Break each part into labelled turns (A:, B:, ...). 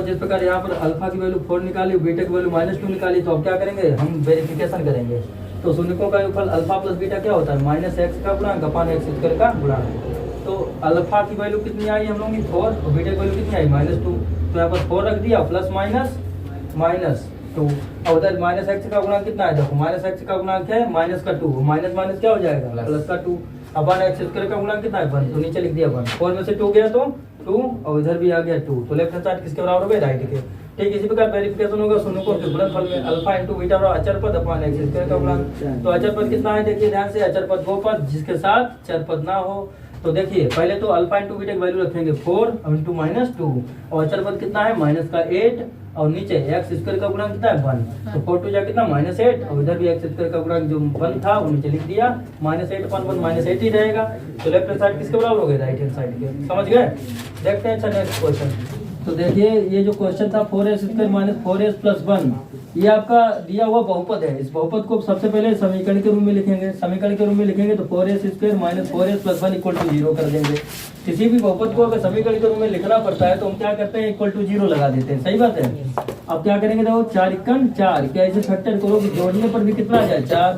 A: जिस प्रकार यहाँ पर अल्फा की वैल्यू 4 निकाली, बीटा की वैल्यू -2 निकाली, तो अब क्या करेंगे हम वेरिफिकेशन करेंगे। तो शून्यकों का योगफल अल्फा प्लस बीटा क्या होता है, -x का गुणांक अपान x स्क्वायर का गुणांक। तो अल्फा की वैल्यू कितनी आई हम लोगों की 4 और बीटा की वैल्यू कितनी आई -2। तो यहाँ पर 4 रख दिया प्लस -2 और उधर -x का गुणांक कितना है, देखो -x का गुणांक है -2, माइनस माइनस क्या हो जाएगा प्लस का 2 अपन x स्क्वायर का गुणांक कितना है 1, तो नीचे लिख दिया 1, 4 में से 2 गया तो 2 और इधर भी आ गया 2, तो लेफ्ट हैंड साइड किसके बराबर हो गए, राइट के। ठीक, इसी प्रकार वेरिफिकेशन होगा शून्यकों के गुणनफल में अल्फा इंटू बीटा और अचर पद अपान x स्क्वायर का गुणांक। तो अचर पद कितना है देखिए ध्यान से, अचर पद वो पद जिसके साथ चर पद ना हो। तो देखिए पहले तो अल्फा इंटू बीटा की वैल्यू रखेंगे 4 इंटू -2 और अचर पद कितना है -8 और नीचे x स्क्वायर का गुणांक कितना है 1, तो 4 टू जा कितना -8 और इधर भी x स्क्वायर का गुणांक जो 1 था वो नीचे लिख दिया, -8/1 -8 ही रहेगा। तो लेफ्ट हैंड साइड किसके बराबर हो गए, राइट हैंड साइड के। समझ गए। देखते हैं अच्छा नेक्स्ट क्वेश्चन। तो देखिए ये जो क्वेश्चन था 4s स्क्वायर -4s प्लस 1, ये आपका दिया हुआ बहुपद है। इस बहुपद को सबसे पहले समीकरण के रूप में लिखेंगे। समीकरण के रूप में लिखेंगे तो 4s square -4s plus 1 equal to 0 कर देंगे। किसी भी बहुपद को अगर समीकरण के रूप में लिखना पड़ता है तो हम क्या करते हैं, इक्वल टू 0 लगा देते हैं। सही बात है। अब क्या करेंगे, देखो 4 × 4, क्या इसे फैक्टर करो कि जोड़ने पर भी कितना आ जाए 4।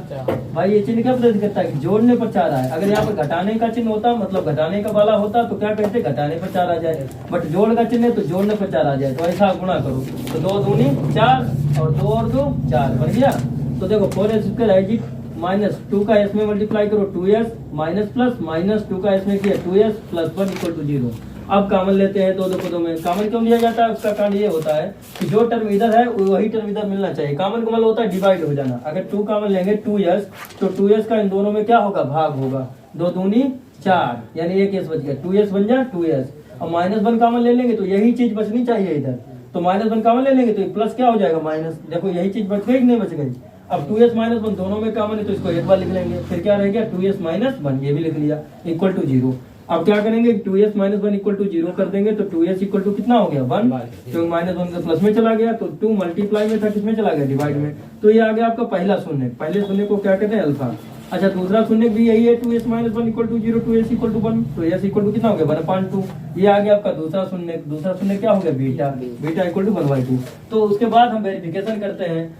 A: भाई ये चिन्ह क्या प्रदर्शित करता है कि जोड़ने पर 4 आए। अगर यहाँ पर घटाने का चिन्ह होता, मतलब घटाने का वाला होता तो क्या कहते, घटाने पर 4 आ जाए, बट जोड़ का चिन्ह है तो जोड़ने पर 4 आ जाए। तो ऐसा गुणा करो तो 2 दूनी 4 और 2 और 2 4 बन गया। तो देखो 4s स्क्वायर है जी, -2 का s में मल्टीप्लाई करो 2s माइनस प्लस -2 का s में किया 2s प्लस 1 इक्वल टू 0। अब कॉमन लेते हैं, दो पदों में कॉमन क्यों लिया जाता है, उसका कारण ये होता है कि जो टर्म इधर है वही टर्म इधर मिलना चाहिए। कॉमन का मतलब होता है डिवाइड हो जाना। अगर 2 कॉमन लेंगे 2s तो 2s का इन दोनों में क्या होगा, भाग होगा। 2 दूनी 4 यानी 1 s बच गया, 2s बन जाए 2s। और -1 कॉमन ले लेंगे तो यही चीज बचनी चाहिए इधर, तो -1 कॉमन ले लेंगे तो प्लस क्या हो जाएगा माइनस। देखो यही चीज बच गई कि नहीं बच गई। अब 2s -1 दोनों में कॉमन है तो इसको एक बार लिख लेंगे, फिर क्या रह गया 2s -1 ये भी लिख लिया इक्वल टू 0। अब क्या करेंगे 2s -1 इक्वल टू 0 कर देंगे तो 2s इक्वल टू कितना हो गया 1, क्योंकि -1 से प्लस में चला गया तो 2 मल्टीप्लाई में था किसमें चला गया, डिवाइड में। तो ये आ गया आपका पहला शून्य। पहले शून्य को क्या कहते हैं अल्फा। अच्छा दूसरा शून्य भी यही है 2s -1 equal to 0, 2s equal to 1, तो s इक्वल टू कितना हो गया 1/2। ये आ गया आपका दूसरा शून्य। दूसरा शून्य क्या हो गया बीटा, बीटा इक्वल टू 1/2। तो उसके बाद हम वेरिफिकेशन करते हैं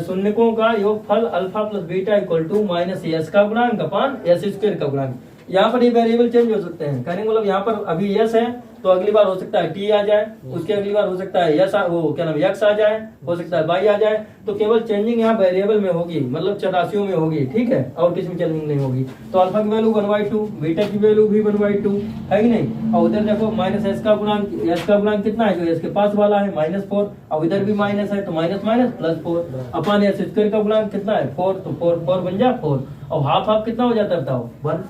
A: शून्यकों का योगफल alpha plus beta equal to -s का गुणांक अपान s स्क्वायर का गुणांक। यहाँ पर ये वेरिएबल चेंज हो सकते हैं, कहने का मतलब यहाँ पर अभी s है तो अगली बार हो सकता है t आ जाए, उसके अगली बार हो सकता है s वो क्या नाम x आ जाए, हो सकता है y आ जाए। तो केवल चेंजिंग यहाँ वेरिएबल में होगी, मतलब चौरासियों में होगी, ठीक है, और किसी में चेंजिंग नहीं होगी। तो अल्फा की वैल्यू 1/2, बीटा की वैल्यू भी 1/2 है कि नहीं। और उधर देखो -s का गुणांक, s का गुणांक कितना है जो s के पास वाला है -4, और इधर भी माइनस है तो माइनस +4 अपन s स्क्वायर का गुणांक कितना है 4, तो 4 बन जा 4 और हाफ कितना हो जाता है बताओ 1,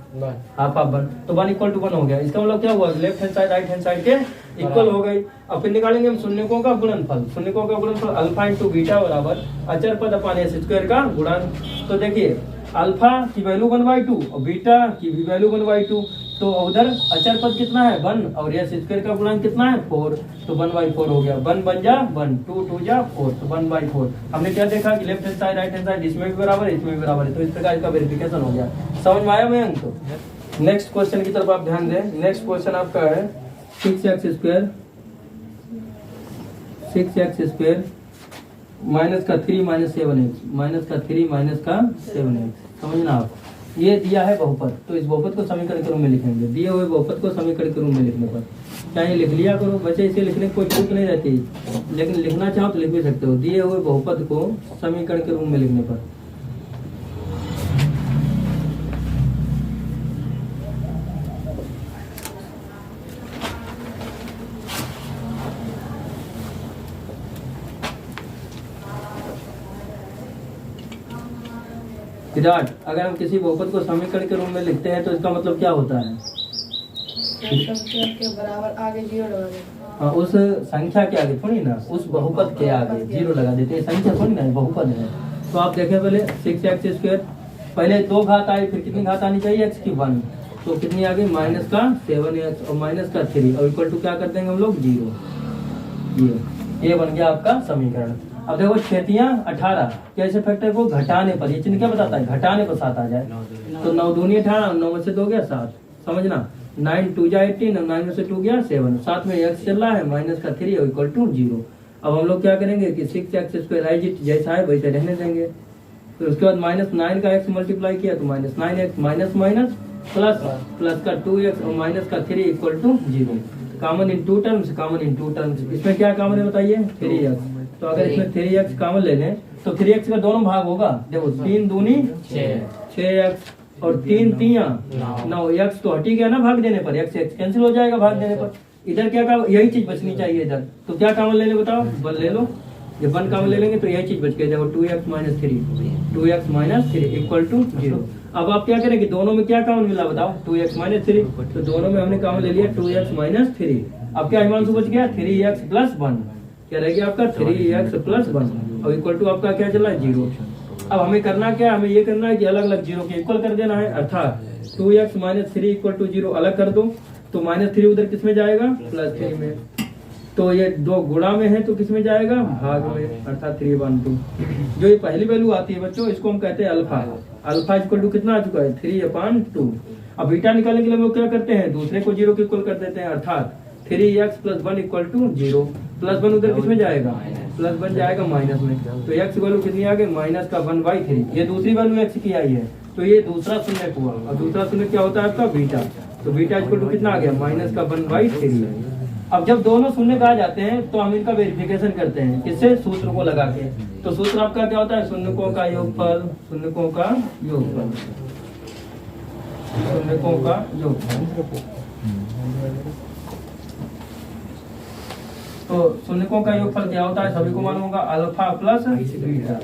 A: हाफ 1, तो 1 इक्वल टू 1 हो गया। इसका मतलब क्या हुआ, left hand side right hand side के इक्वल हो गई। अब फिर निकालेंगे हम शून्यकों का गुणनफल। शून्यकों का गुणनफल अल्फा इंटू बीटा बराबर अचर पद अपान s स्क्वायर का गुणांक। तो देखिए अल्फा की वैल्यू 1/2 और बीटा की भी वैल्यू 1/2, तो उधर अचर पद कितना है 1 और s स्क्वायर का गुणांक कितना है 4, तो 1/4 हो गया। 1 बन जा 1, 2 2 जा 4, तो 1/4। हमने क्या देखा कि left hand side right hand side इसमें भी बराबर है इसमें भी बराबर है, तो इस प्रकार इसका वेरिफिकेशन हो गया। समझ में आया मैं अंक। तो नेक्स्ट क्वेश्चन की तरफ आप ध्यान दें। नेक्स्ट क्वेश्चन आपका है 6x स्क्वायर माइनस का 3 - 7x माइनस का 3 - का 7x। समझना आप, ये दिया है बहुपद, तो इस बहुपद को समीकरण के रूप में लिखेंगे। दिए हुए बहुपद को समीकरण के रूप में लिखने पर चाहे लिख लिया करो बच्चे, इसे लिखने की कोई चूक नहीं रहती, लेकिन लिखना चाहो तो लिख भी सकते हो। दिए हुए बहुपद को समीकरण के रूप में लिखने पर विराट, अगर हम किसी बहुपद को समीकरण के रूप में लिखते हैं तो इसका मतलब क्या होता है,
B: के बराबर आगे 0 लगा देते।
A: हाँ, उस संख्या के आगे थोड़ी ना, उस बहुपद के आगे 0 लगा देते हैं। संख्या थोड़ी ना, बहुपद है। तो आप देखें पहले 6x स्क्वायर, पहले 2 घात आई, फिर कितनी घात आनी चाहिए x की 1, तो कितनी आ गई माइनस का 7x और माइनस का 3 और इक्वल टू क्या कर देंगे हम लोग 0। ये बन गया आपका समीकरण। अब देखो 6 18 कैसे फैक्टर को घटाने पर, ये चिन्ह क्या बताता है, घटाने पर 7 आ जाए, तो 9 दूनी 18, 9 में से 2 गया 7। समझना, 9 2 जा 18 और 9 में से 2 गया 7, साथ में x चल रहा है माइनस का 3 इक्वल टू 0। अब हम लोग क्या करेंगे कि 6x² एज इट जैसा है वैसे रहने देंगे। फिर उसके बाद -9 का x मल्टीप्लाई किया तो -9x माइनस माइनस प्लस का 2x और माइनस का 3 equal to 0। Common in two terms, इसमें क्या कॉमन है बताइए 3x। तो अगर इसमें 3x कॉमन ले लें तो 3x का दोनों भाग होगा। देखो 3 दूनी 6x और 3 तियां 9, x तो हटी गया ना भाग देने पर, x कैंसिल हो जाएगा भाग देने पर। इधर क्या काम, यही चीज बचनी चाहिए इधर। तो क्या कॉमन ले ले बताओ, 1 ले लो। जब 1 कॉमन ले लेंगे तो यही चीज बच गई। देखो 2x माइनस 3 इक्वल टू 0। अब आप क्या करेंगे, दोनों में क्या कॉमन मिला बताओ 2x माइनस 3, तो दोनों में हमने कॉमन ले लिया 2x माइनस 3। अब क्या हिमांशु बच गया 3x प्लस 1, क्या रह गया आपका 3x प्लस 1 और इक्वल टू आपका क्या चला है 0। अब हमें करना क्या, हमें ये करना है कि अलग अलग 0 के इक्वल कर देना है, अर्थात 2x माइनस 3 इक्वल टू 0 अलग कर दो तो -3 उधर किस में जाएगा +3 में। तो ये 2 गुणा में है तो किस में जाएगा भाग में, अर्थात 3/2। जो ये पहली वैल्यू आती है बच्चों इसको हम कहते हैं अल्फा इक्वल टू कितना आ चुका है 3/2। अब बीटा निकालने के लिए हम लोग क्या करते हैं, दूसरे को 0 के इक्वल कर देते हैं, अर्थात 3x + 1 इक्वल टू 0। +1 उधर किस में जाएगा +1 जाएगा माइनस में। तो x वैल्यू कितनी आ गई -1/3। ये दूसरी वैल्यू x की आई है तो ये दूसरा शून्य हुआ। और दूसरा शून्य क्या होता है आपका बीटा, तो बीटा इक्वल टू कितना आ गया -1/3। अब जब दोनों शून्य आ जाते हैं तो हम इनका वेरिफिकेशन करते हैं, किससे, सूत्र को लगा के। तो सूत्र आपका क्या होता है, शून्यकों का योगफल, शून्यकों का योगफल। तो शून्यकों का योगफल क्या होता है, सभी को मालूम होगा, alpha plus beta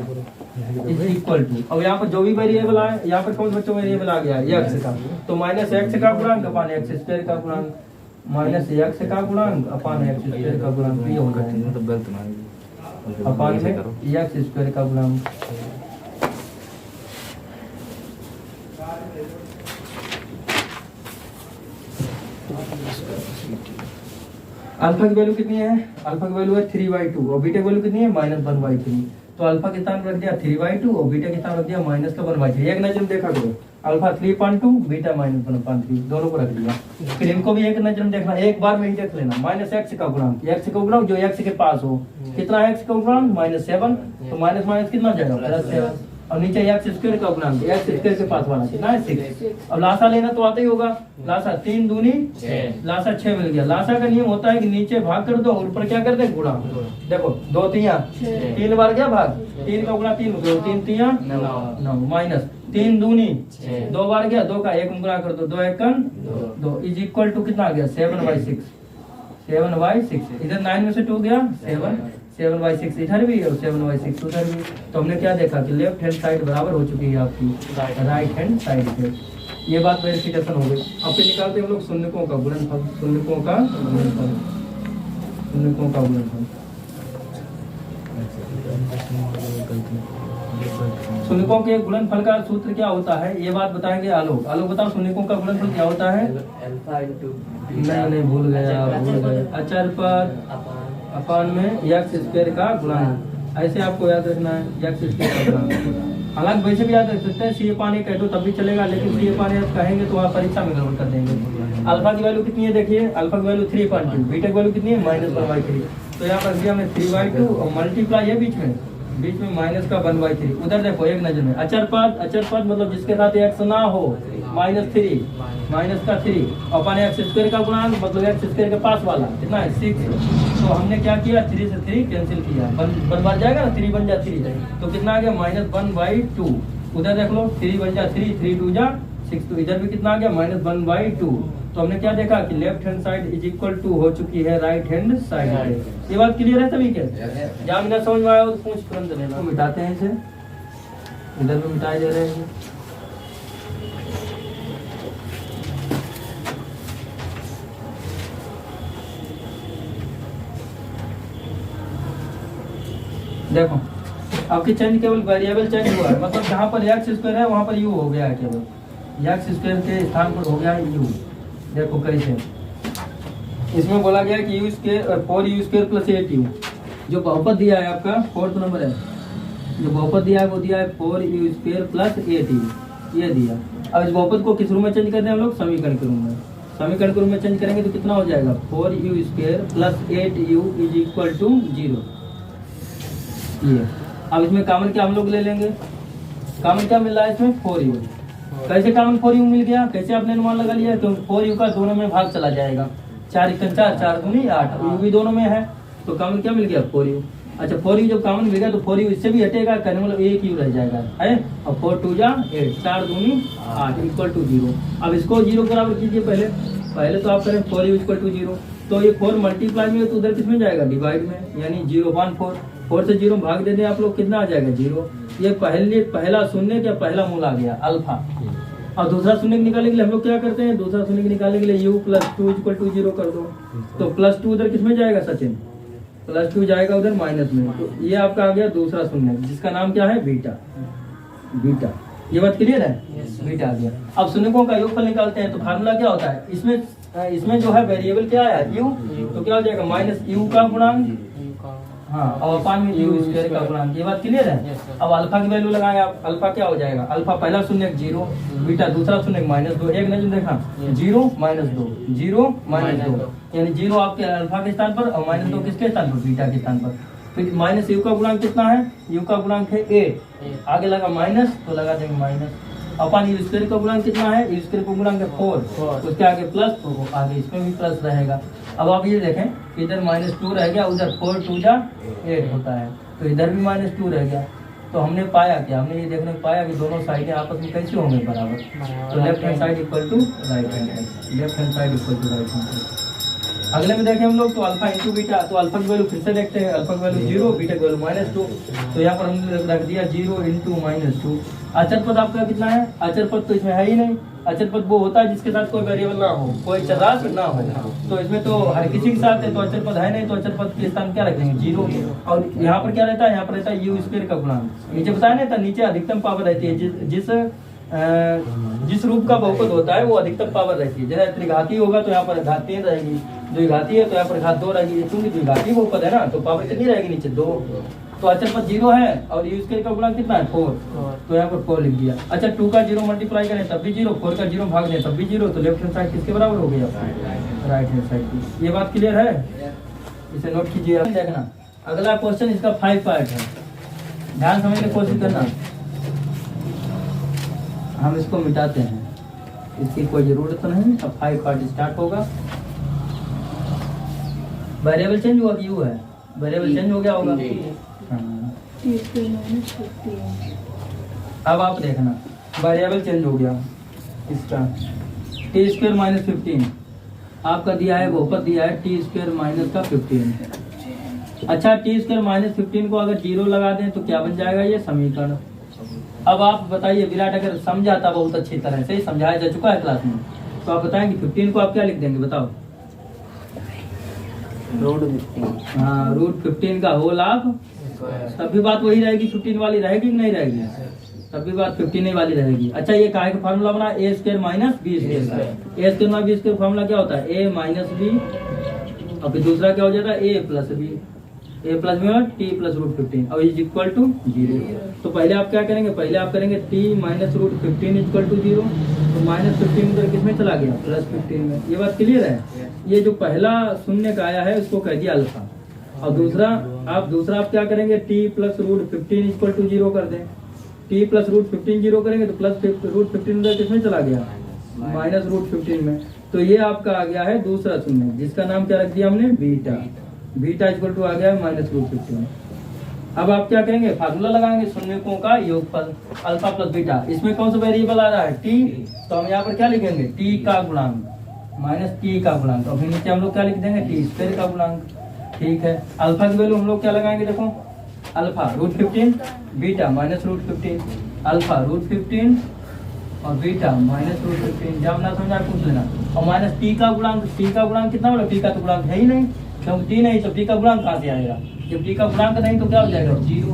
A: is equal to. अब यहाँ पर जो भी वेरिएबल आए, यहाँ पर कौन बच्चों वेरिएबल आ गया x का, तो -x का गुणांक अपान x² का गुणांक, -x का गुणांक अपान x² का गुणांक, ये हो जाएगा अपान में x² का गुणांक। अल्फा की वैल्यू कितनी है, अल्फा की वैल्यू है 3/2 और बीटा की वैल्यू कितनी है -1/3। तो अल्फा के स्थान रख दिया 3/2 और बीटा के स्थान रख दिया -1/3। एक नजर में देखा करो, अल्फा 3/2 बीटा -1/3 दोनों को रख दिया। फिर इनको भी एक नजर में देखना, एक बार में ही देख लेना। -x का गुणांक, x का गुणांक जो x के पास हो, कितना है x का गुणांक -7, तो माइनस माइनस कितना जाएगा +7 और नीचे x² का गुणांक, x² के पास वाला कितना है 6। अब लासा लेना तो आता ही होगा, लासा 3 दूनी 6, लासा 6 मिल गया। लासा का नियम होता है कि नीचे भाग कर दो और ऊपर क्या कर दे गुणा। देखो 2 तियां 3 बार क्या भाग, 3 का गुणा 3 हो, 3 तियां 9 माइनस 3 दूनी 2 बार गया, 2 का 1 गुणा कर दो, 2 1 2 इज इक्वल टू कितना आ गया 7/6। इधर 9 में से 2 गया 7/6 इधर भी और 7/6 उधर भी। तो हमने क्या देखा कि लेफ्ट हैंड साइड बराबर हो चुकी है आपकी राइट हैंड साइड पे। ये बात वेरिफिकेशन हो गई। अब फिर निकालते हैं हम लोग शून्यकों का गुणनफल, शून्यकों का गुणनफल। शून्यकों के गुणनफल का सूत्र क्या होता है ये बात बताएंगे आलोक। आलोक बताओ शून्यकों का गुणनफल क्या होता है। नहीं भूल गए, अचर पर अपान में x² का गुणांक। ऐसे आपको याद रखना है x² का गुणांक। हालांकि वैसे भी याद रख सकते हैं, सी पानी कह दो तब भी चलेगा, लेकिन सी पानी कहेंगे तो वहाँ परीक्षा में गड़बड़ कर देंगे। अल्फा की वैल्यू कितनी है देखिए, अल्फा की वैल्यू 3/2, बीटा की वैल्यू कितनी है -1/3। तो यहाँ पर दिया हमने 3/2 और मल्टीप्लाई है बीच में माइनस का 1/3। उधर देखो एक नजर में अचर पद मतलब जिसके साथ x ना हो -3 माइनस का 3 अपन x² का गुणांक मतलब x² के पास वाला कितना है 6। तो हमने क्या किया 3 से 3 कैंसिल किया, बन जाएगा ना 3 बन जा 3, तो कितना आ गया -1/2। उधर देख लो 3 बन जा 3, 3 2 जा 6, तो इधर भी कितना आ गया -1/2। तो हमने क्या देखा कि left hand side is equal to हो चुकी है राइट हैंड साइड पे। ये बात क्लियर है सभी के, जहाँ बिना समझ में आया हो तो पूछ तुरंत लेना। तो मिटाते हैं इसे, इधर भी मिटाए दे रहे हैं। देखो आपकी चेंज केवल वेरिएबल चेंज हुआ है, मतलब जहाँ पर x² है वहाँ पर u हो गया है, केवल x² के स्थान पर हो गया है u। देखो कैसे, इसमें बोला गया कि u² 4u² + 8u। जो बहुपद दिया है आपका 4th नंबर है, जो बहुपद दिया है वो दिया है 4u² + 8u, ये दिया। अब इस बहुपद को किस रूम में चेंज करते हैं हम लोग, समीकरण के रूम में। समीकरण के रूप में चेंज करेंगे तो कितना हो जाएगा 4u² plus 8u is equal to 0। ये अब इसमें कॉमन क्या हम लोग ले लेंगे, कॉमन क्या मिल रहा है इसमें 4u। कैसे कॉमन 4u मिल गया, कैसे आपने अनुमान लगा लिया, तो 4u का दोनों में भाग चला जाएगा, 4 × 4 4 दूनी 8, u भी दोनों में है तो कॉमन क्या मिल गया 4u। अच्छा 4u जब कॉमन मिल गया तो 4u इससे भी हटेगा, करने मतलब एक u रह जाएगा है, और 4 2 जा 8, 4 दूनी 8 इक्वल टू 0। अब इसको 0 बराबर कीजिए, पहले तो आप करें 4u इक्वल टू 0, तो ये 4 मल्टीप्लाई में तो उधर किस में जाएगा डिवाइड में, यानी 0/4, 4 से 0 भाग दे दें आप लोग, कितना आ जाएगा 0। ये पहला शून्य क्या पहला मूल आ गया अल्फा। और दूसरा शून्य निकालने के लिए हम लोग क्या करते हैं, दूसरा शून्य निकालने के लिए u + 2 इक्वल टू 0 कर दो, तो +2 उधर किस में जाएगा सचिन, +2 जाएगा उधर माइनस में, तो ये आपका आ गया दूसरा शून्य जिसका नाम क्या है बीटा। ये बात क्लियर है, बीटा आ गया। अब शून्यकों का योगफल निकालते हैं तो फार्मूला क्या होता है, इसमें जो है वेरिएबल क्या है u, तो क्या हो जाएगा -u का गुणांक, हाँ, और अपान में u² का गुणांक। ये बात क्लियर है। अब अल्फा की वैल्यू लगाएं आप, अल्फा क्या हो जाएगा, अल्फा पहला शून्य 0, बीटा दूसरा शून्य -2, एक नजर देखा 0 -2 0 -2, यानी 0 आपके अल्फा के स्थान पर और -2 किसके स्थान पर, बीटा के स्थान पर। फिर -u का गुणांक कितना है, u का गुणांक है 8, आगे लगा माइनस तो लगा देंगे माइनस, अपन u² का गुणांक कितना है, u² का गुणांक है 4, उसके आगे प्लस तो आगे इसमें भी प्लस रहेगा। अब आप ये देखें इधर -2 रह गया, उधर 4 2 जा 8 होता है, तो इधर भी -2 रह गया। तो हमने पाया क्या, हमने ये देखने को पाया कि दोनों साइडें आपस में कैसे होंगे बराबर, तो left hand side equal to right hand side, left hand side equal to right hand side. अगले में देखें हम लोग तो अल्फा इंटू बीटा, तो अल्फा की वैल्यू फिर से देखते हैं, अल्फा की वैल्यू 0, बीटा की वैल्यू -2, तो यहाँ पर हमने रख दिया 0 × -2। अचर पद आपका कितना है, अचर पद तो इसमें है ही नहीं, अचर पद वो होता है जिसके साथ कोई वेरिएबल ना हो, कोई चरराशि ना हो, तो इसमें तो हर किसी के साथ है, तो अचर पद है नहीं, तो अचर पद के स्थान क्या रखेंगे 0। और यहाँ पर क्या रहता है, यहाँ पर रहता है u² का गुणांक, नीचे बताया नहीं था, नीचे अधिकतम पावर रहती है, जिस रूप का बहुपद होता है वो अधिकतम पावर रहती है। जैसे त्रिघाती होगा तो यहाँ पर घात 3 रहेगी, द्विघाती है तो यहाँ पर घात 2 रहेगी, क्योंकि द्विघाती बहुपद है ना, तो पावर कितनी रहेगी नीचे 2, तो अचर पद 0 है और u² का गुणांक कितना है 4, तो यहाँ पर 4 लिख दिया। अच्छा 2 का 0 मल्टीप्लाई करें तब भी 0, 4 का 0 भाग दें तब भी 0, तो लेफ्ट हैंड साइड किसके बराबर हो गया, राइट हैंड साइड की। ये बात क्लियर है, इसे नोट कीजिए। देखना अगला क्वेश्चन, इसका 5 पार्ट है, ध्यान समझने की कोशिश करना। हम इसको मिटाते हैं, इसकी कोई जरूरत तो नहीं। अब 5 पार्ट स्टार्ट होगा। वेरिएबल चेंज हुआ कि u है, वेरिएबल चेंज हो गया होगा। हाँ। अब आप देखना वेरिएबल चेंज हो गया इसका, t² - 15 आपका दिया है, बहुपद दिया है t² - का 15। अच्छा t² - 15 को अगर 0 लगा दें तो क्या बन जाएगा ये समीकरण। अब आप बताइए विराट, अगर समझाता बहुत अच्छी तरह से समझाया जा चुका है क्लास में, तो आप बताएंगे 15 को आप क्या लिख देंगे, बताओ। हाँ √15 का होल ऑफ, तब भी बात वही रहेगी, 15 वाली रहेगी कि नहीं रहेगी, तब भी बात 15 वाली रहेगी। अच्छा ये काय का फार्मूला बना, a² - b² का, a² - b² फार्मूला क्या होता है, a - b, और फिर दूसरा क्या हो जाता है a + b, a + b और t + √15 और इज इक्वल टू 0। तो पहले आप क्या करेंगे, पहले आप करेंगे t - √15 इक्वल टू 0, तो -15 उधर किस में चला गया, +15 में। ये बात क्लियर है। ये जो पहला शून्य का आया है उसको कह दिया अल्फा, और दूसरा आप क्या करेंगे, t + √15 इक्वल टू 0 कर दें, t + √15 0 करेंगे तो +√15 उधर किस में चला गया, -√15 में। तो ये आपका आ गया है दूसरा शून्य, जिसका नाम क्या रख दिया हमने, बीटा इक्वल टू आ गया -√15। अब आप क्या करेंगे, फार्मूला लगाएंगे शून्यकों का योगफल अल्फा + बीटा। इसमें कौन सा वेरिएबल आ रहा है, t, तो हम यहाँ पर क्या लिखेंगे, t का गुणांक -t का गुणांक, और फिर नीचे हम लोग क्या लिख देंगे, t² का गुणांक। ठीक है, अल्फा की वैल्यू हम लोग क्या लगाएंगे, देखो अल्फा √15, बीटा -√15, अल्फा √15 और बीटा -√15। जब ना समझा पूछ लेना। और -t का गुणांक, t का गुणांक कितना होगा, t का तो गुणांक है ही नहीं, क्योंकि t नहीं तो t का गुणांक कहाँ से आएगा, जब t का गुणांक नहीं तो क्या हो जाएगा 0।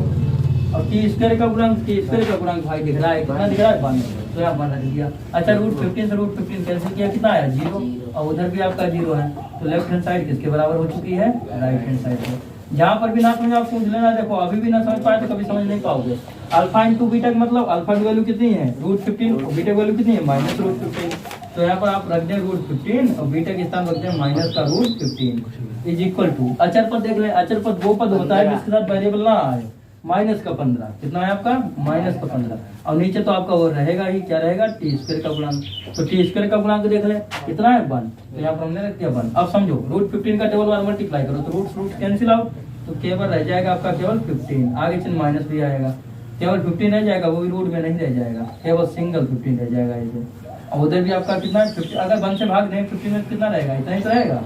A: और t² का गुणांक भाई दिख रहा है, कितना दिख रहा है 1, तो यहाँ 1 रख दिया। अच्छा √15 से √15 कैंसिल किया, कितना आया 0, और उधर भी आपका 0 है, तो लेफ्ट हैंड साइड किसके बराबर हो चुकी है, राइट हैंड साइड है। जहाँ पर भी ना समझ आप पूछ लेना। देखो अभी भी ना समझ पाए तो कभी समझ नहीं पाओगे। अल्फा इंटू बीटा का मतलब अल्फा की वैल्यू कितनी है √15, बीटा की वैल्यू कितनी है -√15। तो यहाँ पर आप रख दें √15 और बीटा के स्थान रख दें माइनस का √15 इज इक्वल टू अचर पद देख लें। अचर पद वो पद होता है जिसके साथ वेरिएबल ना आए। माइनस का 15 कितना है आपका माइनस का 15 और नीचे तो आपका वो रहेगा ही क्या रहेगा t² का गुणांक। तो t² का गुणांक देख लें कितना है 1 तो यहाँ पर हमने रख दिया 1। अब समझो √15 का टेबल वाला मल्टीप्लाई करो तो रूट कैंसिल आउट तो केवल रह जाएगा आपका केवल 15 आगे चिन्ह माइनस भी आएगा केवल 15 रह जाएगा वो भी रूट में नहीं रह जाएगा केवल सिंगल 15 रह जाएगा इसे। और उधर भी आपका कितना है 50 अगर 1 से भाग दें 15 में कितना रहेगा इतना ही तो रहेगा।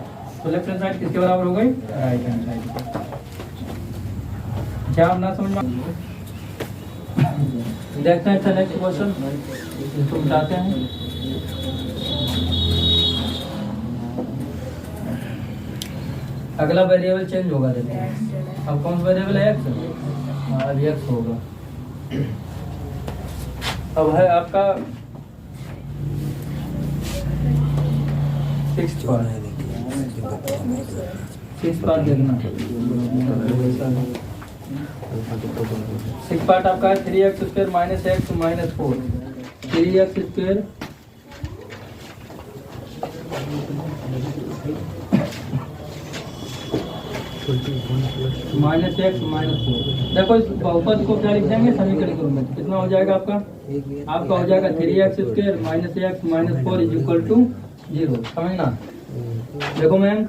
A: तो लेफ्ट हैंड साइड किसके बराबर हो गई राइट हैंड साइड। क्या आप ना समझ में देखते हैं नेक्स्ट क्वेश्चन इसको बताते हैं। अगला वेरिएबल चेंज होगा देखते हैं। अब कौन सा वेरिएबल है x अब x होगा। अब है आपका 6 पार्ट देखना। 6 पार्ट आपका है 3x² minus x minus 4 3x² minus x minus 4। देखो इस बहुपद को क्या लिख देंगे समीकरण के रूप में कितना हो जाएगा आपका हो जाएगा 3x² minus x minus 4 is equal to 0। समझना देखो मयंक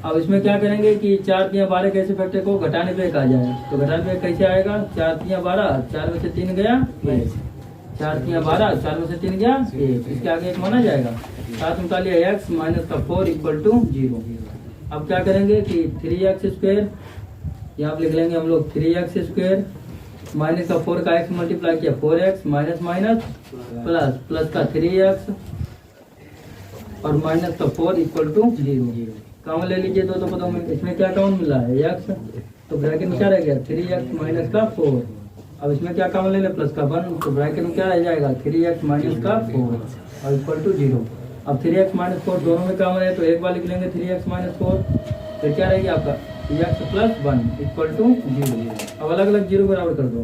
A: अब इसमें क्या करेंगे कि 4 3 12 कैसे फैक्टर को घटाने पे आ जाए तो घटाने पे कैसे आएगा 4 3 12 4 में से 3 गया 1 4 3 12 4 में से 3 गया 1 इसके आगे 1 माना जाएगा। साथ में निकालिए x माइनस का 4 इक्वल टू 0। अब क्या करेंगे कि 3x² यहाँ लिख लेंगे हम लोग 3x² माइनस का 4 का x मल्टीप्लाई किया 4x minus minus plus plus का 3x और माइनस का 4 इक्वल टू 0। कॉमन ले लीजिए दो पदों में इसमें क्या कॉमन मिला है x तो ब्रैकेट में क्या रह गया 3x माइनस का 4। अब इसमें क्या कॉमन ले लें प्लस का 1 तो ब्रैकेट में क्या रह जाएगा 3x माइनस का 4 और इक्वल टू 0। अब 3x माइनस 4 दोनों में कॉमन है तो एक बार लिख लेंगे 3x माइनस 4 फिर क्या रहेगी आपका 3x प्लस 1 इक्वल टू 0। अब अलग अलग 0 बराबर कर दो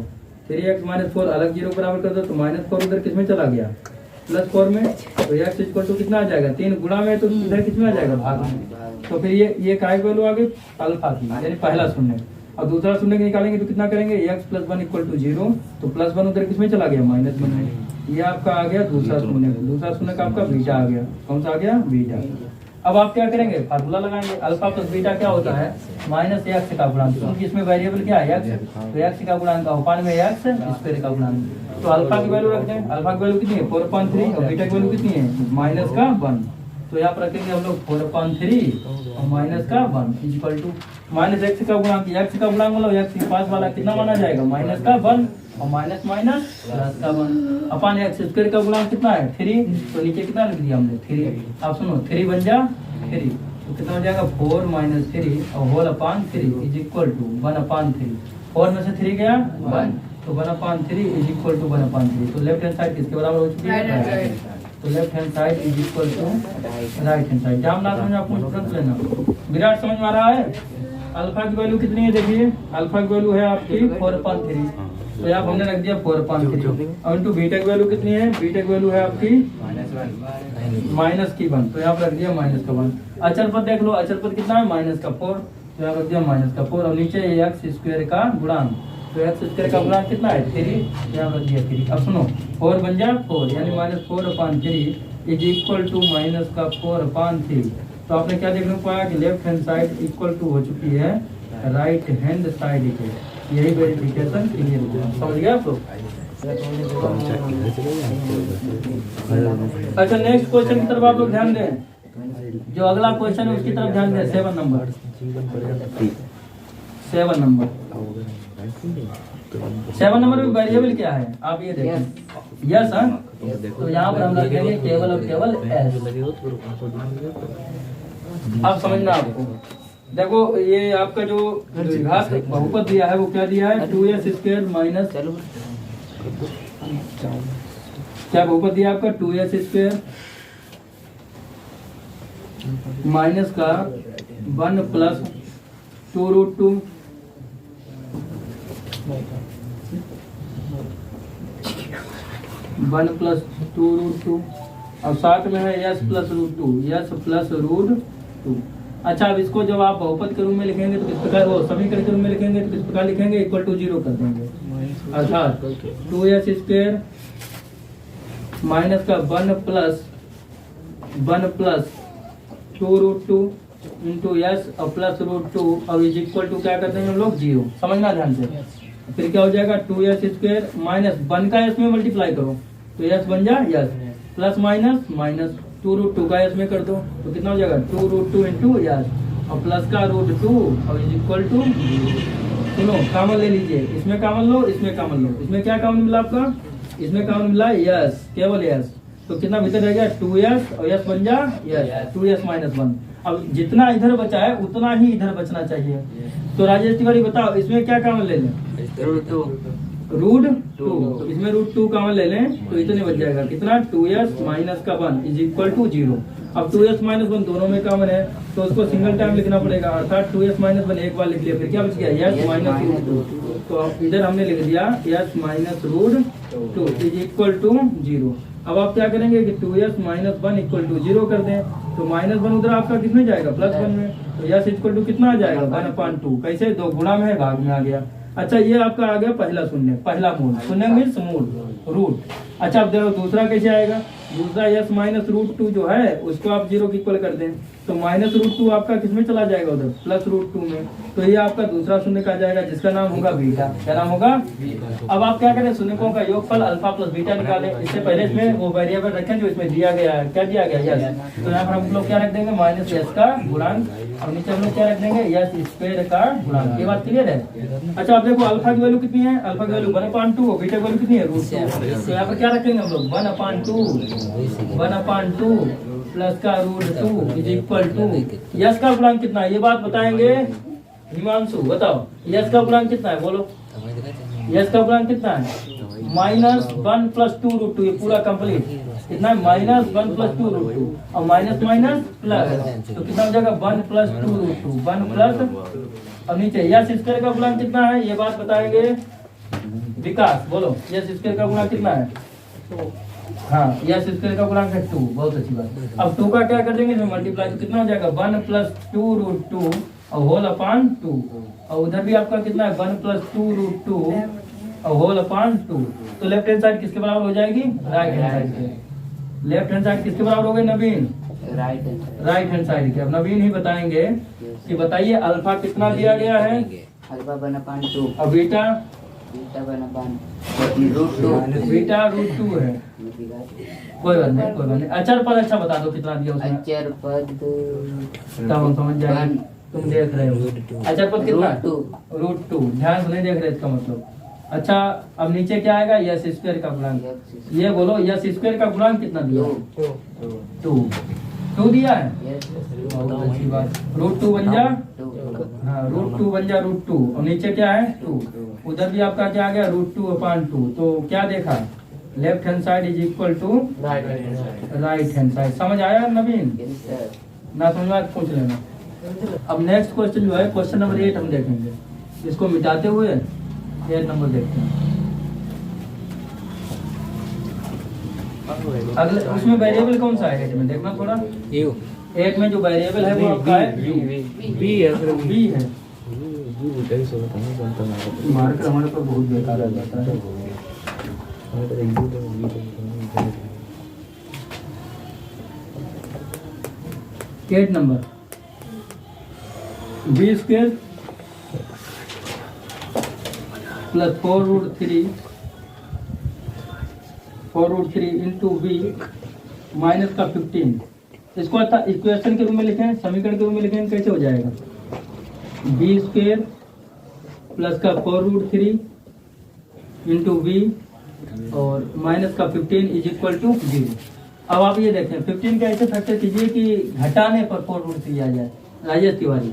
A: 3x माइनस 4 अलग 0 बराबर कर दो तो माइनस 4 उधर किस में चला गया प्लस 4 में तो x इक्वल टू कितना आ जाएगा 3 गुणा में तो इधर किस में आ जाएगा भाग में। तो फिर ये काय वैल्यू आ गई अल्फा की यानी पहला शून्य और दूसरा शून्य निकालेंगे तो कितना करेंगे x प्लस 1 इक्वल टू 0 तो प्लस 1 उधर किस में चला गया माइनस 1 में। ये आपका आ गया दूसरा शून्य का आपका बीटा आ गया। कौन सा आ गया बीटा। अब आप क्या करेंगे फार्मूला लगाएंगे अल्फा प्लस बीटा क्या होता है माइनस x का गुणांक क्योंकि इसमें वेरिएबल क्या है x तो x का गुणांक अपान में x² का गुणांक। तो अल्फा की वैल्यू रखते हैं अल्फा की वैल्यू कितनी है 4/3 और बीटा की वैल्यू कितनी है माइनस का 1 तो यहाँ पर रखेंगे हम लोग 4/3 और माइनस का 1 इक्वल टू माइनस x का गुणांक x का गुणांक मतलब x के पास वाला कितना माना जाएगा माइनस का 1 और माइनस माइनस प्लस का 1 अपान x² का गुणांक कितना है 3 तो नीचे कितना लिख दिया हमने 3। आप सुनो 3 बन जा 3 तो कितना हो जाएगा 4 माइनस 3 और whole upon 3 is equal to 1/3 4 में से 3 गया 1 तो 1/3 इज इक्वल टू 1/3 तो लेफ्ट हैंड साइड किसके बराबर हो चुकी है तो left hand side is equal to right hand side. जाम ना समझ आपको तुरंत लेना। विराट समझ में आ रहा है। अल्फा की वैल्यू कितनी है देखिए अल्फा की वैल्यू है आपकी 4/3 तो यहाँ हमने रख दिया 4/3 और इनटू बीटा की वैल्यू कितनी है बीटा की वैल्यू है आपकी माइनस की 1 तो यहाँ पर रख दिया माइनस का 1। अचल पद देख लो अचल पद कितना है माइनस का 4 तो यहाँ रख दिया माइनस का 4 और नीचे x² का गुणांक तो x² का गुणांक कितना है 3 यहाँ रख दिया 3। अब सुनो 4 बन जा 4 यानी minus 4/3 is equal to minus का 4/3 तो आपने क्या देखने को पाया कि left hand side equal to हो चुकी है राइट हैंड साइड के। यही वेरिफिकेशन क्लियर हुआ। समझ गया आप लोग। अच्छा नेक्स्ट क्वेश्चन की तरफ आप लोग ध्यान दें। जो अगला क्वेश्चन है उसकी तरफ ध्यान दें 7 नंबर 7 नंबर में वेरिएबल क्या है आप ये देखें यस हाँ तो यहाँ पर हम रखेंगे केवल और केवल एस। आप समझना आपको देखो ये आपका जो घात बहुपद दिया है वो क्या दिया है 2s² माइनस क्या बहुपद दिया आपका 2s² माइनस का 1 प्लस 2√2 1 प्लस 2√2 और साथ में है S plus root two, S plus root two. अच्छा, अब इसको जब आप बहुपद के रूप में लिखेंगे तो किस प्रकार, वो समीकरण के रूप में लिखेंगे तो किस प्रकार लिखेंगे, इक्वल टू 0 कर देंगे, अर्थात 2s² माइनस का 1 plus 2 root two into S और प्लस रूट टू और इज इक्वल टू क्या करते हैं हम लोग, 0। समझना ध्यान से। फिर क्या हो जाएगा, 2s² माइनस 1 का s में मल्टीप्लाई करो तो यस बन जा S, plus minus minus 2 root two का s में कर दो तो कितना हो जाएगा, 2 रूट टू इंटू यस और प्लस का रूट 2 और इज इक्वल टू। सुनो, कॉमन ले लीजिए, इसमें कॉमन लो, इसमें कॉमन लो। इसमें क्या कॉमन मिला आपका, इसमें कॉमन मिला यस, केवल यस, तो कितना भीतर रह गया 2s और यस बन जा यस, 2s माइनस 1। अब जितना इधर बचा है उतना ही इधर बचना चाहिए। तो राजेश तिवारी बताओ इसमें क्या कॉमन ले लें, रूट टू, तो इसमें रूट 2 कॉमन ले लें तो इतने बच जाएगा कितना, 2s माइनस का 1 इज इक्वल टू 0। अब 2s माइनस 1 दोनों में कॉमन है तो उसको सिंगल टाइम लिखना पड़ेगा, अर्थात 2s माइनस 1 एक बार लिख लिया, फिर क्या बच गया, यस माइनस रूट 2। तो इधर हमने लिख दिया S minus root 2 is equal to 0। अब आप क्या करेंगे कि 2s माइनस 1 इक्वल टू 0 कर दें, तो माइनस 1 उधर आपका किसमें जाएगा, प्लस 1 में, तो यस इक्वल टू कितना आ जाएगा, 1/2। कैसे, 2 गुणा में है, भाग में आ गया। अच्छा, ये आपका आ गया पहला शून्य, पहला मूल, शून्य मीन्स मूल, रूट। अच्छा, अब देखो दूसरा कैसे आएगा, दूसरा यस माइनस रूट 2 जो है उसको आप 0 की इक्वल कर दें तो माइनस रूट 2 आपका किसमें चला जाएगा, उधर प्लस रूट 2 में, तो ये आपका दूसरा शून्य का जाएगा जिसका नाम होगा बीटा। क्या नाम होगा, अब आप क्या करें, शून्यकों का योगफल अल्फा प्लस बीटा निकालें। इससे पहले इसमें वो वेरिएबल रखें जो इसमें दिया गया है, क्या दिया गया, यस, तो यहाँ पर हम लोग क्या रख देंगे, माइनस यस का गुणांक, और नीचे हम लोग क्या रख देंगे, यस स्क्वायर का गुणांक। ये बात क्लियर है। अच्छा, आप देखो अल्फा की वैल्यू कितनी है, अल्फा की वैल्यू 1/2 और बीटा की वैल्यू कितनी है, रूट 2। तो यहाँ पर क्या रखेंगे हम लोग, 1/2 प्लस का root 2 is equal to, S का गुणांक कितना है ये बात बताएंगे हिमांशु, बताओ यस का गुणांक कितना है, बोलो यस का गुणांक कितना है, -1 प्लस 2 रूट 2, ये पूरा कंप्लीट कितना है, -1 प्लस 2 रूट 2 और माइनस माइनस प्लस, तो कितना हो जाएगा 1 प्लस 2 रूट 2, 1 प्लस, अब नीचे यस स्क्वायर का गुणांक कितना है ये बात बताएंगे विकास, बोलो यस स्क्वायर का गुणांक कितना है, हाँ यस स्क्वायर का गुणांक है 2, बहुत अच्छी बात। अब 2 का क्या कर देंगे इसमें मल्टीप्लाई, तो कितना हो जाएगा 1 प्लस 2 रूट 2 और होल अपॉन 2, और उधर भी आपका कितना है 1 प्लस 2 रूट 2 और होल अपॉन 2, तो लेफ्ट हैंड साइड किसके बराबर हो जाएगी, राइट हैंड साइड के। लेफ्ट हैंड साइड किसके बराबर हो गई नवीन, राइट हैंड साइड के। अब नवीन ही बताएंगे कि बताइए अल्फा कितना दिया गया है,
C: अल्फा 1/2
A: और बीटा,
C: बीटा 1/√2,
A: बीटा रूट 2 है, कोई बात नहीं कोई बात नहीं। अचर पद अच्छा बता दो कितना दिया उसने,
C: अचर पद
A: तब हम समझ जाएंगे, तुम देख रहे हो अचर पद कितना, रूट 2, ध्यान से नहीं देख रहे इसका मतलब। अच्छा, अब नीचे क्या आएगा, यस स्क्वायर का गुणांक, ये बोलो यस स्क्वायर का गुणांक कितना दिया, 2 दिया है, बहुत अच्छी बात, रूट 2 बन जा, हाँ रूट 2 बन जा रूट 2, और नीचे क्या है 2, उधर भी आपका क्या आ गया रूट 2 अपॉन 2, तो क्या देखा left hand side is equal to right hand side. समझ आया नवीन, ना समझ में पूछ लेना। अब नेक्स्ट क्वेश्चन जो है क्वेश्चन नंबर 8 हम देखेंगे, इसको मिटाते हुए 8 नंबर देखते हैं। अगले उसमें वेरिएबल कौन सा है 8 में, देखना थोड़ा, 8 में जो वेरिएबल है वो आपका है बी है। मार्कर हमारे पर बहुत बेकार आ जाता है। 8 number B square plus 4√3 into B minus का 15, इसको अच्छा इक्वेशन के रूप में लिखें, समीकरण के रूप में लिखें, कैसे हो जाएगा, बी स्क्वायर प्लस का 4√3 इंटू बी और माइनस का 15 इज इक्वल टू 0। अब आप ये देखें 15 का ऐसे फैक्टर कीजिए कि घटाने पर 4√3 आ जाए, राजेश तिवारी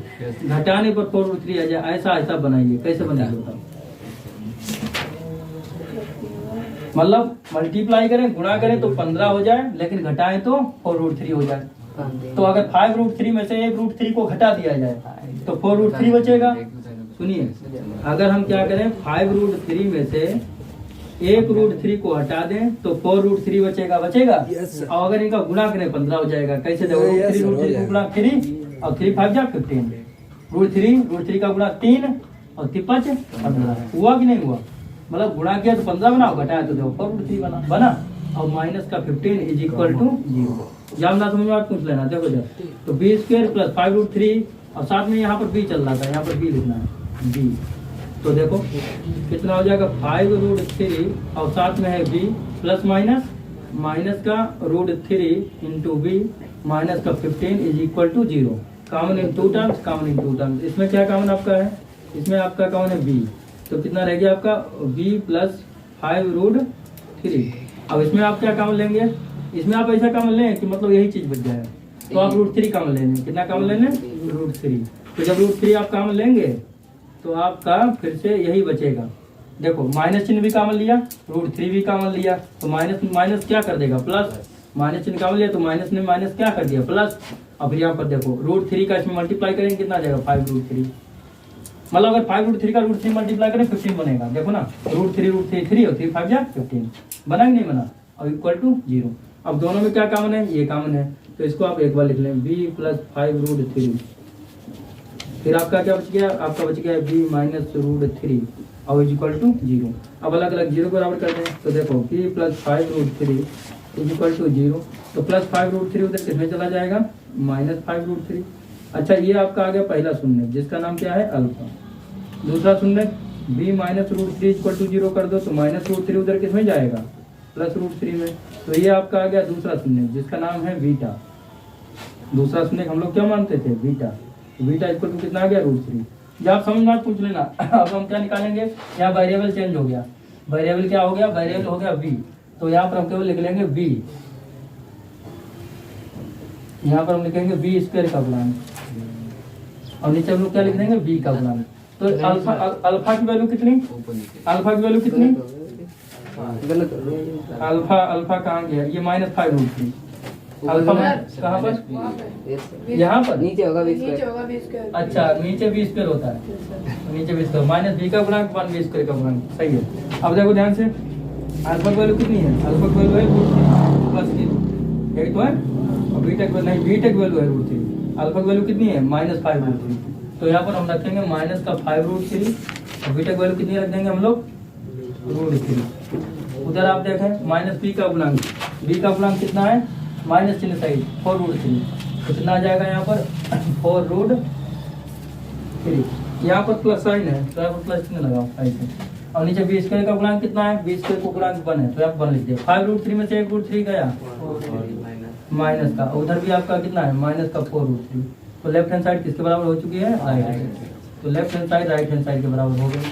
A: घटाने पर 4√3 आ जाए, ऐसा ऐसा बनाइए, कैसे बनाइए बताओ, मतलब मल्टीप्लाई करें गुणा करें तो 15 हो जाए, लेकिन घटाएं तो 4√3 हो जाए। तो अगर 5√3 में से 1√3 को घटा दिया जाए तो 4√3 बचेगा। सुनिए, अगर हम क्या करें 5√3 में से एक रूट 3 को हटा दें तो 4 रूट 3 बचेगा
D: Yes, sir.
A: और अगर इनका गुणा करें 15 हो जाएगा। कैसे देखो,
D: Yes,
A: रूट 3
D: sir,
A: रूट
D: हो
A: 3 को
D: जाएगा।
A: गुणा 3 और 3 5 जा 15, रूट 3 का गुणा 3 और 3 5 15 हुआ कि नहीं हुआ? मतलब गुणा किया तो 15 बना, घटाया तो देखो 4 रूट 3 बना और माइनस का 15 इज इक्वल टू 0। जब ना समझ में आप पूछ लेना। देखो जब तो बी स्क्वायर प्लस 5 रूट 3 और साथ में यहाँ पर बी चल रहा था, यहाँ पर बी लिखना है बी। तो देखो कितना हो जाएगा 5 रूट 3 और साथ में है बी प्लस माइनस का रूट 3 इंटू बी माइनस का 15 is equal to 0। Common in two terms, इसमें क्या कॉमन आपका है? इसमें आपका कॉमन है बी, तो कितना रह गया आपका बी प्लस 5 रूट 3। अब इसमें आप क्या कॉमन लेंगे? इसमें आप ऐसा कॉमन लें कि मतलब यही चीज बच जाए, तो आप रूट 3 कॉमन लेंगे। कितना कॉमन लेंगे? रूट 3। तो जब रूट 3 आप कॉमन लेंगे तो आपका फिर से यही बचेगा। देखो माइनस चिन्ह भी कॉमन लिया, रूट 3 भी कॉमन लिया, तो माइनस क्या कर देगा? प्लस। माइनस चिन्ह कॉमन लिया तो माइनस ने माइनस क्या कर दिया? प्लस। अब यहाँ पर देखो रूट 3 का इसमें मल्टीप्लाई करेंगे कितना आ जाएगा? 5 रूट 3। मतलब अगर 5 रूट 3 का रूट 3 मल्टीप्लाई करें 15 बनेगा। देखो ना, रूट 3 3 और 3 5 जा 15 बना कि नहीं बना? अब इक्वल टू 0। अब दोनों में क्या कॉमन है? ये कॉमन है, तो इसको आप एक बार लिख लें बी प्लस 5 रूट 3। फिर आपका क्या बच गया? आपका बच गया बी माइनस रूट 3 और इज इक्वल टू 0। अब अलग अलग 0 को बराबर कर दें तो देखो B plus 5 root 3 is equal to 0। तो प्लस 5 रूट 3 उधर किसमें चला जाएगा? Minus 5 root 3। अच्छा, ये आपका आ गया पहला शून्य जिसका नाम क्या है? अल्फा। दूसरा शून्य B minus root 3 equal to 0 कर दो तो माइनस रूट 3 उधर किसमें जाएगा? प्लस रूट 3 में। तो ये आपका आ गया दूसरा शून्य जिसका नाम है बीटा। दूसरा शून्य हम लोग क्या मानते थे? बीटा। तो बीटा इक्वल टू कितना आ गया? रूट 3। जब आप समझ में पूछ लेना। अब हम क्या निकालेंगे? यहाँ वेरिएबल चेंज हो गया। वेरिएबल क्या हो गया? वेरिएबल हो गया बी, तो यहाँ पर हम केवल लिख लेंगे बी। यहाँ पर हम लिखेंगे बी स्क्वायर का गुणांक और नीचे हम लोग क्या लिख देंगे? बी का गुणांक। तो अल्फा की वैल्यू कितनी? अल्फा की वैल्यू कितनी? अल्फा कहाँ गया? ये माइनस 5 रूट 3। अल्फा कहाँ पर? यहाँ पर
C: नीचे होगा बीस
B: नीचे
C: का।
B: होगा 20 का।
A: अच्छा, नीचे 20 स्क्वायर होता है, तो नीचे 20 स्क्वायर माइनस बी का गुणांक 1 बी स्क्वायर का गुणांक। सही है। अब देखो ध्यान से, अल्फा की वैल्यू कितनी है? अल्फा की वैल्यू है रूट 3 प्लस 3, यही तो है। और बीटा की नहीं, बीटा की वैल्यू है रूट 3। अल्फा की वैल्यू कितनी है? Minus 5 root 3। तो यहाँ पर हम रखेंगे माइनस का 5 रूट 3 और बीटा की वैल्यू कितनी रख देंगे हम लोग? रूट 3। उधर आप देखें माइनस बी का गुणांक, बी का गुणांक कितना है? माइनस चिन्ह सही 4 रूट 3। तो कितना आ जाएगा यहाँ पर? 4 रूट 3। यहाँ पर प्लस साइन है तो यहाँ पर प्लस चिन्ह लगाओ ऐसे। और नीचे बी स्क्वायर का गुणांक कितना है? बी स्क्वायर को गुणांक 1 है तो यहाँ 1 लिख दिया। 5 रूट 3 में से 1 रूट 3 गया माइनस का, उधर भी आपका कितना है? माइनस का 4 रूट 3। तो लेफ्ट हैंड साइड किसके बराबर हो चुकी है? Right hand. तो left hand side right hand side के बराबर हो गई।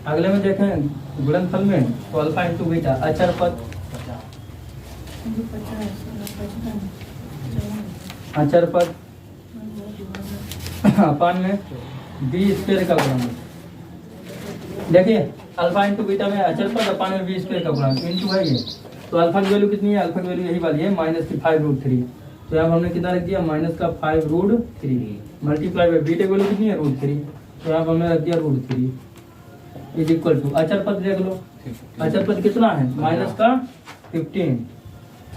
A: अगले में देखें गुणनफल में तो अल्फा इंटू बीटा अचर पद, अचर पद अपान में बी स्क्वायर का गुणांक। देखिए अल्फा इंटू बीटा में अचर पद अपान में बी स्क्वायर का गुणांक इंटू है ये। तो अल्फा की वैल्यू कितनी है? अल्फा की वैल्यू यही वाली है माइनस की 5 रूट 3। तो यहाँ हमने कितना रख दिया? माइनस का 5 रूट 3 मल्टीप्लाई बाई बीटा की वैल्यू कितनी है? रूट 3। तो यहाँ हमने रख दिया रूट 3 इज इक्वल टू अचर पद देख लो। अचर पद कितना है? माइनस का 15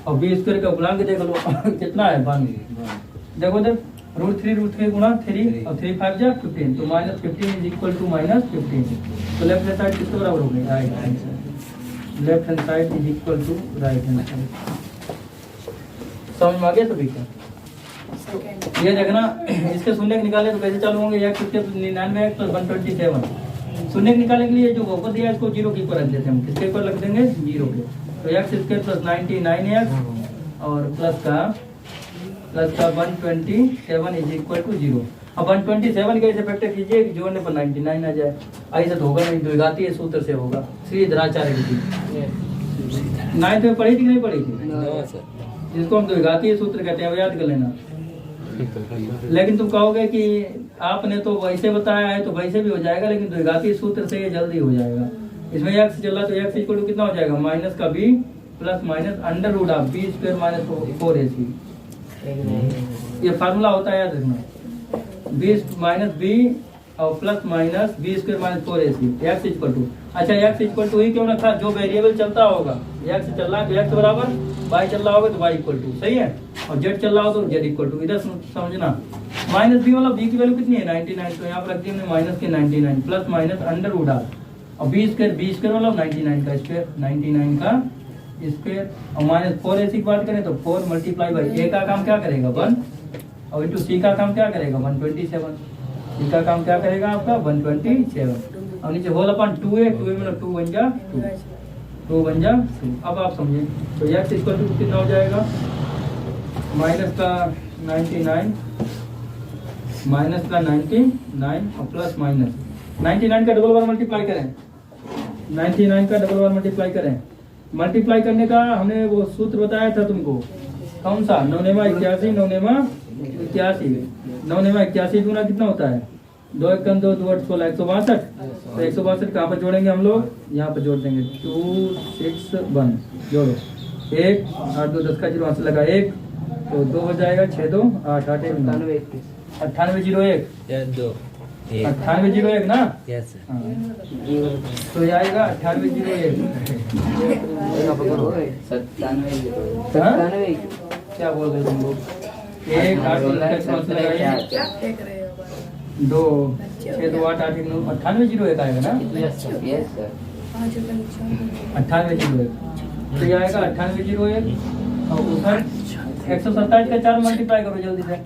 A: और बी स्क्वायर का गुणांक देख लो कितना है? 1। देखो देख रूट 3 गुणा 3 और 3 5 जा 15 तो minus 15 is equal to minus 15। तो लेफ्ट हैंड साइड किसके बराबर हो गई? Right hand side. Left hand side is equal to right hand side. समझ में आ गया सभी का? ये देखना इसके शून्य निकाले तो कैसे चालू होंगे? 99 प्लस 127 शून्य निकालने के लिए जो बहुपद दिया इसको 0 के ऊपर रख देते हैं हम। किसके ऊपर रख देंगे? 0 के। तो x स्क्वायर प्लस 99x और प्लस का 127 इज इक्वल टू 0। अब 127 का ऐसे फैक्टर कीजिए कि जोड़ने पर 99 आ जाए। ऐसा तो होगा नहीं, द्विघातीय सूत्र से होगा। श्रीधराचार्य विधि 9th में पढ़ी थी कि नहीं पढ़ी थी? जिसको हम द्विघातीय सूत्र कहते हैं वो याद कर लेना। लेकिन तुम कहोगे कि आपने तो वैसे बताया है तो वैसे भी हो जाएगा, लेकिन द्विघातीय सूत्र से ये जल्दी हो जाएगा। इसमें x चल रहा तो x इक्वल टू कितना हो जाएगा? माइनस का b plus minus under root of B square minus 4ac। ये फार्मूला होता है याद रखना। बी माइनस बी और plus minus B square minus 4ac X equal to, अच्छा एक्स इक्वल टू ही क्यों रखा, जो वेरिएबल चलता होगा एक्स चल रहा है तो एक्स बराबर, वाई चल रहा होगा तो वाई इक्वल टू, सही है, और जेड चल रहा हो तो जेड इक्वल टू, इधर समझना। माइनस बी मतलब बी की वैल्यू कितनी है 99, तो यहाँ पर रख दी हमने माइनस के 99 plus minus under root R, और बी स्क्वायर मतलब 99 का स्क्वायर, 99 का स्क्वायर, और माइनस 4ac की बात करें तो 4 मल्टीप्लाई बाई ए का काम क्या करेगा 1, और इंटू सी का काम क्या करेगा 127, सी का काम क्या करेगा आपका 127, और नीचे होल अपन 2a मतलब 2 बन जा 2 बन जा 2। अब आप समझें तो एक्स इक्वल टू कितना हो जाएगा, माइनस का 99 और प्लस माइनस 99 का डबल बार मल्टीप्लाई करें, 99 का डबल बार मल्टीप्लाई करें, मल्टीप्लाई करने का हमने वो सूत्र बताया था तुमको, कौन सा, 9 नेमा 81 9 नेमा 81, 9 नेमा 81 गुना कितना होता है 2 1 2 2 8 16 162, तो 162 कहाँ पर जोड़ेंगे हम लोग, यहाँ पर जोड़ देंगे 2 6 1 जोड़ो 1 8 2 10 का 0 वहाँ से लगा 1 तो 2 हो जाएगा 6 2 8 8 1 9801 9801 ना,
D: यस
A: हाँ। तो ये आएगा 9801,
C: 97
A: क्या बोल रहे तुम लोग, 1 8 2 10 का 0 लगाइए,
B: क्या फेंक रहे हो भाई?
A: 2 6 2 8 8 9 9801 आएगा ना,
C: यस सर
A: 9801, तो ये आएगा 9801, और उधर 127 का 4 मल्टीप्लाई करो जल्दी से,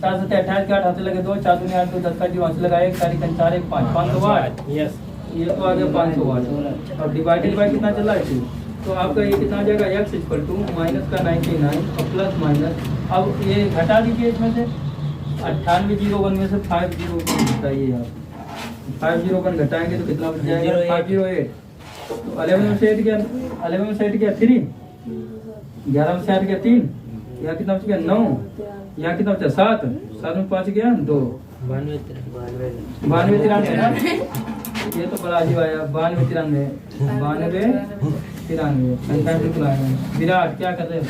A: 4 7 28 के 8 हाथ से लगे 2 4 2 8 2 10 का 0 हाथ से लगा 1 4 4 1 5 508,
D: यस
A: ये तो आ गया 508, और डिवाइडेड बाय कितना चल रहा है 2, तो आपका ये कितना आ जाएगा एक्स इक्वल टू माइनस का 99 और प्लस माइनस, अब ये घटा दीजिए इसमें से 9801 में से 501 बताइए आप, 501 घटाएंगे तो कितना बच जाएगा 508, तो 11 में से 8 गया 11 में से 8 गया 3, 11 में से 8 गया 3, यहाँ कितना बच गया 9, यहाँ कितना बचा 7, 7 में 5 गया 2, 92 93 ना, ये तो बड़ा अजीब आया 92 93 संख्या बिल्कुल आएगा। विराट क्या कर रहे हैं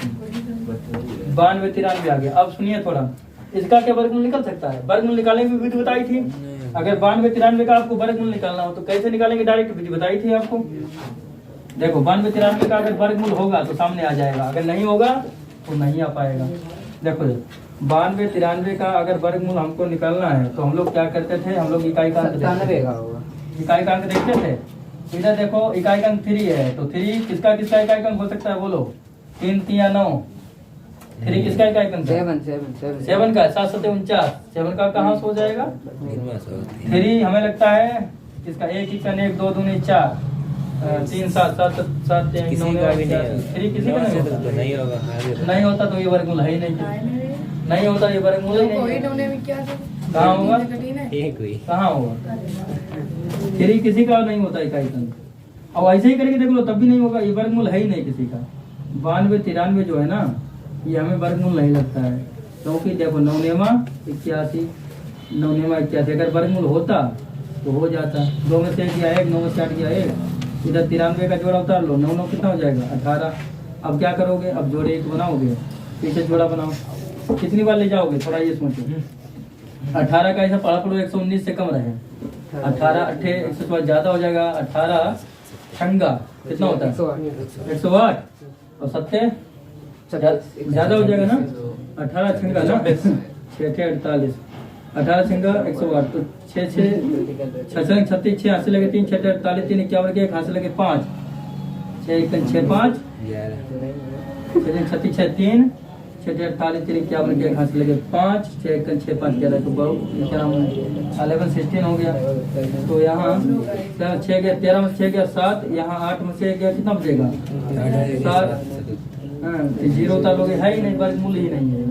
A: 92 93 आ गया। अब सुनिए थोड़ा, इसका क्या वर्गमूल निकल सकता है, वर्गमूल निकालने की विधि बताई थी, अगर 92 93 का आपको वर्गमूल निकालना हो तो कैसे निकालेंगे, डायरेक्ट विधि बताई थी आपको, देखो 92 93 का अगर वर्गमूल होगा तो सामने आ जाएगा, अगर नहीं होगा तो नहीं आ पाएगा। देखो 92 93 का अगर वर्गमूल हमको निकालना है तो हम लोग क्या करते थे, हम लोग इकाई का इकाई का अंक देखते थे, इधर देखो इकाई का अंक 3 है, तो 3 किसका किसका इकाई का अंक हो सकता है बोलो, 3 3 9, 3 किसका इकाई का अंक 7 का 7 7 49, 7 का कहाँ से हो जाएगा 3, हमें लगता है किसका 1 1 1 2 2 4 3 7 7 7 3 9 3 किसी का नहीं होगा, नहीं होता तो ये वर्गमूल है ही नहीं होता, ये वर्गमूल ही
B: कोई
A: नहीं,
B: नोने में क्या
A: कहाँ होगा
D: कोई
A: कहाँ होगा, 3 किसी का नहीं होता इकाई का अंक, अब ऐसे ही करके देख लो तब भी नहीं होगा, ये वर्गमूल है ही नहीं किसी का। 92 93 जो है ना ये हमें वर्गमूल नहीं लगता है, क्योंकि देखो 9 नेमा 81 9 नेमा 81 अगर वर्गमूल होता तो हो जाता, 2 में से 1 गया 1, 9 में से 8 गया 1, इधर 93 का जोड़ा उतार लो, 9 9 कितना हो जाएगा 18। अब क्या करोगे, अब जोड़े 1 बनाओगे, पीछे जोड़ा बनाओ, कितनी बार ले जाओगे थोड़ा ये सोचो, 18 का ऐसा पढ़ा पढ़ो 119 से कम रहे, 18 8 116 ज्यादा हो जाएगा, 18 छंगा कितना होता है 108 और 7 ज्यादा हो जाएगा ना, 18 छंगा ना 6 48, 18 छंगा 108, तो 6 6 6 36 6 हाथ से लगे 3 6 48 3 51 के 1 हाथ से लगे 5 6 1 6 5 6 36 6 3 6 48 3 51 के 1 हाथ से लगे 5 6 1 6 5 11 तो 11 16 हो गया, तो यहाँ 6 गया 13 में 6 गया 7, यहाँ 8 में से गया कितना बचेगा 7, 0 उतारोगे है ही नहीं, वर्गमूल ही नहीं है,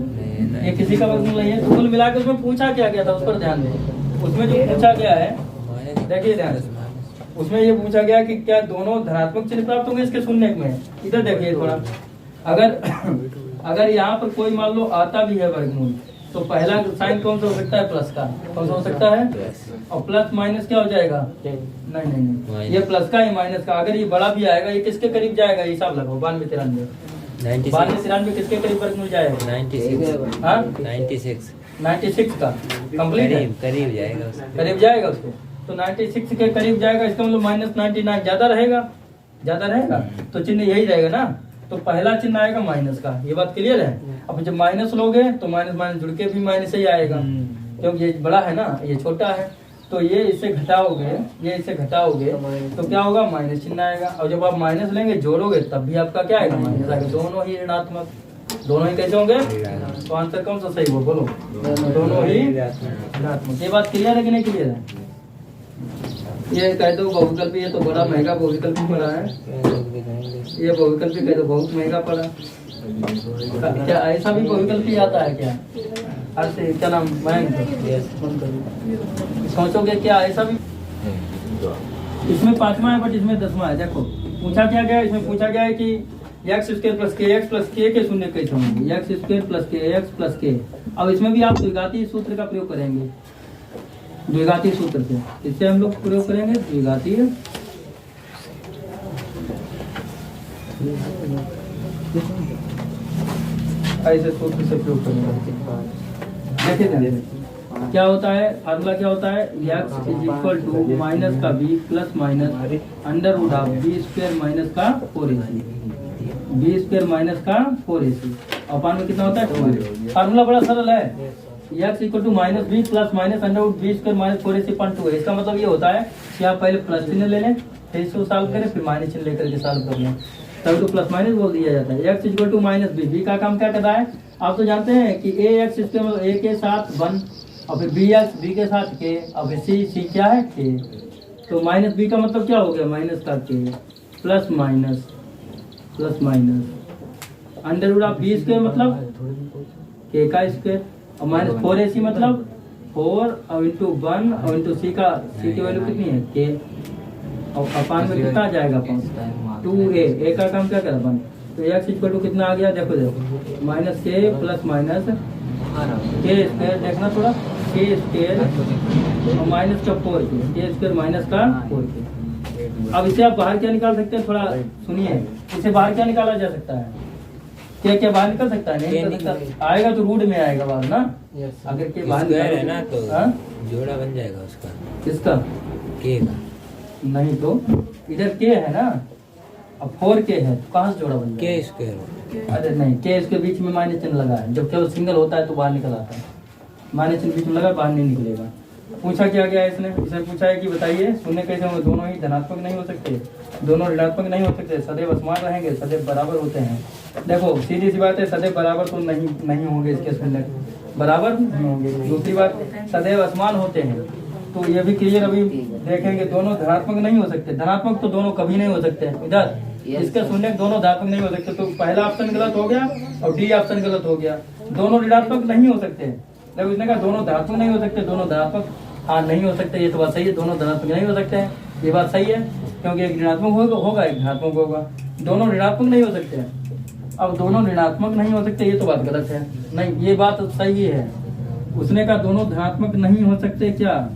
A: ये किसी का वर्गमूल नहीं है। तो कुल मिला के उसमें पूछा क्या गया था उस पर ध्यान दें, उसमें जो पूछा गया है देखिए ध्यान, उसमें ये पूछा गया कि क्या दोनों धनात्मक चिन्ह प्राप्त होंगे इसके शून्य में, इधर देखिए थोड़ा, अगर यहाँ पर कोई मान लो आता भी है वर्गमूल तो पहला साइन कौन सा हो सकता है प्लस का, कौन सा हो सकता है, और प्लस माइनस क्या हो जाएगा नहीं ये प्लस का ही माइनस का, अगर ये बड़ा भी आएगा ये किसके करीब जाएगा, हिसाब लगाओ 92 93 किसके करीब वर्गमूल जाएगा
D: 96
A: हाँ? 96 का कंप्लीट है,
D: करीब जाएगा उसके।
A: करीब जाएगा उसको। तो 96 के करीब जाएगा, इसका मतलब -99 ज्यादा रहेगा, ज्यादा रहेगा तो चिन्ह यही रहेगा ना। तो पहला चिन्ह आएगा माइनस का, ये बात क्लियर है। अब जब माइनस लोगे तो माइनस माइनस जुड़ के भी माइनस ही आएगा, क्योंकि ये बड़ा है ना, ये छोटा है। तो ये इससे घटाओगे, ये इससे घटाओगे तो क्या होगा, माइनस चिन्ह आएगा। और जब आप माइनस लेंगे जोड़ोगे तब भी आपका क्या आएगा, माइनस आएगा। दोनों ही ऋणात्मक, दोनों ही कैसे होंगे। तो आंसर कौन सा सही हो, बोलो। दोनों ही ऋणात्मक। ये बात क्लियर है कि नहीं क्लियर है। ये कह दो बहुविकल्पी, ये तो बड़ा महंगा बहुविकल्पी पड़ा है, ये बहुविकल्पी कह दो बहुत महंगा पड़ा। क्या ऐसा भी बहुविकल्पी आता है क्या, ऐसे क्या नाम बैंक सोचोगे क्या, ऐसा भी। इसमें 5वां है बट इसमें 10वां है। देखो पूछा क्या गया, इसमें पूछा गया है कि x² + kx + k के शून्य कैसे होंगे, x² + kx + k। अब इसमें भी आप द्विघाती सूत्र का प्रयोग करेंगे, द्विघाती सूत्र से। इससे हम लोग प्रयोग करेंगे द्विघातीय ऐसे सूत्र से प्रयोग करेंगे। देखिए ध्यान, क्या होता है फार्मूला, क्या होता है, x = माइनस का b plus minus √b² minus का 4ac, b² माइनस का 4ac। और पान में कितना होता है 2। फार्मूला बड़ा सरल है, x = -b plus minus √b² minus 4ac/2 है। इसका मतलब ये होता है कि आप पहले प्लस चिन्ह ले लें, फिर इसको सॉल्व करें, फिर माइनस चिन्ह लेकर के सॉल्व कर लें, तब तो प्लस माइनस बोल दिया जाता है। x = -b, b का काम क्या करता है, आप तो जानते हैं कि ax इसके मतलब a के साथ 1 और फिर bx, b के साथ k और फिर c क्या है k। तो -b का मतलब क्या हो गया, माइनस का k प्लस माइनस √b² मतलब k का स्क्वायर और माइनस 4ac मतलब 4 और इंटू 1 और इंटू c की वैल्यू कितनी है k। और अपान में कितना आ जाएगा 2a का काम क्या करा 1। तो x = कितना आ गया, देखो देखो -k प्लस माइनस k², देखना थोड़ा k² और माइनस का 4k, k² माइनस का 4k। अब इसे आप बाहर क्या निकाल सकते हैं, थोड़ा सुनिए, इसे बाहर क्या निकाला जा सकता है, क्या बाहर निकल सकता है, नहीं निकल सकता, आएगा तो रूट में आएगा बाहर ना। अगर के बाहर
D: है ना तो जोड़ा बन जाएगा उसका,
A: किसका,
D: के का।
A: नहीं तो इधर के है ना, अब 4k है तो कहाँ से जोड़ा बन जाएगा,
D: k²।
A: अरे नहीं, के इसके बीच में माइनस चिन्ह लगा है, जब केवल सिंगल होता है तो बाहर निकल आता है, माइनस चिन्ह बीच में लगा बाहर नहीं निकलेगा। पूछा क्या गया इसने पूछा है कि बताइए शून्य कैसे होंगे, दोनों ही धनात्मक नहीं हो सकते, दोनों ऋणात्मक नहीं हो सकते, सदैव असमान रहेंगे, सदैव बराबर होते हैं। देखो सीधी सी बात है, सदैव बराबर तो नहीं होंगे, इसके शून्य बराबर नहीं होंगे। दूसरी बात, सदैव असमान होते हैं, तो ये भी क्लियर अभी देखेंगे, दोनों धनात्मक नहीं हो सकते, धनात्मक तो दोनों कभी नहीं हो सकते। इधर इसके शून्य दोनों धनात्मक नहीं हो सकते, तो पहला ऑप्शन गलत हो गया और डी ऑप्शन गलत हो गया, दोनों ऋणात्मक नहीं हो सकते। देखो इसने कहा दोनों धनात्मक नहीं हो सकते, दोनों धनात्मक हाँ नहीं हो सकते, ये तो बात सही है, दोनों धनात्मक नहीं हो सकते हैं, ये बात सही है, क्योंकि एक ऋणात्मक होगा एक धनात्मक होगा, दोनों ऋणात्मक नहीं हो सकते हैं। अब दोनों ऋणात्मक नहीं हो सकते, ये तो बात गलत है, नहीं ये बात सही है। उसने कहा दोनों धनात्मक नहीं हो सकते, क्या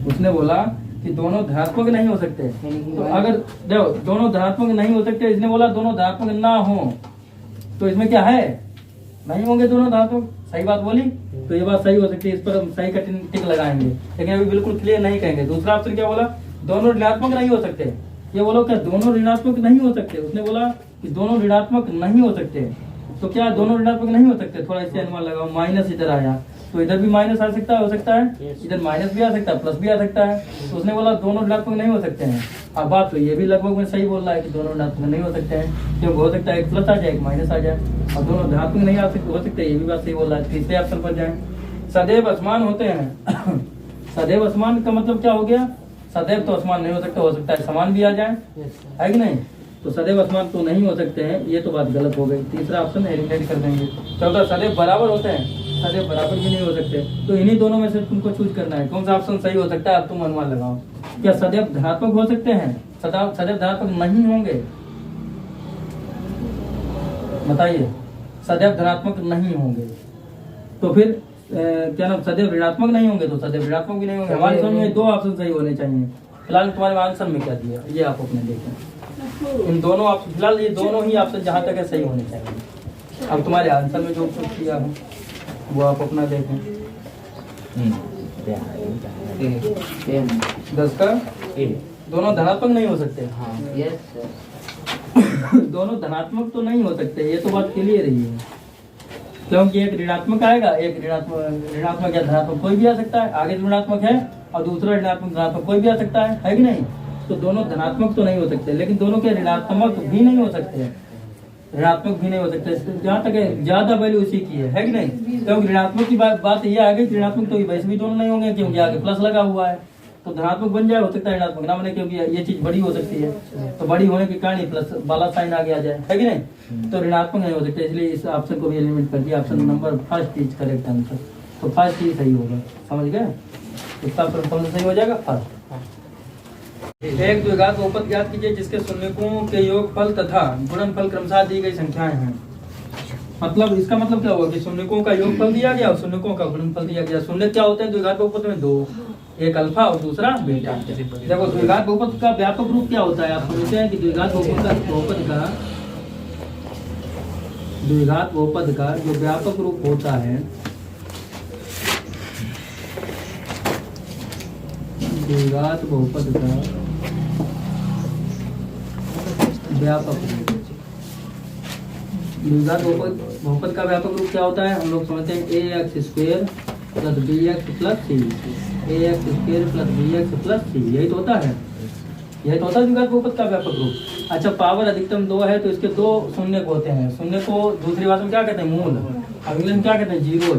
A: उसने बोला कि दोनों धनात्मक नहीं हो सकते, तो अगर देखो दोनों धनात्मक नहीं हो सकते, इसने बोला दोनों धनात्मक ना हो, तो इसमें क्या है, नहीं होंगे दोनों धनात्मक, सही बात बोली, तो ये बात सही हो सकती है, इस पर हम सही का टिक लगाएंगे, लेकिन अभी बिल्कुल क्लियर नहीं कहेंगे। दूसरा ऑप्शन क्या बोला, दोनों ऋणात्मक नहीं हो सकते, ये बोलो क्या दोनों ऋणात्मक नहीं हो सकते, उसने बोला कि दोनों ऋणात्मक नहीं हो सकते, तो क्या दोनों ऋणात्मक नहीं हो सकते, थोड़ा इससे अनुमान लगाओ, माइनस इधर आया तो इधर भी माइनस आ सकता है, हो सकता है इधर माइनस भी आ सकता है, प्लस भी आ सकता है, तो उसने बोला दोनों ऋणात्मक नहीं हो सकते हैं। अब बात तो ये भी लगभग में सही बोल रहा है कि दोनों ऋणात्मक नहीं हो सकते हैं, क्योंकि हो सकता है एक प्लस आ जाए एक माइनस आ जाए, और दोनों धनात्मक नहीं आ सकते, हो सकते ये भी बात सही बोल रहा है। तीसरे ऑप्शन पर जाए, सदैव असमान होते हैं सदैव असमान का मतलब क्या हो गया, सदैव तो असमान नहीं हो सकता है समान भी आ जाए, है कि नहीं, तो सदैव असमान तो नहीं हो सकते हैं, ये तो बात गलत हो गई, तीसरा ऑप्शन एलिमिनेट कर देंगे। चौथा, सदैव बराबर होते हैं, सदैव बराबर भी नहीं हो सकते, तो इन्हीं दोनों में से तुमको चूज करना है कौन सा ऑप्शन सही हो सकता है, अब तुम अनुमान लगाओ। क्या सदैव धनात्मक हो सकते हैं, सदैव धनात्मक नहीं होंगे, बताइए, सदैव धनात्मक नहीं होंगे, तो फिर क्या नाम, सदैव ऋणात्मक नहीं होंगे, तो सदैव ऋणात्मक भी नहीं होंगे। हमारे समझ में दो ऑप्शन सही होने चाहिए। फिलहाल तुम्हारे आंसर में क्या दिया ये आप अपने देखें, इन दोनों आप फिलहाल ये दोनों ही ऑप्शन जहाँ तक है सही होने चाहिए। अब तुम्हारे आंसर में जो कुछ किया हो वो आप अपना देखें। 10 का दोनों धनात्मक नहीं हो सकते।
C: हाँ यस सर।
A: दोनों धनात्मक तो नहीं हो सकते, ये तो बात क्लियर ही है, क्योंकि एक ऋणात्मक आएगा, एक ऋणात्मक या धनात्मक कोई भी आ सकता है, आगे ऋणात्मक है और दूसरा ऋणात्मक धनात्मक कोई भी आ सकता है कि नहीं। तो दोनों धनात्मक तो नहीं हो सकते, लेकिन दोनों के ऋणात्मक भी नहीं हो सकते, ऋणात्मक भी नहीं हो सकते। जहाँ तक है ज्यादा वैल्यू उसी की है कि नहीं, क्योंकि ऋणात्मक की बात ये आ गई, ऋणात्मक तो वैसे भी दोनों नहीं होंगे क्योंकि आगे प्लस लगा हुआ है, तो धनात्मक बन जाए, हो सकता है ऋणात्मक ना बने, क्योंकि ये चीज बड़ी हो सकती है, तो बड़ी होने के कारण प्लस वाला साइन आगे आ जाए, है कि नहीं। तो ऋणात्मक नहीं हो सकते, इसलिए इस ऑप्शन को भी एलिमिनेट कर दिया। Option number first is correct answer, तो फर्स्ट ही सही होगा, समझ गए। इसका ऑप्शन कौन सा सही हो जाएगा, फर्स्ट। एक द्विघात बहुपद ज्ञात कीजिए जिसके शून्यकों के योगफल तथा गुणनफल क्रमशः दी गई संख्याएं हैं। मतलब इसका मतलब क्या हुआ कि शून्यकों का योगफल दिया गया और शून्यकों का गुणनफल दिया गया। शून्य क्या होते हैं द्विघात बहुपद में, दो, एक अल्फा और दूसरा बीटा। देखो द्विघात बहुपद का व्यापक रूप क्या होता है, आप समझते हैं कि द्विघात बहुपद का जो व्यापक रूप होता है, द्विघात बहुपद का व्यापक रूप, द्विघात बहुपद का व्यापक रूप क्या होता है, हम लोग समझते हैं ax² plus bx plus c, ax² plus bx plus c, यही तो होता है, यही तो होता है द्विघात बहुपद का व्यापक रूप। अच्छा, पावर अधिकतम 2 है तो इसके 2 शून्य होते हैं, शून्य को दूसरी भाषा में क्या कहते हैं, मूल, इंग्लिश में क्या कहते हैं, जीरो।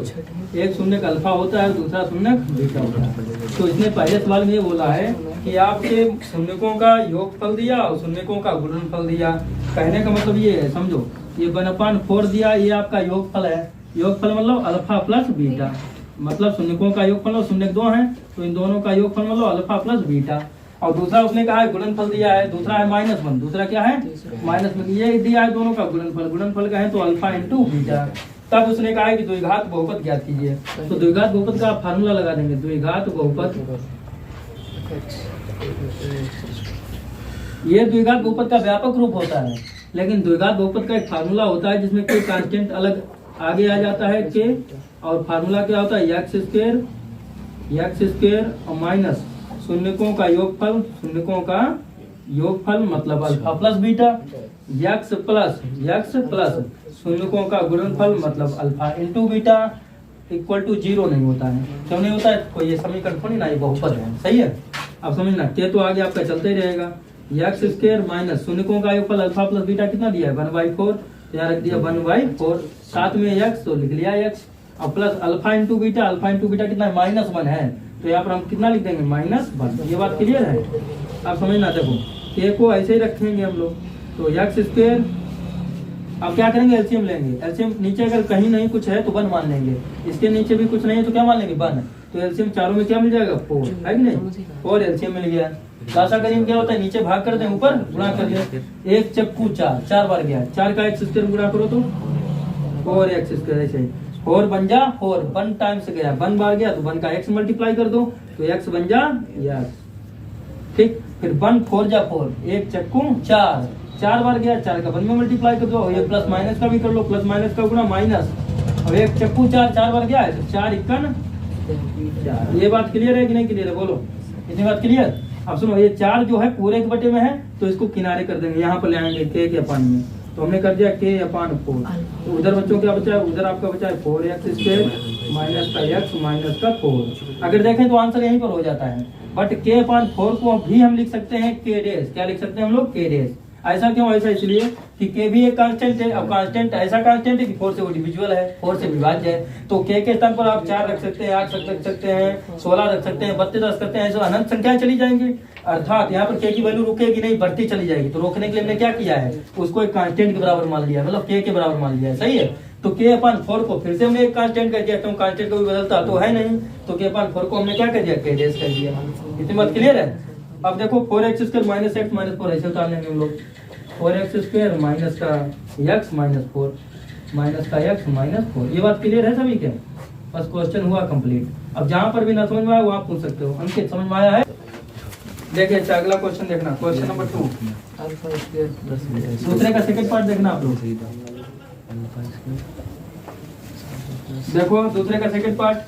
A: एक शून्य का अल्फा होता है, दूसरा शून्य बीटा होता है। तो इसने पहले सवाल में ये बोला है कि आपके शून्यकों का योगफल दिया और शून्यकों का गुणनफल दिया। कहने का मतलब ये है, समझो, ये 1/4 दिया, ये आपका योगफल है। योगफल मतलब अल्फा प्लस बीटा, मतलब शून्यकों का योगफल और शून्य 2 है तो इन दोनों का योगफल मतलब अल्फा प्लस बीटा। और दूसरा उसने कहा है गुणनफल दिया है, दूसरा है -1, दूसरा क्या है -1, ये दिया है दोनों का गुणनफल, गुणनफल का है तो अल्फा इंटू बीटा। तब उसने कहा है कि द्विघात बहुपद ज्ञात कीजिए, तो द्विघात बहुपद का आप फार्मूला लगा देंगे। द्विघात बहुपद, ये द्विघात बहुपद का व्यापक रूप होता है, लेकिन द्विघात बहुपद का एक फार्मूला होता है जिसमें कोई कांस्टेंट अलग आगे आ जाता है के, और फार्मूला क्या होता है x² और माइनस शून्यकों का योगफल, शून्यकों का योगफल मतलब alpha plus beta, x plus शून्यकों का गुणनफल मतलब alpha into beta equal to 0 नहीं होता है। क्यों नहीं होता है, कोई ये समीकरण थोड़ी ना, ये बहुपद है, सही है। अब समझना, के तो आगे आपका चलते ही रहेगा, x² माइनस शून्यकों का योगफल अल्फा प्लस बीटा कितना दिया है 1/4, यहाँ रख दिया 1/4, साथ में x तो लिख लिया x, और plus alpha into beta, alpha into beta कितना है -1 है, तो यहाँ पर हम कितना लिख देंगे -1। ये बात क्लियर है, आप समझना। देखो के को ऐसे ही रखेंगे हम लोग, तो x², अब क्या करेंगे, एलसीएम लेंगे। एलसीएम नीचे अगर कहीं नहीं कुछ है तो 1 मान लेंगे, इसके नीचे भी कुछ नहीं है तो क्या मान लेंगे 1, तो एलसीएम चारों में क्या मिल जाएगा 4, है कि नहीं, 4 एलसीएम मिल गया। दासा करीम क्या होता है, नीचे भाग कर दें, ऊपर गुणा कर दिया, 1 चक्कू 4 बार गया, 4 का x² गुणा करो तो 4x², ऐसे 4 बन जा 4, 1 टाइम्स गया, 1 बार गया तो 1 का x मल्टीप्लाई कर दो तो x बन जा यस, ठीक। फिर 1 4 जा 4, 1 चक्कू 4 बार गया, 4 का 1 में मल्टीप्लाई कर दो, ये प्लस माइनस का भी कर लो, प्लस माइनस का गुणा माइनस, और 1 चक्कू 4 बार गया है तो 4 इक्कन 4। ये बात क्लियर है कि नहीं क्लियर है, बोलो, इतनी बात क्लियर। अब सुनो, ये 4 जो है पूरे के बटे में है तो इसको किनारे कर देंगे, यहाँ पर ले आएंगे के अपान में, तो हमने कर दिया k/4, तो उधर बच्चों क्या बचा है, उधर आपका बचा है 4x² माइनस का x माइनस का 4। अगर देखें तो आंसर यहीं पर हो जाता है, बट k/4 को भी हम लिख सकते हैं k', क्या लिख सकते हैं हम लोग k'। ऐसा क्यों, ऐसा इसलिए कि k भी एक कांस्टेंट है, और कांस्टेंट ऐसा कांस्टेंट है कि 4 से वो डिविजिबल है, 4 से विभाज्य है, तो k के स्थान पर आप 4 रख सकते हैं, 8 रख सकते हैं, 16 रख सकते हैं, 32 रख सकते हैं, ऐसे अनंत संख्याएं चली जाएंगी। अर्थात यहाँ पर k की वैल्यू रुकेगी नहीं, बढ़ती चली जाएगी, तो रोकने के लिए हमने क्या किया है, उसको एक कांस्टेंट के बराबर मान लिया, मतलब k के बराबर मान लिया है, सही है। तो k/4 को फिर से हमने एक कांस्टेंट कर दिया, क्यों कांस्टेंट को भी बदलता तो है नहीं, तो k/4 को हमने क्या कर दिया, k' कर दिया। इतनी बात क्लियर है। अब देखो 4x² माइनस x माइनस 4 ऐसे उतार लेंगे हम लोग, 4x² माइनस का x माइनस 4 माइनस का x माइनस 4। ये बात क्लियर है सभी के, बस क्वेश्चन हुआ कंप्लीट। अब जहाँ पर भी ना समझ में आया वो आप पूछ सकते हो, अंकित समझ में आया है। देखिए अच्छा अगला क्वेश्चन देखना, क्वेश्चन नंबर 2, दूसरे का सेकंड पार्ट देखना आप लोग। देखो दूसरे का सेकंड पार्ट,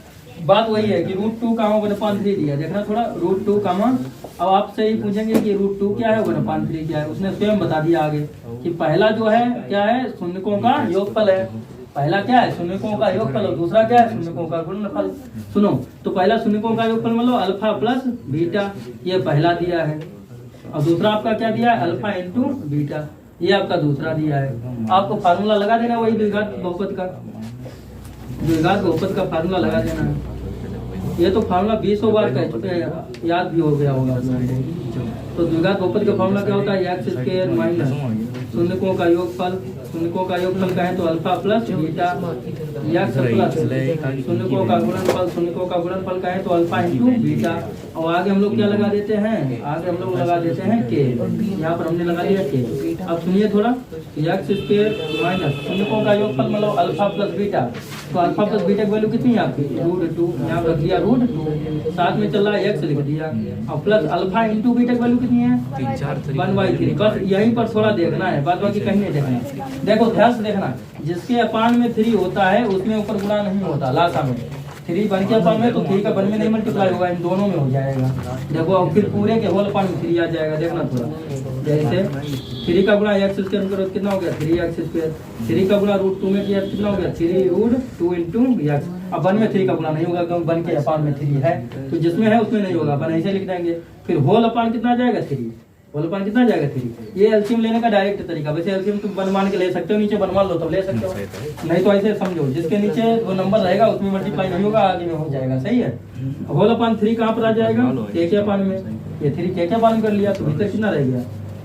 A: बात वही है कि √2 कामा 1/3 दिया। देखना थोड़ा, √2 कामा, अब आपसे ही पूछेंगे कि √2 क्या है 1/3 क्या है। उसने स्वयं बता दिया आगे कि पहला जो है क्या है, शून्यकों का योगफल है। पहला क्या है, शून्यकों का योगफल, और दूसरा क्या है, शून्यकों का गुणनफल। सुनो, तो पहला शून्यकों का योगफल मतलब अल्फा प्लस बीटा, ये पहला दिया है। और दूसरा आपका क्या दिया है, अल्फा इंटू बीटा, ये आपका दूसरा दिया है। आपको फार्मूला लगा देना वही द्विघात बहुपद का, द्विघात बहुपद का फार्मूला लगा देना है। ये तो फार्मूला 20 बार कह चुके हैं, याद भी हो गया होगा। तो द्विघात बहुपद का फार्मूला क्या होता है, एक्स स्क्वायर माइनस शून्यकों का योगफल, शून्यकों का योगफल कहें तो alpha plus beta, x plus शून्यकों का गुणनफल, शून्यकों का गुणनफल कहें तो अल्फा इंटू बीटा। और आगे हम लोग क्या लगा देते हैं, आगे हम लोग लगा देते हैं के, यहाँ पर हमने लगा दिया के। अब सुनिए थोड़ा, एक्स स्क्वायर माइनस शून्यकों का योगफल मतलब अल्फा प्लस बीटा, तो अल्फा प्लस बीटा की वैल्यू कितनी है आपकी, √2, यहाँ रख दिया √2, साथ में चल रहा है एक्स लिख दिया, और प्लस अल्फा इंटू बीटा की वैल्यू कितनी है 1/3। बस यहीं पर थोड़ा देखना है, बाद बाकी कहीं नहीं देखना। देखो ध्यान से देखना, जिसके अपान में 3 होता है उसमें ऊपर गुणा नहीं होता, लासा में 3 बन के अपान में, तो 3 का बन में नहीं मल्टीप्लाई होगा, इन दोनों में हो जाएगा। देखो अब फिर पूरे के होल अपान में 3 आ जाएगा। देखना थोड़ा, जैसे 3 का गुणा एक्स स्क्वायर करो कितना हो गया 3x स्क्वायर, 3 का गुणा √2 में किया कितना हो गया 3√2 इंटू एक्स। अब बन में 3 का गुणा नहीं होगा क्योंकि बन के अपान में 3 है, तो जिसमें है उसमें नहीं होगा, अपन ऐसे लिख देंगे। फिर होल अपान कितना आ जाएगा 3, होल अपान कितना आ जाएगा 3। ये एलसीएम लेने का डायरेक्ट तरीका, वैसे एलसीएम तुम बनवान के ले सकते हो, नीचे बनवा लो तब ले सकते हो, नहीं तो ऐसे समझो जिसके नीचे वो नंबर रहेगा उसमें मल्टीप्लाई नहीं होगा, आगे में हो जाएगा। सही है। होल अपान 3 कहाँ पर आ जाएगा, के के अपान में, ये 3 के अपान कर लिया, तो भीतर कितना रह गया,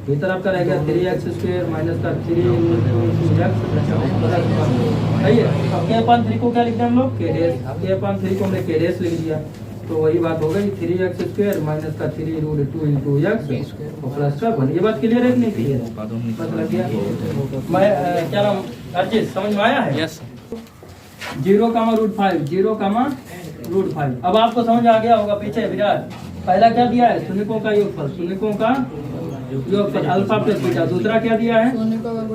A: भीतर आपका रह गया 3x स्क्वायर माइनस का 3x। सही है। अब के अपान 3 को क्या लिखते हैं हम लोग, के डेस, के अपान 3 को हमने के डेस लिख दिया, तो वही बात हो गई 3x स्क्वायर माइनस का 3√2 इंटू एक्स और प्लस का 1। ये बात क्लियर है कि नहीं क्लियर है, पता लग गया। मैं क्या नाम अर्जित, समझ में आया है।
D: यस
A: 0,5 0,5। अब आपको समझ आ गया होगा पीछे विराट, पहला क्या दिया है, शून्यकों का योगफल, शून्यकों का योगफल अल्फा प्लस बीटा, दूसरा क्या दिया है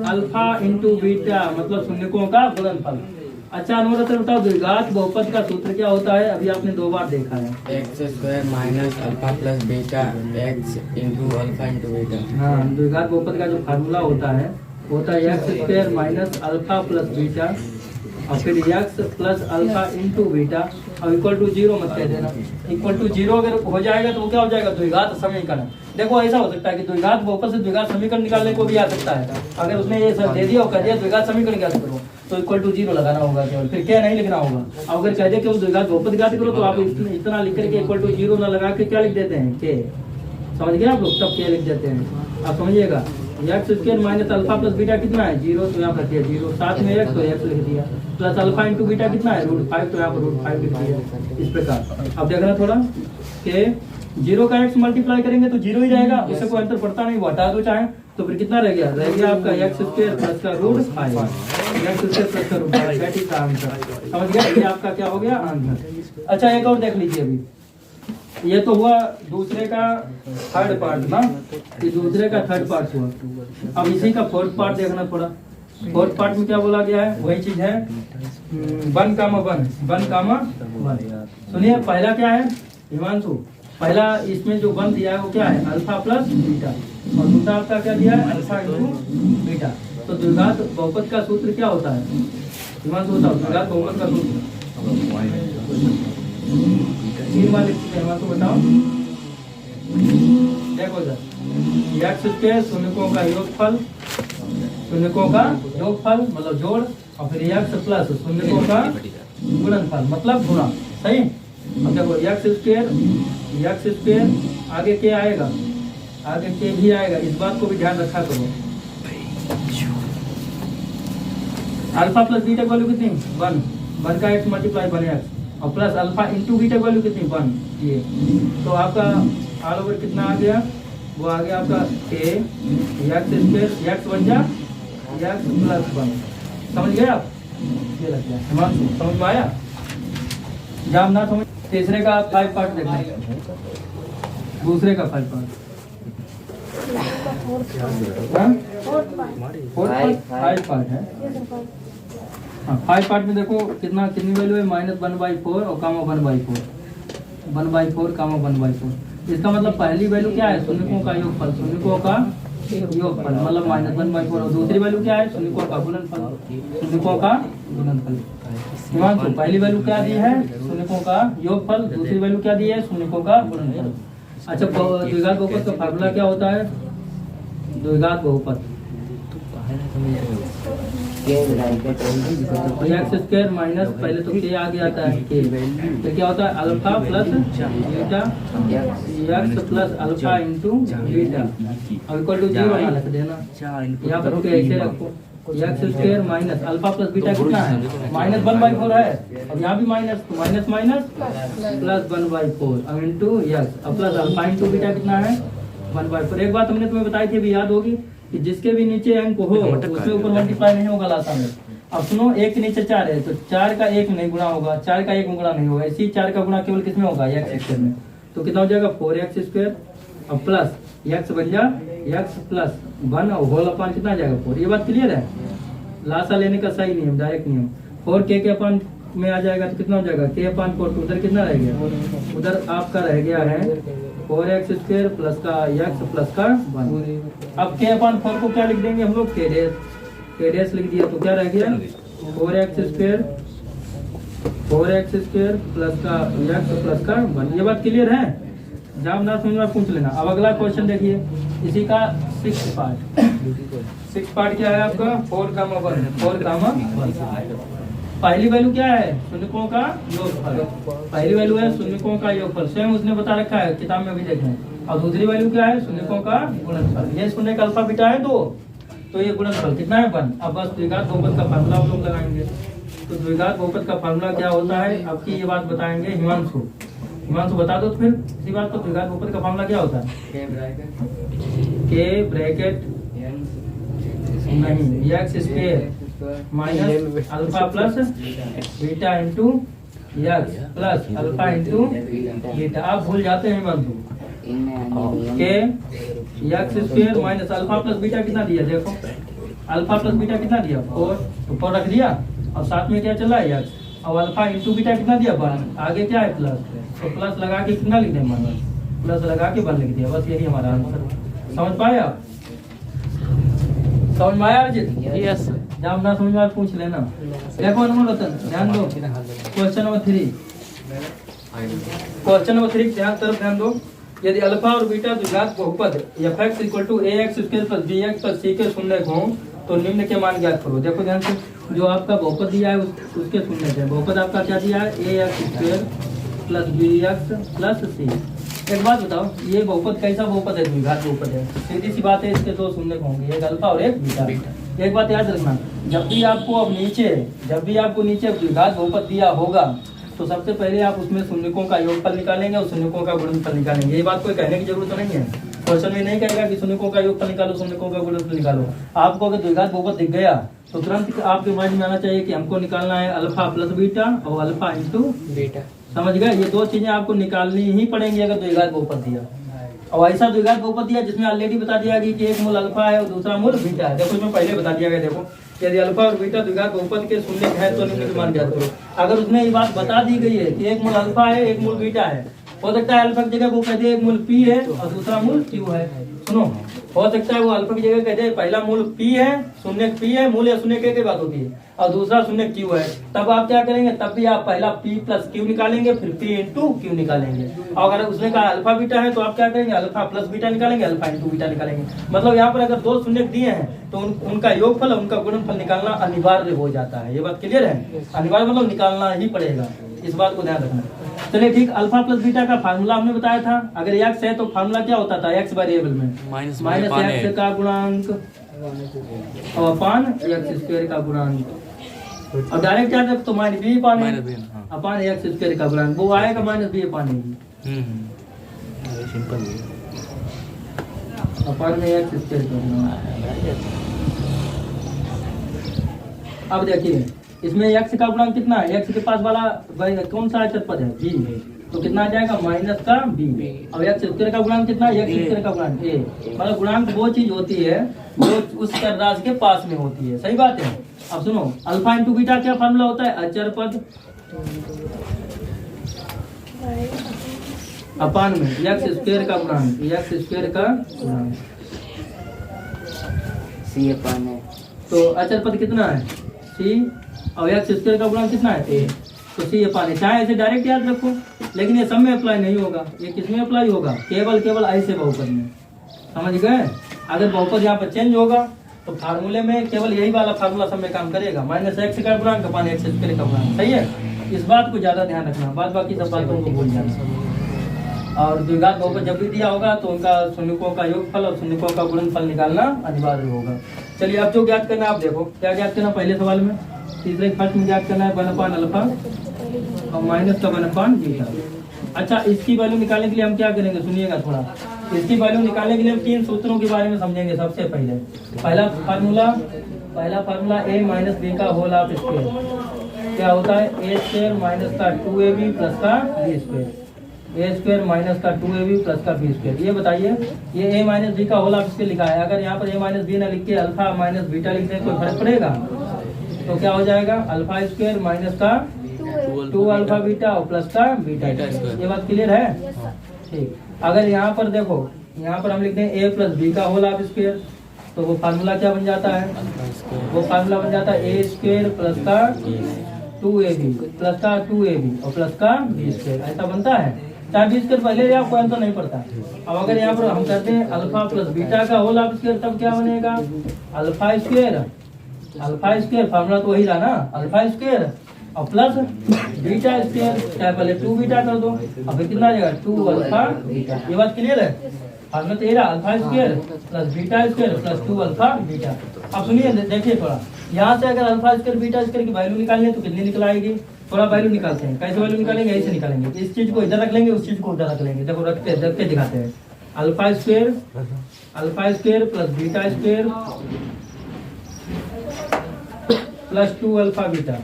A: अल्फा इंटू बीटा मतलब शून्यकों का गुणनफल। अच्छा अनुरोध बताओ, द्विघात बहुपद का सूत्र क्या होता है, अभी आपने 2 बार देखा है,
C: x square minus alpha plus beta x into alpha into beta.
A: हाँ, द्विघात बहुपद का जो फार्मूला होता है x square minus alpha plus beta और फिर x plus alpha into beta और इक्वल टू 0 मत कह देना। इक्वल टू 0 अगर हो जाएगा तो वो क्या हो जाएगा, द्विघात समीकरण। देखो ऐसा हो सकता है कि द्विघात बहुपद से द्विघात समीकरण निकालने को भी आ सकता है। अगर उसने ये दे दिया और कह दिया द्विघात समीकरण ज्ञात करो तो इक्वल टू 0 लगाना होगा केवल, फिर क्या नहीं लिखना होगा। अगर कह दे केवल द्विघात बहुपद ज्ञात करो तो आप इतना लिख करके इक्वल टू 0 ना लगा के क्या लिख देते हैं, के। समझ गए आप लोग, तब क्या लिख देते हैं आप समझिएगा। X square minus alpha plus beta कितना है 0, तो यहाँ पर दिया 0, साथ में एक्स तो एक्स लिख दिया, प्लस अल्फा इंटू बीटा कितना है √5, तो यहाँ पर √5 लिख दिया। इस प्रकार अब देखना थोड़ा कि 0 का x मल्टीप्लाई करेंगे तो 0 ही रहेगा, उससे कोई अंतर पड़ता नहीं, वो हटा दो चाहे, तो फिर कितना रह गया आपका एक्स स्क्वायर प्लस का √5, एक्स स्क्वायर प्लस का √5, दैट इज द आंसर। समझ गया, ये आपका क्या हो गया आंसर। अच्छा एक और देख लीजिए, अभी ये तो हुआ दूसरे का थर्ड पार्ट ना, ये दूसरे का थर्ड पार्ट हुआ। अब इसी का फोर्थ पार्ट देखना थोड़ा, फोर्थ पार्ट में क्या बोला गया है, वही चीज है 1,1। सुनिए पहला क्या है हिमांशु, पहला इसमें जो 1 दिया है वो क्या है अल्फा प्लस बीटा और दूसरा आपका क्या दिया है अल्फा इंटू बीटा। तो द्विघात बहुपद का सूत्र क्या होता है हिमांशु बताओ, द्विघात बहुपद का सूत्र 3 वाले हिमांशु बताओ। देखो सर एक्स स्क्वायर शून्यकों का योगफल, शून्यकों का योगफल मतलब जोड़, और फिर एक्स प्लस शून्यकों का गुणनफल मतलब गुणा। सही। अब देखो एक्स स्क्वायर आगे क्या आएगा, आगे के भी आएगा, इस बात को भी ध्यान रखा करो। अल्फा प्लस बीटा की वैल्यू कितनी 1 का एक्स मल्टीप्लाई 1x और प्लस अल्फा इंटू बीटा की वैल्यू कितनी 1 ये, तो आपका ऑल ओवर कितना आ गया, वो आ गया आपका के एक्स स्क्वायर एक्स बन जा एक्स प्लस 1। समझ गए आप, ये लग गया समझ में आया। जब ना समझ तीसरे का 5 पार्ट देखना, दूसरे का 5 पार्ट 5 पार्ट है। हाँ 5 पार्ट में देखो कितनी वैल्यू है, -1/4 और कामा 1/4, 1/4 कामा 1/4। इसका मतलब पहली वैल्यू क्या है, शून्यकों का योगफल, शून्यकों का योगफल मतलब -1/4। और दूसरी वैल्यू क्या है, शून्यकों का गुणनफल, शून्यकों का गुणनफल। हिमांशु पहली वैल्यू क्या दी है, शून्यकों का योगफल, दूसरी वैल्यू क्या दी है, शून्यकों का गुणनफल। अच्छा द्विघात बहुपद का फार्मूला क्या होता है, द्विघात बहुपद एक्स स्क्वायर माइनस पहले तो के आगे आता है के, तो क्या होता है alpha plus beta x plus alpha into beta अब इक्वल टू 0 बना रख देना। यहाँ पर तो ऐसे रखो x square minus alpha plus beta कितना है, -1/4 है, और यहाँ भी माइनस तो माइनस माइनस प्लस 1/4 अब इंटू एक्स अब प्लस अल्फा इंटू बीटा कितना है 1/4। एक बात हमने तुम्हें बताई थी अभी याद होगी कि जिसके भी नीचे अंक हो उसके ऊपर मल्टीप्लाई नहीं होगा लाता में। अब सुनो 1 के नीचे 4 है तो 4 का 1 नहीं गुणा होगा, 4 का 1 गुणा नहीं होगा, इसी 4 का गुणा केवल किसमें होगा, एक्स स्क्वायर में। तो कितना हो जाएगा 4x स्क्वायर अब प्लस एक्स बन जा एक्स प्लस 1 और होल अपान कितना आ जाएगा 4। ये बात क्लियर है, लासा लेने का सही नियम, डायरेक्ट नियम। 4 के अपान में आ जाएगा तो कितना हो जाएगा k अपान 4, तो उधर कितना रह गया, उधर आपका रह गया है 4x स्क्वायर प्लस का x प्लस का 1। अब k अपान 4 को क्या लिख देंगे हम लोग, k डैश लिख दिया तो क्या रह गया 4x स्क्वायर प्लस का x प्लस का 1। ये बात क्लियर है, जब ना समझ में पूछ लेना। अब अगला क्वेश्चन देखिए, इसी का 6 पार्ट क्या है आपका 4,1 पहली वैल्यू क्या है, शून्यकों का योगफल, पहली वैल्यू है शून्यकों का योगफल, स्वयं उसने बता रखा है किताब में भी देखें। और दूसरी वैल्यू क्या है, शून्यकों का गुणनफल। ये शून्य का अल्फा बीटा है 2, तो ये गुणनफल कितना है 1। अब बस द्विघात बहुपद का फार्मूला हम लोग लगाएंगे। तो द्विघात बहुपद का फार्मूला क्या होता है, आपकी ये बात बताएंगे हिमांशु बता दो तो फिर इसी बात को। द्विघात बहुपद का फार्मूला क्या होता है, के ब्रैकेट नहीं x square minus alpha plus beta into x plus alpha into beta. आप भूल जाते हैं बंधु के x square minus alpha plus beta कितना दिया, देखो अल्फा प्लस बीटा कितना दिया 4, तो 4 रख दिया और साथ में क्या चला है एक्स, और अल्फा इंटू बीटा कितना दिया 1, आगे क्या है प्लस, तो प्लस लगा के कितना लिख दें, प्लस लगा के 1 लिख दिया। बस यही हमारा आंसर, समझ पाए आप, समझ में आया अर्जित?
D: यस।
A: जब ना समझ में पूछ लेना। देखो अनमोल रतन ध्यान दो, क्वेश्चन नंबर 3 ध्यान दो। यदि अल्फा और बीटा द्विघात बहुपद fx = ax square plus bx plus c के शून्य हों तो निम्न के मान ज्ञात करो। देखो ध्यान से, जो आपका बहुपद दिया है उसके शून्य है। बहुपद आपका क्या दिया है, ax square plus bx plus c। एक बात बताओ, ये बहुपद कैसा बहुपद है, द्विघात बहुपद है, सीधी सी बात है, इसके 2 शून्य होंगे, एक अल्फा और एक बीटा। एक बात याद रखना, जब भी आपको नीचे द्विघात बहुपद दिया होगा तो सबसे पहले आप उसमें शून्यकों का योगफल निकालेंगे और शून्यकों का गुणनफल निकालेंगे। ये बात कोई कहने की जरूरत तो नहीं है, क्वेश्चन में नहीं कहेगा कि शून्यकों का योगफल निकालो शून्यकों का गुणनफल निकालो। आपको अगर द्विघात बहुपद दिख गया तो तुरंत आपके माइंड में आना चाहिए कि हमको निकालना है अल्फा प्लस बीटा और अल्फा इंटू बीटा। समझ गए, ये 2 चीजें आपको निकालनी ही पड़ेंगी अगर द्विघात बहुपद दिया। और ऐसा द्विघात बहुपद दिया जिसमें ऑलरेडी बता दिया कि एक मूल अल्फा है और दूसरा मूल बीटा है। देखो इसमें पहले बता दिया गया, देखो यदि अल्फा और बीटा द्विघात बहुपद के शून्य है तो निम्न के मान ज्ञात करो। अगर उसमें ये बात बता दी गई है कि एक मूल अल्फा है एक मूल बीटा है, हो सकता है अल्फा की जगह वो कहते एक मूल पी है और दूसरा मूल क्यू है। सुनो, हो सकता है वो अल्फा की जगह कहते पहला मूल पी है, शून्य पी है, मूल या शून्य के बात होती है, और दूसरा शून्य क्यू है। तब आप क्या करेंगे, तब भी आप पहला पी प्लस क्यू निकालेंगे, फिर पी इंटू क्यू निकालेंगे। और अगर उसने कहा अल्फा बीटा है तो आप क्या करेंगे, अल्फा प्लस बीटा निकालेंगे, अल्फा इंटू बीटा निकालेंगे। मतलब यहाँ पर अगर 2 शून्य दिए हैं तो उनका योगफल और उनका गुणनफल निकालना अनिवार्य हो जाता है। ये बात क्लियर है, अनिवार्य मतलब निकालना ही पड़ेगा, इस बात को ध्यान रखना। चलिए ठीक, अल्फा प्लस बीटा का फार्मूला हमने बताया था। अगर एक्स है तो फार्मूला क्या होता था, एक्स वेरिएबल में माइनस एक्स का गुणांक और अपान एक्स स्क्वायर का गुणांक। अब डायरेक्ट क्या तो माइनस बी अपान एक्स स्क्वायर का गुणांक, वो आएगा माइनस बी अपान
D: सिंपल
A: अपान में एक्स स्क्वायर का गुणांक। अब देखिए इसमें x का गुणांक कितना है, x के पास वाला कौन सा अचर पद है, b। तो कितना आ जाएगा माइनस का बी। अब एक्स स्क्वायर का गुणांक कितना है, एक्स स्क्वायर का गुणांक ए। मतलब गुणांक वो चीज होती है जो उस चर राशि के पास में होती है, सही बात है। अब सुनो, अल्फा इंटू बीटा क्या फार्मूला होता है, अचर पद अपान में एक्स स्क्वायर का गुणांक, एक्स स्क्वायर का गुणांक
C: सी अपान है।
A: तो अचर पद कितना है सी, और एक्स स्क्वायर का गुणांक कितना है ए, तो सी अपान है। चाहे ऐसे डायरेक्ट याद रखो, लेकिन ये सब में अप्लाई नहीं होगा, ये किसमें अप्लाई होगा, केवल ऐसे बहुपद में, समझ गए। अगर बहुपद यहाँ पर चेंज होगा तो फार्मूले में केवल यही वाला फार्मूला सब में काम करेगा, माइनस एक्स का गुणांक अपान एक्स स्क्वायर का गुणांक, सही है। इस बात को ज्यादा ध्यान रखना, बाद बाकी सब बातों को भूल जाना। और द्विघात बहुपद जब भी दिया होगा तो उनका शून्यकों का योगफल और शून्यकों का गुणनफल निकालना अनिवार्य होगा। चलिए अब जो ज्ञात करना है आप देखो, क्या ज्ञात करना पहले सवाल में, तीसरे फर्स्ट में ज्ञात करना है 1 अपान अल्फा और माइनस का 1 अपान बीटा। अच्छा, इसकी वैल्यू निकालने के लिए हम क्या करेंगे, सुनिएगा थोड़ा। इसकी वैल्यू निकालने के लिए हम 3 सूत्रों के बारे में समझेंगे। सबसे पहले पहला फार्मूला a माइनस बी का होल ऑफ स्क्वायर क्या होता है, ए स्क्वायर माइनस का 2ab प्लस का बी स्क्वायर, ए स्क्वायर माइनस का 2ab प्लस का बी स्क्वायर। ये बताइए, ये a माइनस बी का होल ऑफ स्क्वायर लिखा है, अगर यहाँ पर a माइनस बी ना लिख के अल्फा माइनस बीटा लिख दें कोई फर्क पड़ेगा, तो क्या हो जाएगा अल्फा स्क्वायर माइनस का 2 अल्फा बीटा और प्लस का बीटा। ये बात क्लियर है, ठीक। अगर यहाँ पर देखो, यहाँ पर हम लिखते हैं a प्लस बी का होल ऑफ स्क्वायर, तो वो फार्मूला क्या बन जाता है, वो फार्मूला बन जाता है ए स्क्वायर प्लस का 2ab प्लस का 2ab और प्लस का बी स्क्वायर, ऐसा बनता है। चाहे बी स्क्वायर पहले या कोई तो नहीं पड़ता। अब अगर यहाँ पर हम करते हैं अल्फा प्लस बीटा का होल ऑफ स्क्वायर, तब क्या बनेगा अल्फा स्क्वायर फार्मूला तो वही रहा ना, अल्फा स्क्वायर और प्लस बीटा स्क्वायर, चाहे पहले 2 बीटा कर दो, अब फिर कितना आ जाएगा 2 अल्फा बीटा। ये बात क्लियर है, फार्मूला तो ये रहा alpha square plus beta square plus 2 alpha beta. अब सुनिए, देखिए थोड़ा, यहाँ से अगर अल्फा स्क्वायर बीटा स्क्वायर की वैल्यू निकालनी है तो कितनी निकल आएगी, थोड़ा वैल्यू निकालते हैं। कैसे वैल्यू निकालेंगे, ऐसे निकालेंगे, इस चीज को इधर रख लेंगे, उस चीज को उधर रख लेंगे। देखो रख के दिखाते हैं, alpha square plus beta square plus 2 alpha beta,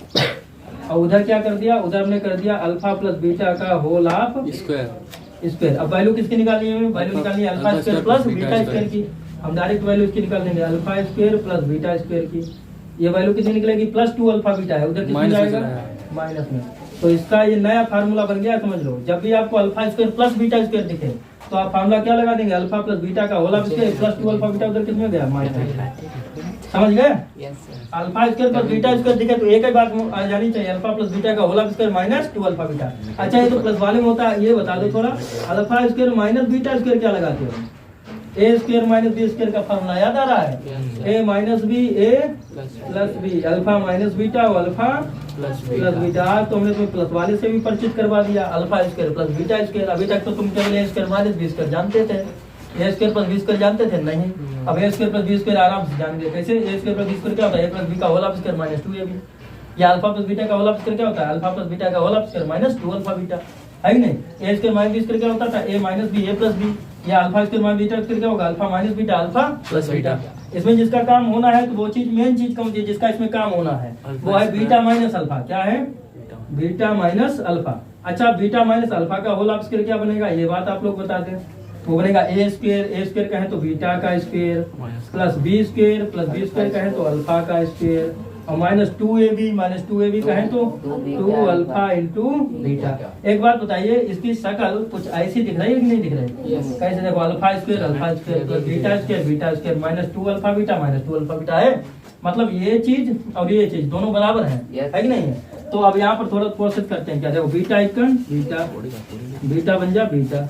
A: और उधर क्या कर दिया, उधर हमने कर दिया अल्फा प्लस बीटा का होल ऑफ स्क्वायर। अब वैल्यू किसकी निकालनी है, वैल्यू निकालनी है alpha square plus beta square की। हम डायरेक्ट वैल्यू इसकी निकाल देंगे, alpha square plus beta square की। ये वैल्यू कितनी निकलेगी, प्लस 2 अल्फा बीटा है, उधर कितनी जाएगा माइनस में। तो इसका ये नया फार्मूला बन गया, समझ लो। जब भी आपको alpha square plus beta square दिखे तो आप फार्मूला क्या लगा देंगे, अल्फा प्लस बीटा का whole of square plus 2 alpha beta, उधर कितने गया माइनस। समझ गए, alpha square plus beta square दिखे तो एक ही बात आ जानी चाहिए, अल्फा प्लस बीटा का whole of square minus 2 alpha beta. अच्छा, ये तो प्लस वाले में होता है, ये बता दो थोड़ा, alpha square minus beta square क्या लगाते हो, A square minus B square का फार्मूला याद आ रहा है, A minus B A plus B, alpha minus beta और अल्फा प्लस बीटा। आज तो हमने तुम्हें प्लस वाले से भी परिचित करवा दिया, alpha square plus beta square. अभी तक तो तुम केवल A square minus B square जानते थे, A square plus B square जानते थे नहीं। अब A square plus B square आराम से जान गए। कैसे, A square plus B square क्या होता है, ए प्लस बी का whole of square minus 2ab। या अल्फा प्लस बीटा का होल ऑफ स्क्वायर क्या होता है, अल्फा प्लस बीटा का whole of square minus 2 alpha beta, है कि नहीं। A square minus B square क्या होता था, A minus B A plus B, या alpha square minus beta square क्या होगा, alpha minus beta alpha plus beta. इसमें जिसका काम होना है तो वो चीज मेन चीज कौन सी है जिसका इसमें काम होना है, वो है बीटा माइनस अल्फा। क्या है, बीटा माइनस अल्फा। अच्छा, बीटा माइनस अल्फा का होल ऑफ स्क्वायर क्या बनेगा, ये बात आप लोग बताते हैं। वो बनेगा ए स्क्वायर कहें तो बीटा का स्क्वायर प्लस बी स्क्वायर कहें तो अल्फा का स्क्वायर और माइनस 2ab कहें तो 2 अल्फा इंटू बीटा। एक बात बताइए, इसकी शक्ल कुछ ऐसी दिख रही है कि नहीं दिख रही है। कैसे, देखो alpha square plus beta square minus 2 alpha beta है, मतलब ये चीज और ये चीज दोनों बराबर है कि नहीं है। तो अब यहाँ पर थोड़ा प्रोसेस करते हैं, क्या देखो, बीटा इक्वल बीटा बन जा बीटा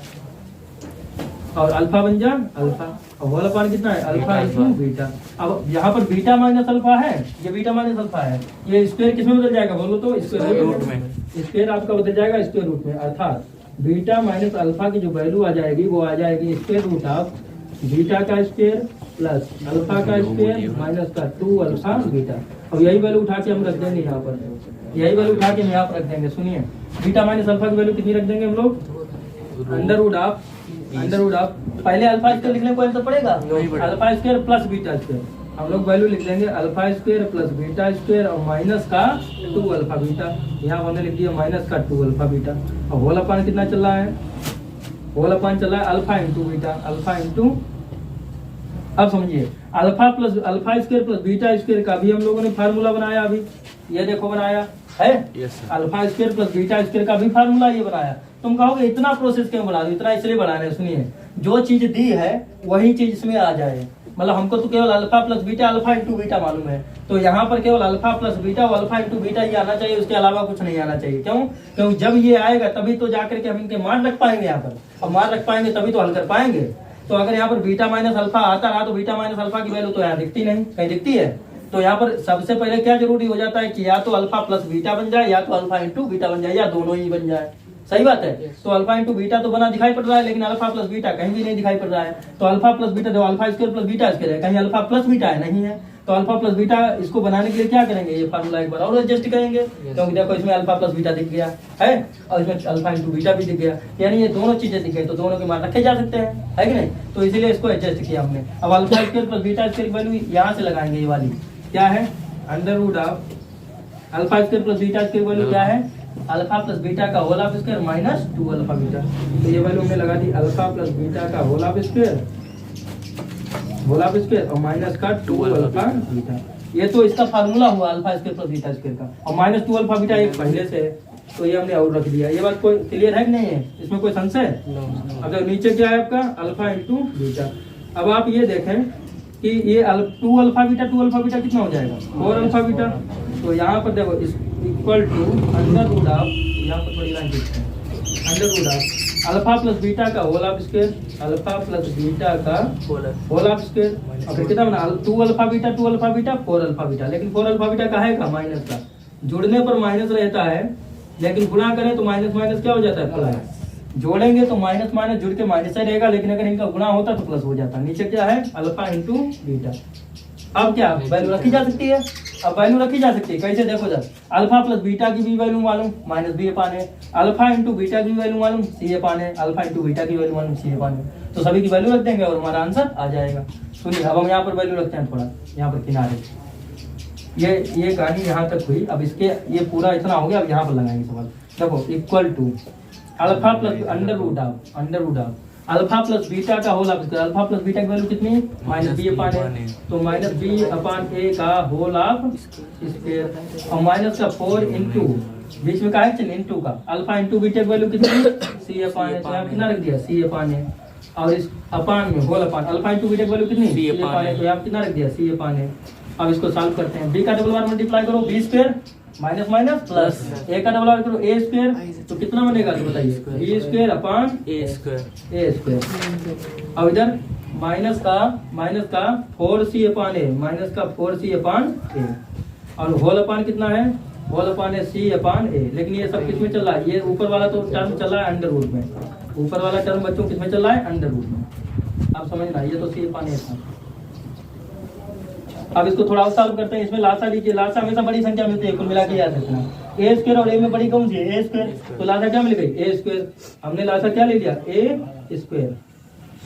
A: और अल्फा बन जा अल्फा, और होल अपान कितना है, अल्फा इंटू बीटा। अब यहाँ पर बीटा माइनस अल्फा है, ये बीटा माइनस अल्फा है, ये स्क्वायर किसमें बदल जाएगा बोलो तो, स्क्वायर रूट में। स्क्वायर आपका बदल जाएगा स्क्वायर रूट में, अर्थात बीटा माइनस अल्फा की जो वैल्यू आ जाएगी वो आ जाएगी स्क्वायर रूट ऑफ बीटा का स्क्वायर प्लस अल्फा का स्क्वायर माइनस का 2 अल्फा बीटा। अब यही वैल्यू उठा के हम रख देंगे यहाँ पर, यही वैल्यू उठा के हम यहाँ पर रख देंगे। सुनिए, बीटा माइनस अल्फा की वैल्यू कितनी रख देंगे हम लोग, अंडर रूट ऑफ पहले अल्फा स्क्वायर लिखने को तो पड़ेगा, alpha square plus beta square हम लोग वैल्यू लिख देंगे alpha square plus beta square और माइनस का 2 अल्फा बीटा। यहाँ हमने लिख दिया माइनस का 2 अल्फा बीटा। और होल अपान कितना चल रहा है? होल अपान चल रहा है alpha into beta, alpha into, अब समझिए alpha square plus beta square का भी हम लोगों ने फार्मूला बनाया अभी, ये देखो बनाया है। Alpha square plus beta square का भी फार्मूला ये बनाया। तुम कहोगे इतना प्रोसेस क्यों बना दो? इतना इसलिए बनाने, सुनिए जो चीज दी है वही चीज इसमें आ जाए। मतलब हमको तो केवल alpha plus beta, alpha into beta मालूम है, तो यहाँ पर केवल अल्फा प्लस बीटा और अल्फा इंटू बीटा ही आना चाहिए, उसके अलावा कुछ नहीं आना चाहिए। क्यों? क्योंकि जब ये आएगा तभी तो जाकर के हम इनके मान रख पाएंगे यहाँ पर, और मान रख पाएंगे तभी तो हल कर पाएंगे। तो अगर यहाँ पर बीटा माइनस अल्फा आता रहा तो बीटा माइनस अल्फा की वैल्यू तो यहाँ दिखती नहीं, कहीं दिखती है? तो यहाँ पर सबसे पहले क्या जरूरी हो जाता है कि या तो अल्फा प्लस बीटा बन जाए या तो अल्फा इंटू बीटा बन जाए, या दोनों ही बन जाए। सही बात है। तो अल्फा इंटू बीटा तो बना दिखाई पड़ रहा है, लेकिन अल्फा प्लस बीटा कहीं भी नहीं दिखाई पड़ रहा है। तो अल्फा प्लस बीटा जो alpha square plus beta square है, कहीं अल्फा प्लस बीटा है नहीं है। तो अल्फा प्लस बीटा इसको बनाने के लिए क्या करेंगे? ये फार्मूला एक बार और एडजस्ट करेंगे, क्योंकि देखो इसमें अल्फा प्लस बीटा दिख गया है और इसमें अल्फा इंटू बीटा भी दिख गया, यानी ये दोनों चीजें दिख गई, तो दोनों के मान रखे जा सकते हैं, है कि नहीं? तो इसीलिए इसको एडजस्ट किया हमने। अब alpha square plus beta square की वैल्यू यहाँ से लगाएंगे, ये वाली क्या है? Under root of alpha square plus beta square value क्या है? अल्फा प्लस बीटा का whole of square minus 2 alpha beta. तो ये वैल्यू हमने लगा दी अल्फा प्लस बीटा का होल ऑफ स्क्वायर और माइनस का 2 अल्फा बीटा। ये तो इसका फार्मूला हुआ alpha square plus beta square का, और माइनस 2 अल्फा बीटा एक पहले से है, तो ये हमने और रख दिया। ये बात कोई क्लियर है कि नहीं है? इसमें कोई संशय? अब नीचे क्या है आपका? Alpha into beta. अब आप ये देखें कि ये 2 अल्फा बीटा कितना हो जाएगा? 4 अल्फा बीटा। तो यहाँ पर देखो equal to under root of, यहाँ पर थोड़ी लाइन लिखते हैं, under root of alpha plus beta का whole of square, alpha plus beta का होल ऑफ स्क्वायर, और फिर कितना बना? 2 अल्फा बीटा 4 अल्फा बीटा। लेकिन 4 अल्फा बीटा का है का? माइनस का। जुड़ने पर माइनस रहता है, लेकिन गुणा करें तो माइनस माइनस क्या हो जाता है? प्लस। जोड़ेंगे तो माइनस माइनस जुड़ के माइनस ही रहेगा, लेकिन अगर इनका गुणा होता तो प्लस हो जाता। नीचे क्या है? Alpha into beta. अब क्या वैल्यू रखी जा सकती है? अब वैल्यू रखी जा सकती है कैसे? देखो जरा, अल्फा प्लस बीटा की भी वैल्यू मालूम माइनस बी अपान है, अल्फा इंटू बीटा की वैल्यू मालूम सी अपान है, अल्फा इंटू बीटा की वैल्यू मालूम सी अपान है। तो सभी की वैल्यू रख देंगे और हमारा आंसर आ जाएगा। सुनिए अब हम यहाँ पर वैल्यू रखते हैं, थोड़ा यहाँ पर किनारे। ये कहानी यहाँ तक हुई। अब इसके ये पूरा इतना हो गया, अब यहाँ पर लगाएंगे सवाल। देखो equal to alpha plus under root of alpha plus beta का whole of square. Alpha plus beta की वैल्यू कितनी? माइनस बी अपान ए, तो माइनस बी अपान ए का होल ऑफ स्क्वायर, और माइनस का 4 इंटू बीच में का है चिन्ह इंटू का, अल्फा इंटू बीटा की वैल्यू कितनी? C upon A. तो यहाँ कितना रख दिया? सी अपान ए, और इस अपान में whole upon alpha into beta की वैल्यू कितनी? C upon A. तो यहाँ कितना रख दिया? सी अपान ए। अब इसको सॉल्व करते हैं। बी का डबल बार मल्टीप्लाई करो, B square minus minus plus, A का डबल बार करो ए स्क्वायर, तो कितना बनेगा? तो बताइए, B square upon A square. अब इधर माइनस का 4c अपान ए, माइनस का 4c अपान ए, और होल अपान कितना है? होल अपान है c अपान ए। लेकिन ये सब किसमें चल रहा है? ये ऊपर वाला तो टर्म चल रहा है अंडर रूट में, ऊपर वाला टर्म बच्चों किसमें चल रहा है? अंडर रूट में। आप समझना, ये तो c अपान ए था। अब इसको थोड़ा और सॉल्व करते हैं। इसमें लासा लीजिए, लासा हमेशा बड़ी संख्या मिलती है, कुल मिला के याद रखना। ए स्क्वायर और ए में बड़ी कौन सी है? ए स्क्वायर। तो लासा क्या मिल गई? ए स्क्वायर। हमने लासा क्या ले लिया? ए स्क्वायर।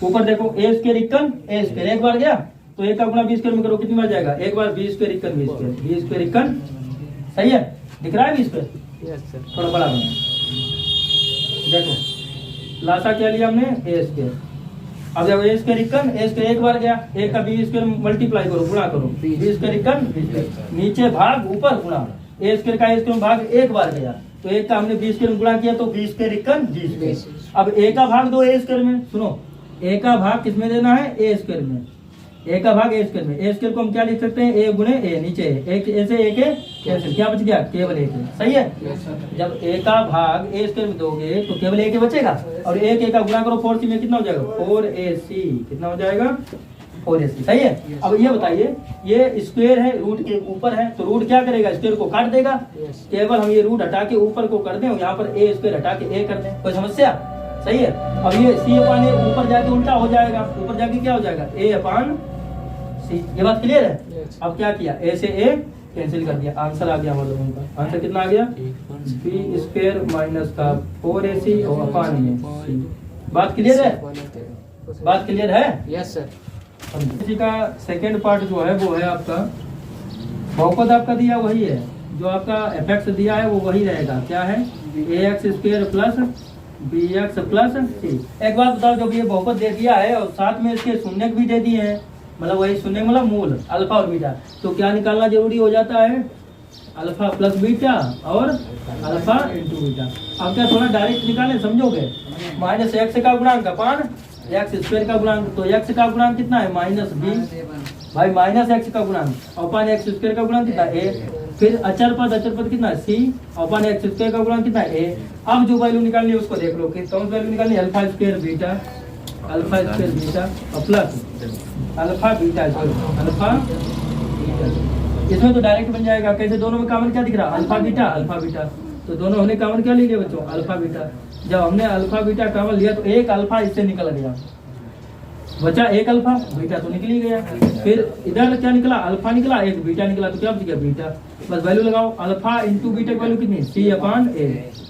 A: ऊपर देखो A square equal A square, एक बार गया तो ए का गुणा बी स्क्वायर में करो, कितनी बार जाएगा? एक बार। B square equal B square equal, सही है? दिख रहा है बी स्क्वायर? थोड़ा बड़ा बना। देखो लासा क्या लिया हमने? ए स्क्वायर। अब जब ए स्क्वायर इक्वल ए स्क्वायर एक बार गया, एक का बी स्क्वायर मल्टीप्लाई करो, गुणा करो, B square equal B square, नीचे भाग ऊपर गुणा, ए स्क्वायर का ए स्क्वायर भाग एक बार गया, तो एक का हमने बी स्क्वायर में गुणा किया, तो B square equal B square. अब ए का भाग दो ए स्क्वायर में, सुनो ए का भाग किसमें देना है? ए स्क्वायर में। ए का भाग ए स्क्वायर में, ए स्क्वायर को हम क्या लिख सकते हैं? ए गुणे ए, नीचे एक ऐसे एक कैंसिल, क्या बच गया? केवल एक। सही है? जब ए का भाग ए स्क्वायर में दोगे तो केवल एक बचेगा, और एक ए का गुणा करो 4c में, कितना हो जाएगा? 4ac। कितना हो जाएगा? 4ac। सही है? अब ये बताइए, ये स्क्वायर है, रूट के ऊपर है, तो रूट क्या करेगा? स्क्वायर को काट देगा। केवल हम ये रूट हटा के ऊपर को कर दें, यहाँ पर ए स्क्वायर हटा के ए कर दें, कोई समस्या? सही है? अब ये c अपान ए ऊपर जाके उल्टा हो जाएगा, ऊपर जाके क्या हो जाएगा? a upon c। ये बात क्लियर है? अब क्या किया? a से a कैंसिल कर दिया, आंसर आ गया हम लोगों का। आंसर कितना आ गया? b स्क्वायर माइनस का 4ac और अपान में c। बात क्लियर है? बात क्लियर है?
C: Yes sir.
A: इसी का सेकेंड पार्ट जो है वो है आपका बहुपद आपका दिया वही है, जो आपका एफ दिया है वो वही रहेगा। क्या है? ax² plus bx plus c। एक बात बताओ, जब ये बहुपद दे दिया है और साथ में इसके शून्य भी दे दिए हैं, मतलब वही शून्य मतलब मूल अल्फा और बीटा, तो क्या निकालना जरूरी हो जाता है? अल्फा प्लस बीटा और अल्फा इंटू बीटा। अब क्या थोड़ा डायरेक्ट निकालें, समझोगे? माइनस एक्स का गुणांक अपान x² का गुणांक, तो x का गुणांक कितना है? माइनस बी भाई, माइनस एक्स का गुणांक अपान x² का गुणांक कितना है? a। फिर अचर पद कितना है? c अपान x² का गुणांक कितना है? a। अब जो वैल्यू निकालनी है उसको देख लो कि कौन सी वैल्यू निकालनी है? अल्फा स्क्वायर बीटा और plus alpha beta square alpha beta. इसमें तो डायरेक्ट बन जाएगा। कैसे? दोनों में कॉमन क्या दिख रहा? Alpha beta. तो दोनों हमने कॉमन क्या ले लिया बच्चों? Alpha beta. जब हमने अल्फा बीटा कॉमन लिया तो एक अल्फा इससे निकल गया, बचा एक अल्फा, बीटा तो निकल ही गया। फिर इधर क्या निकला? अल्फा निकला, एक बीटा निकला, तो क्या बच गया? बीटा। बस वैल्यू लगाओ, अल्फा इंटू बीटा की वैल्यू कितनी? c upon a।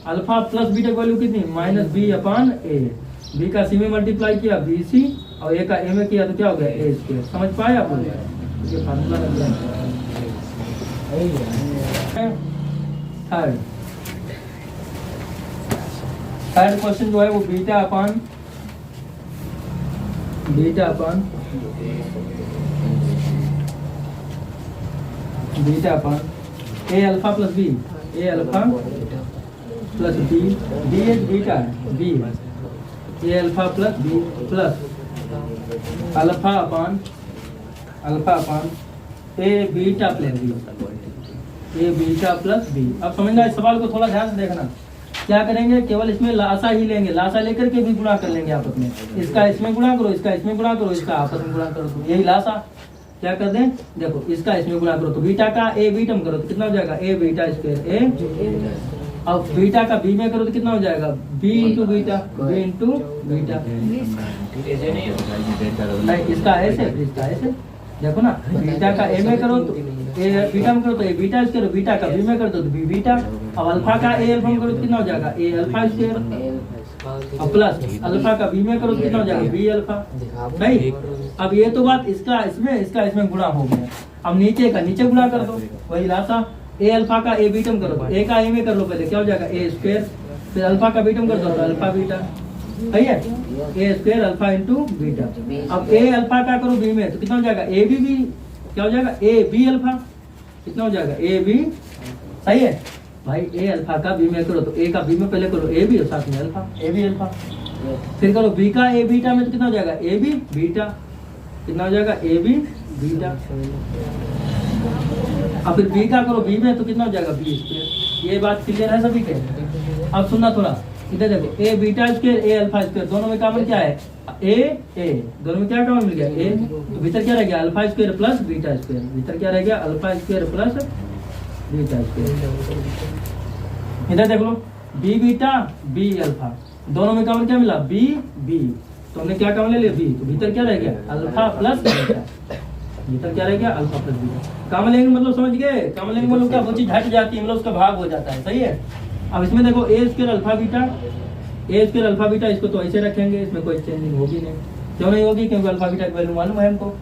A: Alpha plus beta की वैल्यू कितनी? Minus b upon a। b का c में मल्टीप्लाई किया bc और a का a में किया तो क्या हो गया? a²। समझ पाए आप लोग? ये फार्मूला लग गया। थर्ड क्वेश्चन जो है वो beta upon A alpha plus B, A alpha plus B, B एक बीटा है, B A alpha plus B plus alpha upon A beta plus B, A beta plus B. अब समझना, इस सवाल को थोड़ा ध्यान से देखना। क्या करेंगे? केवल इसमें लासा ही लेंगे, लासा लेकर के भी गुणा कर लेंगे आपस में। इसका इसमें गुणा करो, इसका इसमें गुणा करो, इसका आपस में गुणा करो, तो यही लासा। क्या कर दें? देखो, इसका इसमें गुणा करो तो बीटा का ए बीटम करो तो कितना हो जाएगा? ए बीटा स्क्वायर ए। अब बीटा का बी में करो तो कितना हो जाएगा? B into beta, B into beta. नहीं, इसका ऐसे, इसका ऐसे। देखो ना, बीटा का ए में करो तो ए बीटा में करो तो ए बीटा स्क्वायर, बीटा का बी में कर दो तो बी बीटा। अब अल्फा का ए अल्फा में करो तो कितना हो जाएगा? ए अल्फा स्क्वायर और प्लस अल्फा का बी में करो तो कितना हो जाएगा? B alpha. नहीं, अब ये तो बात इसका इसमें गुणा हो गया। अब नीचे का नीचे गुणा कर दो, वही लासा। ए अल्फा का ए बीटम करो, ए का ए में कर लो पहले, क्या हो जाएगा? ए स्क्वायर। फिर अल्फा का बीटम कर दो तो अल्फा बीटा। सही है? ए स्क्वायर अल्फा इंटू बीटा। अब ए अल्फा का करो बी में तो कितना हो जाएगा? A B B. क्या हो जाएगा? A B alpha. कितना हो जाएगा? A B. सही है भाई, ए अल्फा का बी में करो तो ए का बी में पहले करो ए बी और साथ में अल्फा, ए बी अल्फा। फिर करो बी का ए बीटा में तो कितना हो जाएगा? A B beta. कितना हो जाएगा? A B beta. अब फिर बी का करो बी में तो कितना हो जाएगा? B square. ये बात क्लियर है सभी के? अब सुनना थोड़ा, इधर देखो, ए बीटा स्क्वायर ए अल्फा स्क्वायर, दोनों में कॉमन क्या है? ए दोनों में क्या कॉमन मिल गया? ए। तो भीतर क्या रह गया? Alpha square plus beta square. भीतर क्या रह गया? Alpha square plus beta square. इधर देख लो, बी बीटा बी अल्फा, दोनों में कॉमन क्या मिला? B B. तो हमने क्या कॉमन ले लिया? बी। तो भीतर क्या रह गया? Alpha plus beta. भीतर क्या रह गया? Alpha plus beta. कॉमन लेंगे मतलब समझ गए? कॉमन लेंगे मतलब क्या? वो चीज हट जाती है, मतलब उसका भाग हो जाता है। सही है? अब इसमें देखो, A square alpha beta, A square alpha beta, इसको तो ऐसे रखेंगे, इसमें कोई चेंजिंग होगी नहीं। क्यों नहीं होगी? क्योंकि अल्फा बीटा की वैल्यू मालूम है हमको।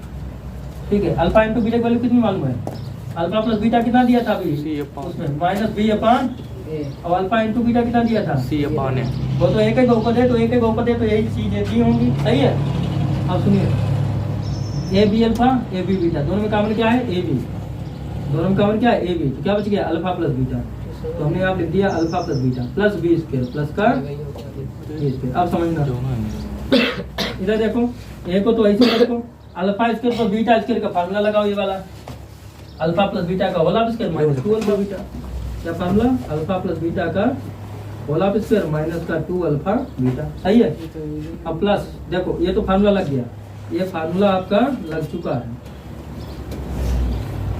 A: ठीक है, अल्फा इंटू बीटा की वैल्यू कितनी मालूम है? अल्फा प्लस बीटा कितना दिया था अभी उसमें? माइनस बी अपान, और अल्फा इंटू बीटा कितना दिया था?
C: सी अपान है।
A: वो तो एक ही बहुपद है, तो एक ही बहुपद है तो यही चीजें दी होंगी। सही है? अब सुनिए, A B alpha A B beta, दोनों में कॉमन क्या है? A B. दोनों में कॉमन क्या है? A B. तो क्या बच गया? Alpha plus beta. तो हमने यहाँ लिख दिया alpha plus beta plus B square plus का बी स्क्वायर। अब समझना, इधर देखो, ए को तो ऐसे रखो, अल्फा स्क्वायर पर बीटा स्क्वायर का फार्मूला लगाओ, ये वाला अल्फा प्लस बीटा का whole square minus 2 alpha beta. क्या फार्मूला? अल्फा प्लस बीटा का होल स्क्वायर माइनस का 2 अल्फा बीटा। सही है? अब प्लस देखो, ये तो फार्मूला लग गया, ये फार्मूला आपका लग चुका है।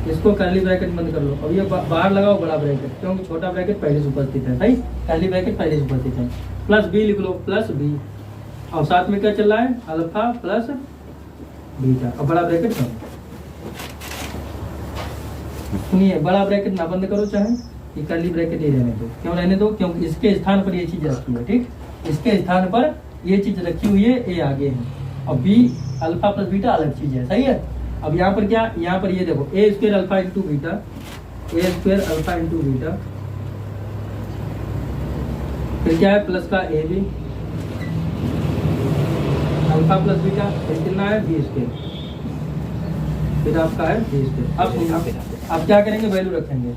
A: इसको कर्ली ब्रैकेट बंद कर लो। अब ये बाहर लगाओ बड़ा ब्रैकेट, क्योंकि छोटा ब्रैकेट पहले से उपस्थित है। सही? कर्ली ब्रैकेट पहले से उपस्थित है। प्लस बी लिख लो, प्लस बी, और साथ में क्या चल रहा है? Alpha plus beta. अब बड़ा ब्रैकेट करो। सुनिए, बड़ा ब्रैकेट ना बंद करो, चाहे ये कर्ली ब्रैकेट ही रहने दो। क्यों रहने दो? क्योंकि इसके स्थान पर ये चीज रखी है। ठीक, इसके स्थान पर ये चीज रखी हुई है, ए आगे है, और बी अल्फा प्लस बीटा अलग चीज है, सही है। अब यहाँ पर क्या, यहाँ पर ये देखो A square alpha into beta, A square alpha into beta, फिर क्या है प्लस का A B alpha plus beta, फिर कितना है बी स्क्वायर, फिर आपका है बी स्क्वायर। अब क्या करेंगे, वैल्यू रखेंगे,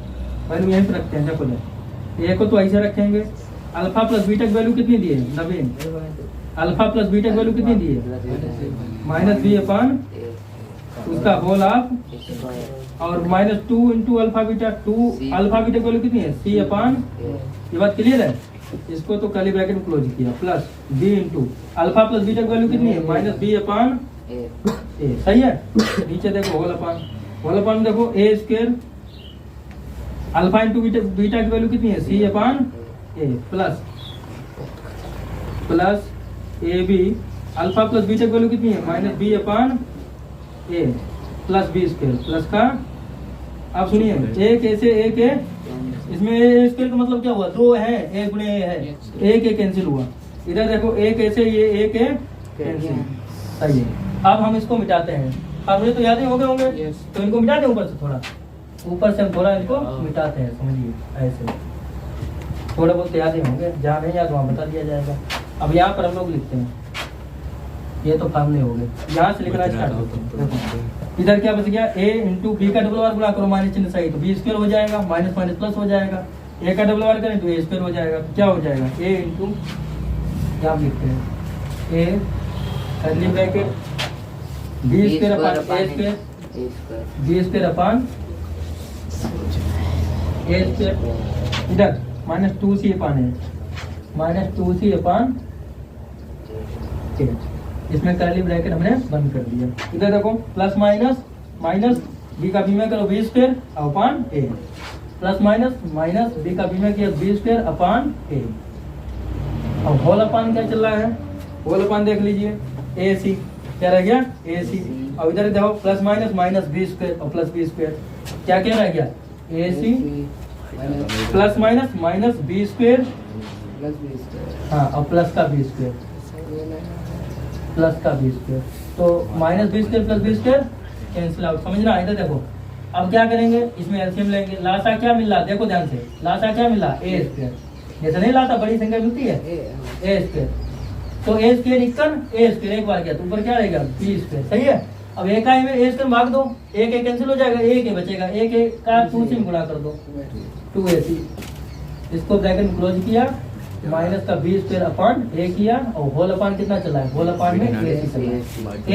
A: वैल्यू यहीं पर रखते हैं, देखो ए को तो ऐसे रखेंगे, अल्फा प्लस बीटा की वैल्यू कितनी दी है, नवीन, अल्फा प्लस बीटा की वैल्यू कितनी दी है, माइनस बी अपान उसका होल ऑफ, और minus 2 into alpha beta, 2 alpha beta की वैल्यू कितनी है, सी अपान, ये बात क्लियर है। इसको तो कर्ली ब्रैकेट में क्लोज किया, plus B into alpha plus beta की वैल्यू कितनी है, माइनस बी अपान ए, सही है। नीचे देखो होल अपान देखो A square alpha into beta की वैल्यू कितनी है, C upon A, plus A B alpha plus beta की वैल्यू कितनी है, minus B upon A, plus B square, plus का, अब सुनिए एक ऐसे एक है, इसमें ए स्क्वायर का मतलब क्या हुआ, 2 है, ए गुणे ए है, एक कैंसिल हुआ, इधर देखो एक ऐसे ये एक है कैंसिल, सही है। अब हम इसको मिटाते हैं, अब मुझे तो याद ही हो गए होंगे, तो इनको मिटा दें ऊपर से थोड़ा, ऊपर से हम थोड़ा इनको मिटाते हैं, समझिए ऐसे, थोड़ा बहुत याद ही होंगे, जहाँ नहीं याद वहाँ बता दिया जाएगा। अब यहाँ पर हम लोग लिखते हैं, ये तो फार्मूले हो गए, यहाँ से लिखना स्टार्ट होते हैं। इधर क्या बच गया, ए इंटू बी का डबल बार गुणा करो, माइनस चिन्ह सही, तो बी स्क्वायर हो जाएगा, माइनस माइनस प्लस हो जाएगा, ए का डबल बार करें तो ए स्क्वायर हो जाएगा, तो क्या हो जाएगा, ए इंटू क्या लिखते हैं, A curly bracket B square upon A square, B square upon A square, इधर माइनस 2c अपान है, माइनस 2c अपान, इसमें कर्ली ब्रैकेट हमने बंद कर दिया। इधर देखो प्लस माइनस माइनस बी का बी में करो B square upon A, plus minus minus B का बी में किया बी स्क्वायर अपान ए। अब होल अपान क्या चल रहा है, होल अपान देख लीजिए, ए सी क्या रह गया, ए सी। अब इधर देखो plus minus minus B square और प्लस बी स्क्वायर, क्या क्या रह गया, A C plus minus minus B square, हाँ और प्लस का बी स्क्वायर, प्लस का बी स्क्वायर, तो minus B square plus B square cancel out, समझना। इधर देखो अब क्या करेंगे, इसमें एलसीएम लेंगे, लासा क्या मिल रहा, देखो ध्यान से, लासा क्या मिला, ए स्क्वायर, जैसे नहीं लाता बड़ी संख्या मिलती है ए स्क्वायर, तो ए स्क्वायर इक्वल ए स्क्वायर, एक बार किया तो ऊपर क्या रहेगा बी स्क्वायर, सही है। अब एक का में ए स्क्वायर भाग दो, एक एक कैंसिल हो जाएगा, एक ही बचेगा, एक एक का 2 से गुणा कर दो, 2ac, इसको ब्रैकेट में क्लोज किया, माइनस का बी स्क्वायर अपान ए किया, और होल अपान कितना चला है, होल अपान में ए सी चला है,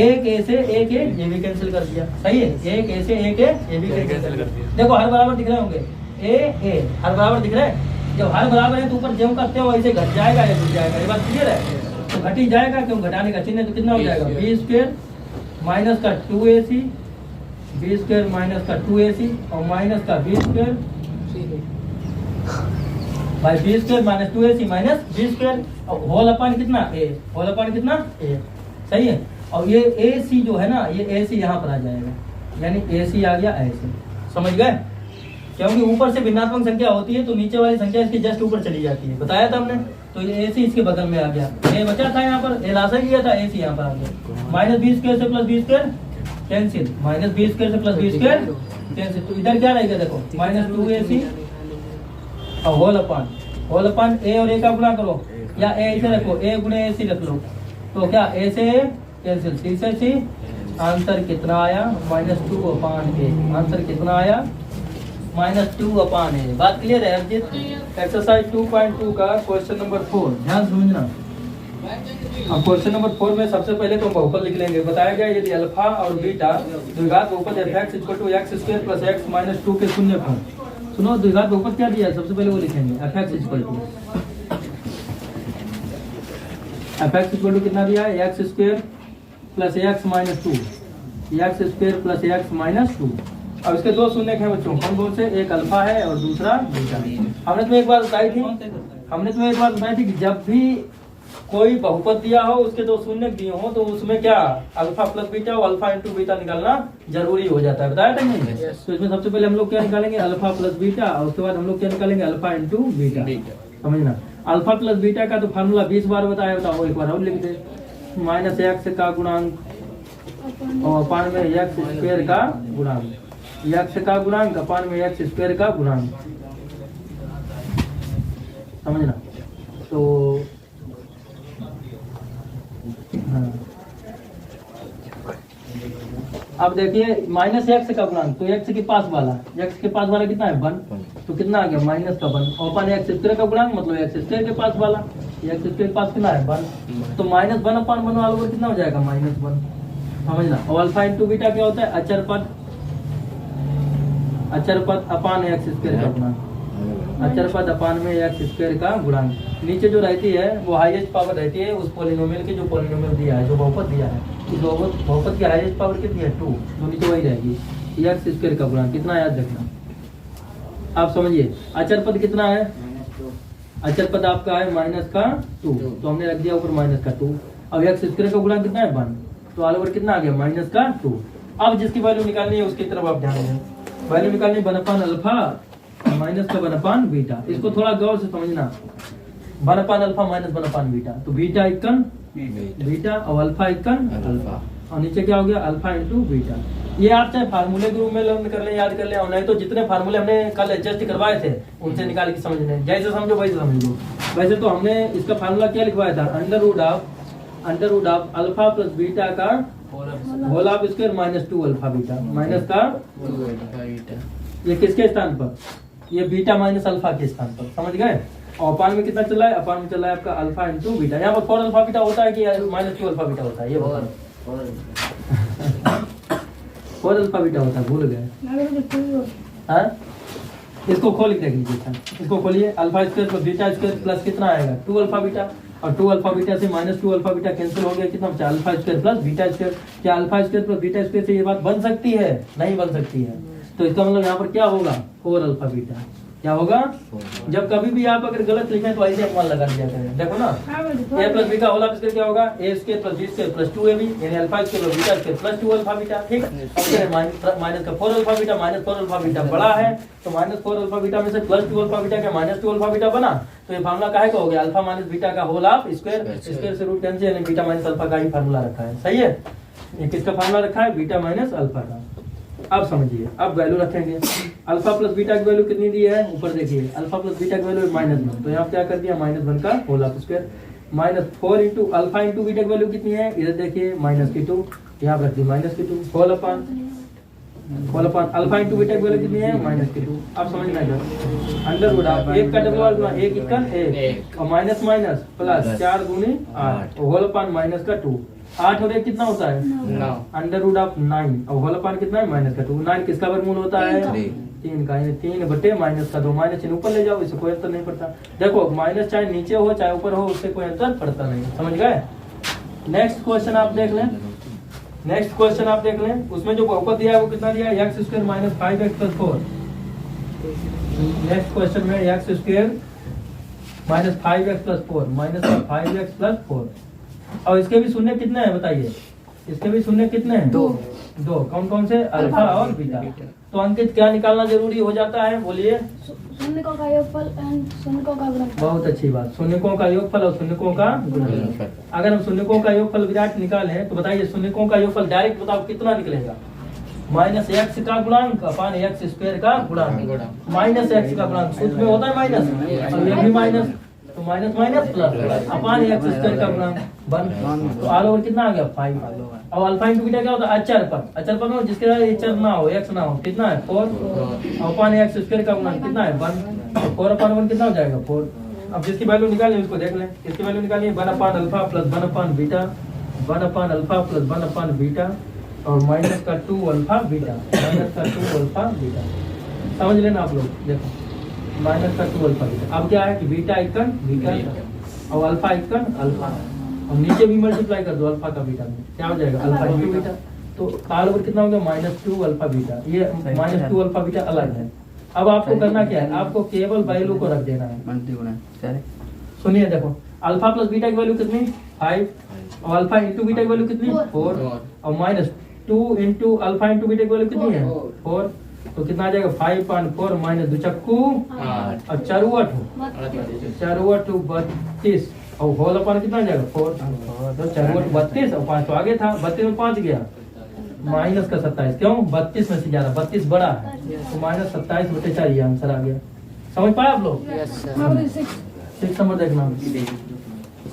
A: एक ए से एक ए ये भी कैंसिल कर दिया, सही है, एक ए से एक ए ये भी कैंसिल कर दिया। देखो हर बराबर दिख रहे होंगे, ए हर बराबर दिख रहे हैं, जब हर बराबर है तो ऊपर ज्यों करते हो वैसे घट जाएगा या घट जाएगा, ये बात क्लियर है, तो घट ही जाएगा, क्यों घटाने का चिन्ह है, तो कितना हो जाएगा बी स्क्वायर माइनस का 2ac, बी स्क्वायर माइनस का 2ac और माइनस का B square by B square minus 2ac minus B square, और होल अपान कितना ए, होल अपान कितना ए, सही है। और ये ए सी जो है ना, ये ए सी यहाँ पर आ जाएगा, यानी ए सी आ गया ऐसे, समझ गए, क्योंकि ऊपर से भिन्नात्मक संख्या होती है तो नीचे वाली संख्या इसके जस्ट ऊपर चली जाती है, बताया था हमने, तो ये ए सी इसके बगल में आ गया, ए बचा था यहाँ पर, ए लासा ही गया था, ए सी यहाँ पर आ गया, माइनस बी स्क्वायर से plus B square cancel, minus B square से प्लस बी स्क्वायर कैंसिल, तो इधर क्या रहेगा देखो माइनस 2ac और होल अपान ए और ए का गुणा करो, या ए ऐसे रखो, ए गुणे ए सी रख लो, तो क्या ए से ए कैंसिल, सी से सी, आंसर कितना आया -2 अपान ए, आंसर कितना आया -2 अपान ए। बात क्लियर है अर्जित। एक्सरसाइज 2.2 का क्वेश्चन नंबर 4 ध्यान समझना। अब क्वेश्चन नंबर 4 में सबसे पहले तो बहुपद लिख लेंगे। बताया गया यदि अल्फा और बीटा द्विघात बहुपद fx = x² + x - 2 के शून्य पर, सुनो द्विघात बहुपद क्या दिया है, सबसे पहले वो लिखेंगे fx = कितना दिया है, x² + x - 2, x² + x - 2। अब इसके दो शून्य हैं बच्चों, कौन से, एक अल्फा है और दूसरा बीटा। हमने तुम्हें एक बात बताई थी कि जब भी कोई बहुपद दिया हो उसके दो शून्य दिए हो तो उसमें क्या अल्फा प्लस बीटा और अल्फा इंटू बीटा निकालना जरूरी हो जाता है, बताया था नहीं। तो इसमें सबसे पहले हम लोग क्या निकालेंगे, अल्फा प्लस बीटा, और उसके बाद हम लोग क्या निकालेंगे, अल्फा इंटू बीटा। समझना, अल्फा प्लस बीटा का तो फार्मूला 20 बार बताया, बताओ एक बार और लिख दे। -x का गुणांक और अपान में एक्स स्क्वायर का गुणांक, एक्स का गुणांक अपान में एक्स स्क्वायर का गुणांक, समझना। तो हाँ, अब देखिए माइनस एक्स का गुणांक, तो एक्स के पास वाला कितना है 1, तो कितना आ गया माइनस का 1, और अपन एक्स स्क्वायर का गुणांक मतलब एक्स स्क्वायर के पास वाला, एक्स स्क्वायर के पास कितना है 1, तो माइनस 1 अपान 1 वाला ओवर कितना हो जाएगा -1, समझना। और अल्फा इंटू बीटा क्या होता है, अचर पद अपान एक्स स्क्वायर का गुणांक, अचर पद अपान में एक्स स्क्वायर का गुणांक। नीचे जो रहती है वो हाईएस्ट पावर रहती है उस पॉलिनोमियल की, जो पॉलिनोमियल दिया है, जो बहुपद दिया है, उस बहुपद की हाईएस्ट पावर कितनी है 2, तो नीचे वही रहेगी एक्स स्क्वायर का गुणांक। कितना याद रखना आप समझिए। अचर पद कितना है, अचर पद आपका है माइनस का 2, तो हमने रख दिया ऊपर माइनस का 2। अब एक्स स्क्वायर का गुणांक कितना है 1, तो ऑल ओवर कितना आ गया माइनस का 2। अब जिसकी वैल्यू निकालनी है उसकी तरफ आप ध्यान दें, वैल्यू निकालनी 1 अपान अल्फा माइनस का 1 अपान बीटा। इसको थोड़ा गौर से समझना, 1 अपान अल्फा माइनस 1 अपान बीटा, तो बीटा इक्कन बीटा और अल्फा इक्कन अल्फा, और नीचे क्या हो गया अल्फा इंटू बीटा। ये आप चाहे फार्मूले के रूप में लर्न कर लें, याद कर लें, और नहीं तो जितने फार्मूले हमने कल एडजस्ट करवाए थे उनसे निकाल के समझ लें, जैसे समझो वैसे समझ लो। वैसे तो हमने इसका फार्मूला क्या लिखवाया था, under root of alpha plus beta का whole of square minus 2 alpha beta, minus का
C: 2 अल्फा बीटा, ये
A: किसके स्थान पर, ये बीटा माइनस अल्फा के स्थान पर, समझ गए। और अपान में कितना चला है, अपान में चला है आपका अल्फा इंटू बीटा। यहाँ पर 4 अल्फा बीटा होता है कि -2 अल्फा बीटा होता है, ये 4 अल्फा बीटा होता है, भूल गए। हाँ, इसको खोल के देख लीजिए, इसको खोलिए, alpha square plus beta square plus कितना आएगा 2 अल्फा बीटा, और 2 अल्फा बीटा से -2 अल्फा बीटा कैंसिल हो गया, कितना बचा alpha square plus beta square. क्या alpha square plus beta square से ये बात बन सकती है, नहीं बन सकती है, तो इसका मतलब यहाँ पर क्या होगा 4 अल्फा बीटा। क्या होगा, जब कभी भी आप अगर गलत लिखें तो ऐसे अनुमान लगा दिया करें, देखो ना, a प्लस b का होल ऑफ स्क्वायर क्या होगा, a square plus b square plus 2ab, यानी alpha square plus beta square plus 2 alpha beta, ठीक। अब माइनस का 4 अल्फा बीटा, -4 अल्फा बीटा बड़ा है, तो -4 अल्फा बीटा में से प्लस 2 अल्फा बीटा का -2 अल्फा बीटा बना, तो ये फार्मूला काहे का हो गया, अल्फा माइनस बीटा का होल ऑफ स्क्वायर, स्क्वायर से रूट कैंसिल, यानी बीटा माइनस अल्फा का ही फार्मूला रखा है, सही है। ये किसका फार्मूला रखा है, बीटा माइनस अल्फा का। अब समझिए, अब वैल्यू रखेंगे, अल्फा प्लस बीटा की वैल्यू कितनी दी है, ऊपर देखिए, अल्फा प्लस बीटा की वैल्यू -1, तो यहाँ क्या कर दिया -1 का whole of square, -4 into alpha into beta की वैल्यू कितनी है, इधर देखिए -2, यहाँ रख दी -2 whole upon alpha into beta की वैल्यू कितनी है -2। अब समझना है, अंडर रूट ऑफ 1 का डबल गुना 1 इक्कन 1 और माइनस माइनस प्लस 4 गुनी 8 होल अपान माइनस का 2, 8 और 1 कितना होता है
C: 9,
A: अंडर रूट ऑफ 9 और होल अपान कितना है माइनस का 2। 9 किसका वर्गमूल होता है 3 का, 3 बटे माइनस का 2, माइनस चिन्ह ऊपर ले जाओ, इससे कोई अंतर नहीं पड़ता। देखो माइनस चाहे नीचे हो चाहे ऊपर हो, उससे कोई अंतर पड़ता नहीं, समझ गए। नेक्स्ट क्वेश्चन आप देख लें, उसमें जो बहुपद दिया है वो कितना दिया है, x square minus 5x plus 4। Next question में x square minus 5x plus 4, minus 5x plus 4, और इसके भी शून्य कितने हैं बताइए, इसके भी शून्य कितने हैं, 2। कौन कौन से, अल्फा और बीटा। तो अंकित क्या निकालना जरूरी हो जाता है, बोलिए।
B: शून्यकों का योगफल एंड शून्यकों का गुणनफल।
A: बहुत अच्छी बात, शून्यकों का योगफल और शून्यकों का गुणनफल। अगर हम शून्यकों का योगफल विराट निकालें तो बताइए शून्यकों का योगफल डायरेक्ट बताओ कितना निकलेगा, -x का गुणांक अपान x स्क्वायर का गुणांक, -x का गुणांक सूत्र में होता है माइनस, और ये भी माइनस, तो माइनस माइनस प्लस अपान x स्क्वायर का गुणांक 1, तो ऑल ओवर कितना आ गया 5। और अल्फा इंटू बीटा क्या होता है, अचर पर में जिसके चर ना हो, x ना हो, कितना है 4, अपान x स्क्वायर का गुणांक कितना है 1, 4 अपान 1 कितना हो जाएगा 4। अब जिसकी वैल्यू निकालें उसको देख लें, इसकी वैल्यू निकालिए 1 अपान अल्फा प्लस 1 अपान बीटा, 1 अपान अल्फा प्लस 1 अपान बीटा, और माइनस का 2 अल्फा बीटा, माइनस का 2 अल्फा बीटा, समझ लेना आप लोग। देखो माइनस का 2 अल्फा बीटा, अब क्या है कि बीटा इक्कन बीटा और अल्फा इक्कन अल्फा, और नीचे भी मल्टीप्लाई कर दो अल्फा का बीटा में, क्या हो जाएगा अल्फा इंटू बीटा, तो ऑल ओवर कितना हो गया -2 अल्फा बीटा, ये -2 अल्फा बीटा अलग है। अब आपको करना क्या है, आपको केवल वैल्यू को रख देना है। सुनिए देखो, अल्फा प्लस बीटा की वैल्यू कितनी 5, और अल्फा इंटू बीटा की वैल्यू कितनी 4, और -2 इंटू अल्फा इंटू बीटा की वैल्यू कितनी है 4, तो कितना आ जाएगा 5/4 माइनस 2 चक्कू 8 और 4 8 32, और होल अपान कितना आ जाएगा 4, तो 4 8 32 और 5 तो आगे था, 32 में 5 गया माइनस का 27, क्यों 32 में से 11, 32 बड़ा है तो माइनस 27/4 ये आंसर आ गया। समझ पाए आप लोग?
B: Now the 6.
A: 6 नंबर देखना,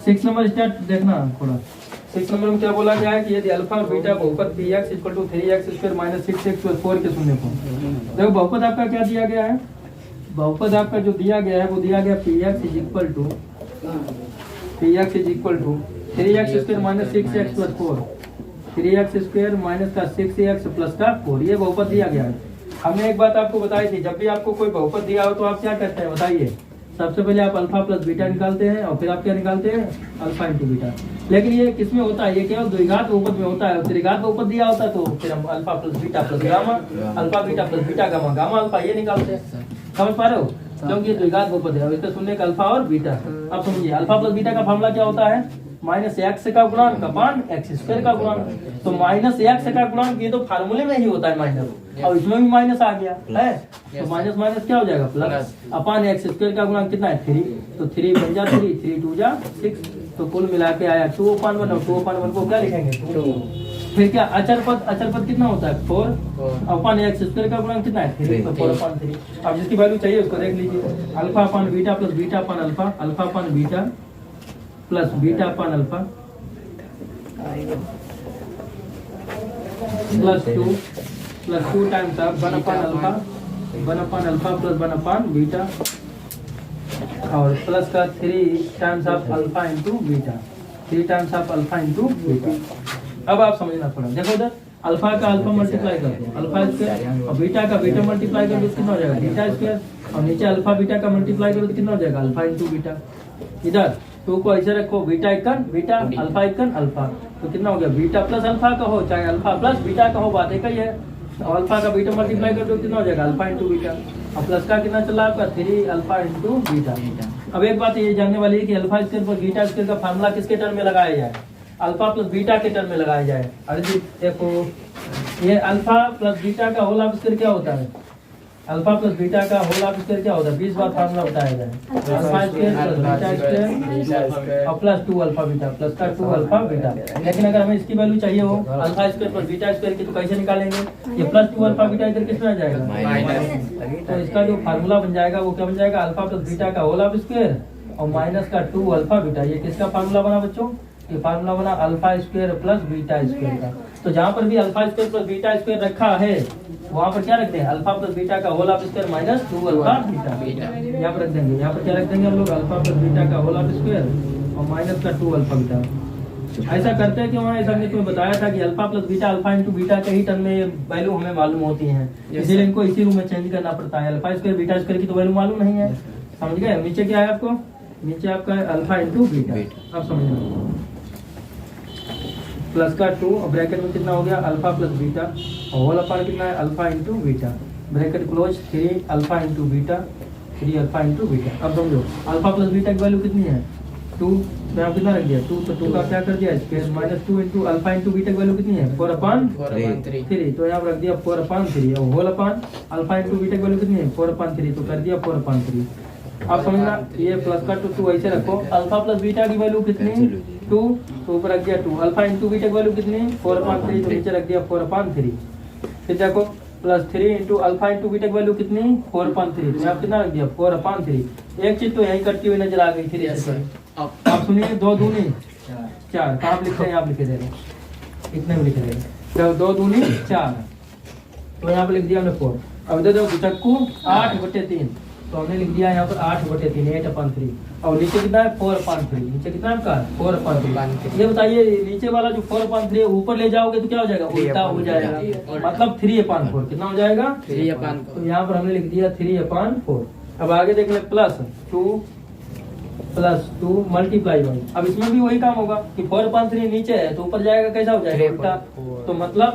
A: 6 नंबर स्टार्ट देखना थोड़ा। 6 नंबर में क्या बोला गया है कि यदि अल्फा और बीटा बहुपद px = 3x² - 6x/4 के शून्य को, देखो बहुपद आपका क्या दिया गया है, बहुपद आपका जो दिया गया है वो दिया गया px = 3x² - 6x/4, 3x² minus का 6x प्लस का 4, ये बहुपद दिया गया है। हमने एक बात आपको बताई थी, जब भी आपको कोई बहुपद दिया हो तो आप क्या करते हैं बताइए, सबसे पहले आप अल्फा प्लस बीटा निकालते हैं और फिर आप क्या निकालते हैं, अल्फा इंटू बीटा। लेकिन ये किसमें होता है, ये केवल द्विघात बहुपद में होता है। त्रिघात बहुपद दिया होता है तो फिर हम alpha plus beta plus gamma, alpha beta plus beta gamma, gamma alpha ये निकालते हैं। समझ पा रहे हो? क्योंकि ये द्विघात बहुपद है। इसका सुनने का अल्फा और बीटा। अब समझिए अल्फा प्लस बीटा का फॉर्मूला क्या होता है, -x का गुणांक अपान x² का गुणांक। तो -x का गुणांक ये तो फार्मूले में ही होता है माइनस, और इसमें भी माइनस आ गया है तो माइनस माइनस क्या हो जाएगा, प्लस अपान x² का गुणांक कितना है 3, तो 3 बन जा 3, 3 2 जा 6, तो कुल मिला के आया 2/1, और 2/1 को क्या लिखेंगे 2। फिर क्या अचर पद कितना होता है 4, अपान x² का गुणांक कितना है 3, तो 4/3। अब जिसकी वैल्यू चाहिए उसको देख लीजिए, alpha upon beta plus beta upon alpha, alpha upon beta plus beta upon alpha +2 times of 1/अल्फा, 1/अल्फा प्लस 1/बीटा, और प्लस का 3 times of alpha into beta, 3 times of alpha into beta. अब आप समझना थोड़ा, देखो उधर अल्फा का अल्फा मल्टीप्लाई कर दो, अल्फा स्क्वायर, और बीटा का बीटा मल्टीप्लाई कर दो तो कितना हो जाएगा बीटा स्क्वायर, और नीचे अल्फा बीटा का मल्टीप्लाई करो तो कितना हो जाएगा अल्फा इंटू बीटा। इधर 2 को ऐसे रखो, बीटा इक्कन बीटा, अल्फा इक्कन अल्फा, तो कितना हो गया बीटा प्लस अल्फा का हो चाहे अल्फा प्लस बीटा का हो, बात एक ही है। और अल्फा का बीटा मल्टीप्लाई कर दो कितना हो जाएगा अल्फा इंटू बीटा, और प्लस का कितना चला आपका 3 अल्फा इंटू बीटा। अब एक बात ये जानने वाली है कि अल्फा स्क्वायर पर बीटा स्क्वायर का फार्मूला किसके टर्म में लगाया जाए, अल्फा प्लस बीटा के टर्म में लगाया जाए। अरे जी देखो ये अल्फा प्लस बीटा का होल स्क्वायर क्या होता है, अल्फा प्लस बीटा का होल स्क्वायर क्या होता है, 20 बार फार्मूला बताया जाए, alpha square plus beta square और प्लस 2 अल्फा बीटा, प्लस का 2 अल्फा बीटा। लेकिन अगर हमें इसकी वैल्यू चाहिए हो alpha square plus beta square की, तो कैसे निकालेंगे, ये प्लस 2 अल्फा बीटा इधर किस में आ जाएगा, तो इसका जो फार्मूला बन जाएगा वो क्या बन जाएगा, अल्फा प्लस बीटा का होल स्क्वायर और माइनस का 2 अल्फा बीटा। ये किसका फार्मूला बना बच्चों, ये फार्मूला बना alpha square plus beta square का। तो जहाँ पर भी alpha square plus beta square रखा है वहाँ पर क्या रखते हैं, अल्फा प्लस बीटा का whole square minus 2 alpha beta, यहाँ पर रख देंगे। यहाँ पर क्या रख देंगे हम लोग, अल्फा प्लस बीटा का होल स्क्वायर और माइनस का 2 अल्फा बीटा। ऐसा करते हैं क्यों, ऐसा हमने तुम्हें बताया था कि alpha plus beta alpha into beta के ही टर्म में वैल्यू हमें मालूम होती है, इसीलिए इनको इसी रूम में चेंज करना पड़ता है। अल्फा स्क्वायर बीटा स्क्वायर की तो वैल्यू मालूम नहीं है, समझ गए। नीचे क्या है आपको, नीचे आपका है अल्फा इंटू बीटा, आप समझना प्लस का 2 और ब्रैकेट में कितना हो गया अल्फा प्लस बीटा, और होल अपान कितना है alpha into beta, bracket close 3 alpha into beta, 3 alpha into beta. अब समझो अल्फा प्लस बीटा की वैल्यू कितनी है 2, तो यहाँ कितना रख दिया 2, तो 2 का क्या कर दिया square minus 2 into alpha into beta की वैल्यू कितनी है 4/3, तो यहाँ पर रख दिया 4/3, और whole upon alpha into beta की वैल्यू कितनी है 4/3, तो कर दिया 4/3। आप समझना ये प्लस का 2 ऐसे रखो, अल्फा प्लस बीटा की वैल्यू कितनी 2, तो ऊपर रख दिया 2, अल्फा इंटू बीटा की वैल्यू कितनी 4/3, तो नीचे रख दिया 4/3। फिर देखो plus 3 into alpha into beta की वैल्यू कितनी 4/3, तो यहाँ कितना रख दिया 4/3। एक चीज तो यही कटती हुई नजर आ गई 3 से। आप सुनिए 2 दूनी 4, कहाँ आप लिखते हैं, आप लिखे दे रहे इतने में लिखे दे रहे 2 दूनी 4, तो यहाँ पे लिख दिया हमने 4। अब दे दो चक्कू 8/3, तो हमने लिख दिया यहाँ पर 8/3 8/3, और नीचे कितना है 4/3, नीचे कितना है 4/3। ये बताइए नीचे वाला जो 4/3 ऊपर ले जाओगे तो क्या हो जाएगा उल्टा हो जाएगा, मतलब 3/4 कितना हो जाएगा 3/4, तो यहाँ पर हमने लिख दिया 3/4। अब आगे देख ले +2 मल्टीप्लाई 1, अब इसमें भी वही काम होगा कि 4/3 नीचे है तो ऊपर जाएगा कैसा हो जाएगा उल्टा, तो मतलब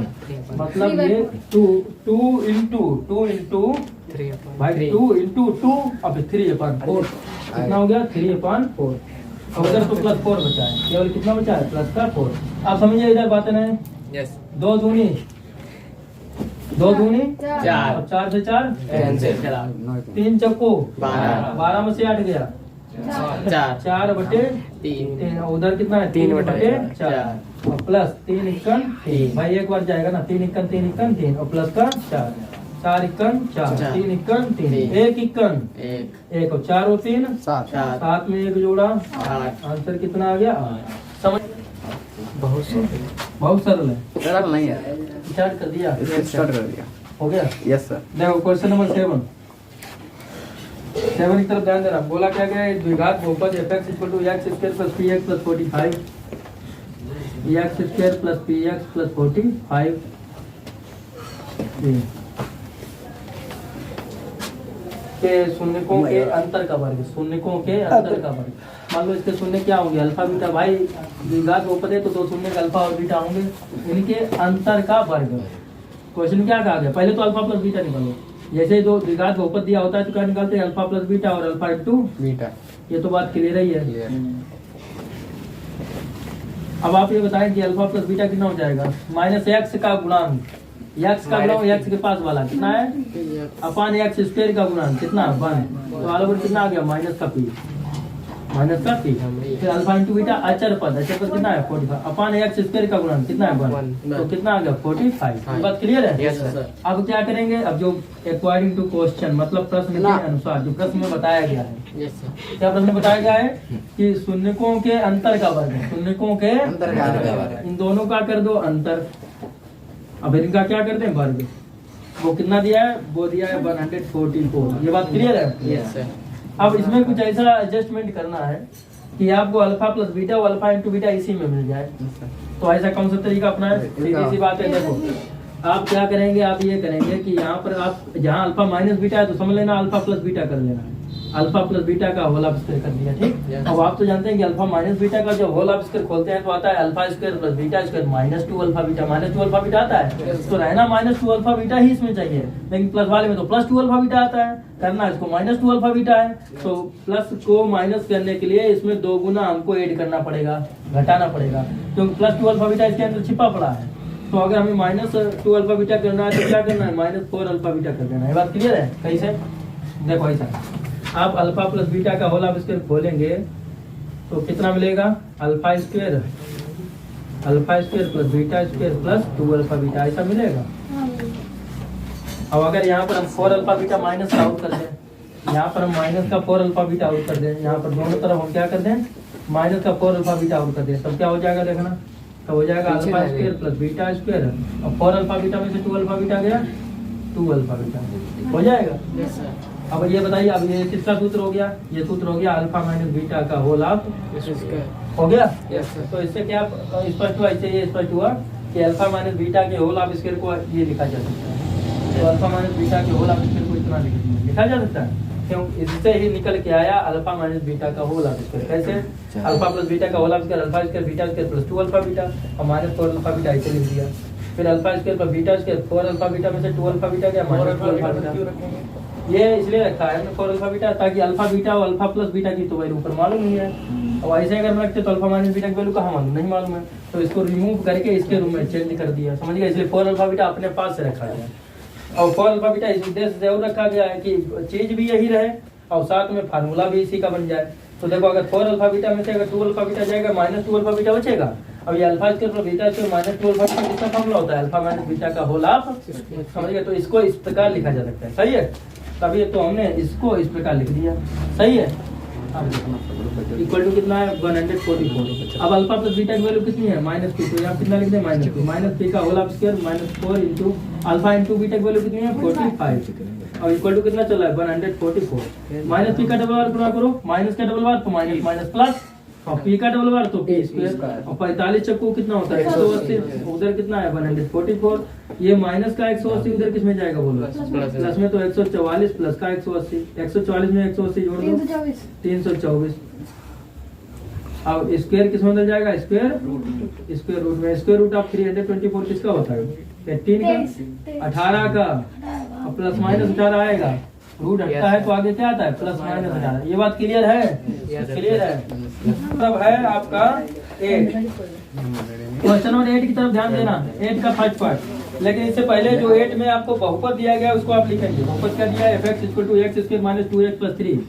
A: ये 2 इंटू भाई 2 इंटू 2 अब 3/4 कितना हो गया 3/4, और उधर तो +4 बचा है, केवल कितना बचा है प्लस का 4। आप समझिए इधर बातें नहीं, 2 दूनी 4, 4 से 4 3 चक्को 12 में से 8 गया 4/3, उधर कितना है 3/4, और प्लस 3 इक्कन 3 भाई एक बार जाएगा ना, 3 इक्कन 3 और प्लस का 4, 4 इक्कन 4, 3 इक्कन 3, 1 इक्कन 1 और 4 और 3 7, 7 में 1 जोड़ा 8, आंसर कितना आ गया 8। समझ बहुत सरल है,
C: सरल नहीं है,
A: स्टार्ट कर दिया,
C: स्टार्ट कर दिया,
A: हो गया।
C: Yes sir.
A: देखो क्वेश्चन नंबर 7 की तरफ ध्यान देना। बोला क्या गया है, द्विघात बहुपद fx = x² + px + 45, x² + px + 45 के शून्यकों के अंतर का वर्ग, शून्यकों के अंतर का वर्ग। मान लो इसके शून्य क्या होंगे, अल्फा बीटा, भाई द्विघात बहुपद है तो 2 शून्य का अल्फा और बीटा होंगे, इनके अंतर का वर्ग। क्वेश्चन क्या कहा गया, पहले तो अल्फा प्लस बीटा निकालो। जैसे जो द्विघात बहुपद दिया होता है तो क्या निकालते हैं, अल्फा प्लस बीटा और अल्फा इंटू
C: बीटा।
A: ये तो बात क्लियर ही है। अब आप ये बताएं कि अल्फा प्लस बीटा कितना हो जाएगा, -x का गुणांक, x का गुणांक x के पास वाला कितना है, अपान x² का गुणांक कितना 1, तो ऑल ओवर कितना आ गया माइनस का p, फिर अल्फा इंटू बीटा अचर पद कितना है 45, अपान x² का गुणांक कितना है 1, तो कितना आ गया 45। बात क्लियर है।
C: Yes sir.
A: अब क्या करेंगे, अब जो अकॉर्डिंग टू क्वेश्चन मतलब प्रश्न के अनुसार जो प्रश्न में बताया गया है,
C: यस सर।
A: क्या प्रश्न में बताया गया है कि शून्यकों के अंतर का वर्ग, शून्यकों के
C: अंतर का वर्ग।
A: इन दोनों का कर दो अंतर, अब इनका क्या करते हैं वर्ग। वो कितना दिया है, वो दिया है 144। ये बात क्लियर है।
C: Yes sir.
A: अब इसमें कुछ ऐसा एडजस्टमेंट करना है कि आपको अल्फा प्लस बीटा और अल्फा इंटू बीटा इसी में मिल जाए। तो ऐसा कौन सा तरीका अपना है, सीधी सी बात है। देखो आप क्या करेंगे, आप ये करेंगे कि यहाँ पर आप जहाँ अल्फा माइनस बीटा है तो समझ लेना अल्फा प्लस बीटा कर लेना, अल्फा प्लस बीटा का होल ऑफ स्क्वायर कर दिया, ठीक। अब आप तो जानते हैं कि अल्फा माइनस बीटा का जब होल ऑफ स्क्वायर खोलते हैं तो आता है alpha square plus beta square -2 alpha beta, -2 alpha beta आता है। तो रहना -2 अल्फा बीटा ही इसमें चाहिए, लेकिन प्लस वाले में तो +2 अल्फा बीटा आता है, करना इसको -2 अल्फा बीटा है। तो प्लस को माइनस करने के लिए इसमें 2 गुना हमको ऐड करना पड़ेगा, घटाना पड़ेगा, क्योंकि +2 अल्फा बीटा इसके अंदर छिपा पड़ा है। तो अगर हमें -2 अल्फा बीटा करना है तो क्या करना है, -4 अल्फा बीटा कर देना है। बात क्लियर है। कैसे, देखो ऐसा आप अल्फा प्लस बीटा का होल ऑफ स्क्वायर खोलेंगे तो कितना मिलेगा, alpha square plus beta square plus 2 alpha beta, ऐसा मिलेगा। अब अगर यहाँ पर हम 4 अल्फा बीटा माइनस का आउट कर दें, यहाँ पर हम माइनस का 4 अल्फा बीटा आउट कर दें, यहाँ पर दोनों तरफ हम क्या कर दें, माइनस का 4 अल्फा बीटा आउट कर दें, तब क्या हो जाएगा देखना, तब हो जाएगा alpha square plus beta square और 4 अल्फा बीटा में से 2 अल्फा बीटा गया, 2 अल्फा बीटा हो जाएगा। अब ये बताइए, अब ये किसका सूत्र हो गया, ये सूत्र हो गया अल्फा माइनस बीटा का होल ऑफ हो गया। तो इससे क्या स्पष्ट हुआ, इससे ये स्पष्ट हुआ कि अल्फा माइनस बीटा के होल ऑफ स्क्वायर को ये लिखा जा सकता है। तो अल्फा माइनस बीटा के होल ऑफ स्क्वायर को इतना लिखा जा सकता है, क्यों, इससे ही निकल के आया अल्फा माइनस बीटा का होल ऑफ स्क्वायर। कैसे, अल्फा प्लस बीटा का whole of square alpha square beta square plus 2 alpha beta और -4 अल्फा बीटा ऐसे लिख दिया। फिर alpha square plus beta square 4 alpha beta में से 2 अल्फा बीटा गया -2 अल्फा बीटा। ये इसलिए रखा है हमने 4 अल्फा बीटा, ताकि अल्फा बीटा और अल्फा प्लस बीटा की तो वैल्यू ऊपर मालूम नहीं है। और ऐसे अगर हम रखते तो अल्फा माइनस बीटा की वैल्यू कहाँ मालूम, नहीं मालूम है, तो इसको रिमूव करके इसके रूम में चेंज कर दिया, समझ गया। इसलिए 4 अल्फा बीटा अपने पास से रखा गया और 4 अल्फा बीटा इस उद्देश्य से और रखा गया है कि चीज भी यही रहे और साथ में फार्मूला भी इसी का बन जाए। तो देखो अगर 4 अल्फा बीटा में से अगर 2 अल्फा बीटा जाएगा -2 अल्फा बीटा बचेगा। अब ये alpha square plus beta square -2 alpha beta किसका फार्मूला होता है, अल्फा माइनस बीटा का होल ऑफ, समझ गए। तो इसको इस प्रकार लिखा जा सकता है, सही है। तभी तो हमने इसको इस प्रकार लिख दिया, सही है। इक्वल टू कितना है 144। अब अल्फा प्लस बीटा की वैल्यू कितनी है -2, तो यहाँ कितना लिख दें -2 -3 का whole of square -4 into alpha into beta की वैल्यू कितनी है 45 और इक्वल टू कितना चला है 144। -3 का डबल बार गुणा करो, माइनस का डबल बार तो माइनस माइनस प्लस और p का डबल बार तो p स्क्वायर और 45 चक्कू कितना होता है 180, उधर कितना है 144। ये माइनस का 180 उधर किस में जाएगा बोलो, प्लस में, तो 144 प्लस का 180, 144 में 180 जोड़ दो 324। अब स्क्वायर किस में बदल जाएगा, स्क्वायर रूट में। स्क्वायर रूट ऑफ 324 किसका होता है 18 का, 18 का और प्लस माइनस 18 आएगा, रूट हटता है तो आगे क्या आता है प्लस माइनस 18। ये बात क्लियर है, क्लियर है। तब है आपका 8, क्वेश्चन नंबर 8 की तरफ ध्यान देना, 8 का फर्स्ट पार्ट। लेकिन इससे पहले जो 8 में आपको बहुपद दिया गया उसको आप लिखेंगे। बहुपद क्या दिया है, fx = x² - 2x + 3।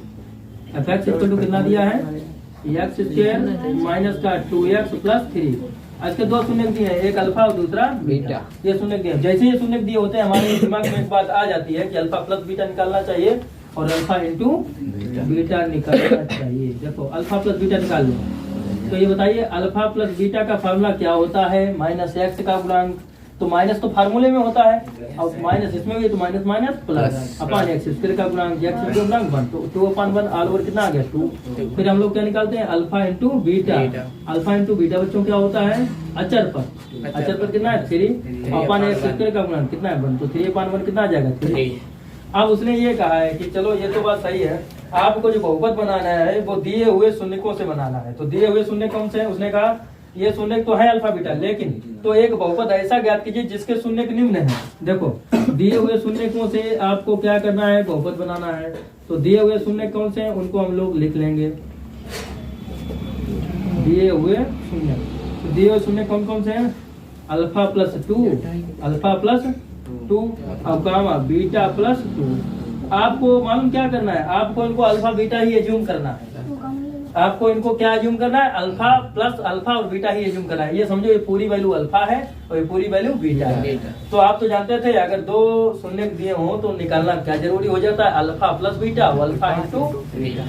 A: fx = कितना दिया है, x² - 2x + 3 आज के दो शून्य दिए हैं, एक अल्फा और दूसरा बीटा। ये शून्य दिए, जैसे ये शून्य दिए होते हैं हमारे दिमाग में एक बात आ जाती है कि अल्फा प्लस बीटा निकालना चाहिए और अल्फा इंटू बीटा निकालना चाहिए। देखो अल्फा प्लस बीटा निकाल लो। तो ये बताइए अल्फा प्लस बीटा का फार्मूला क्या होता है? माइनस एक्स का गुणांक, तो माइनस तो फार्मूले में होता है और माइनस इसमें भी, तो माइनस माइनस प्लस अपन एक्स स्क्वायर का गुणांक, एक्स का गुणांक 1, तो 2/1 ऑल ओवर कितना आ गया 2। फिर हम लोग क्या निकालते हैं? Alpha into beta. Alpha into beta बच्चों क्या होता है? अचर पर कितना है 3 अपन एक्स स्क्वायर का गुणांक कितना है 1, तो 3/1 कितना आ जाएगा 3। अब उसने ये कहा है कि चलो ये तो बात सही है, आपको जो बहुपद बनाना है वो दिए हुए शून्यकों से बनाना है। तो दिए हुए शून्य कौन से हैं? उसने कहा ये शून्य तो है अल्फा बीटा, लेकिन तो एक बहुपद ऐसा ज्ञात कीजिए जिसके शून्य निम्न है। देखो दिए हुए शून्यकों से आपको क्या करना है? बहुपद बनाना है। तो दिए हुए शून्य कौन से हैं उनको हम लोग लिख लेंगे। दिए हुए शून्य, तो दिए हुए शून्य कौन कौन से हैं? अल्फा प्लस 2, अल्फा प्लस 2 और गामा बीटा प्लस 2। आपको मालूम क्या करना है? आपको इनको अल्फा बीटा ही एज्यूम करना है। आपको इनको क्या एज्यूम करना है? अल्फा प्लस अल्फा और बीटा ही एज्यूम करना है। ये समझो ये पूरी वैल्यू अल्फा है और ये पूरी वैल्यू बीटा है। तो आप तो जानते थे अगर दो शून्य दिए हों तो निकालना क्या जरूरी हो जाता है? अल्फा प्लस बीटा और अल्फा इंटू।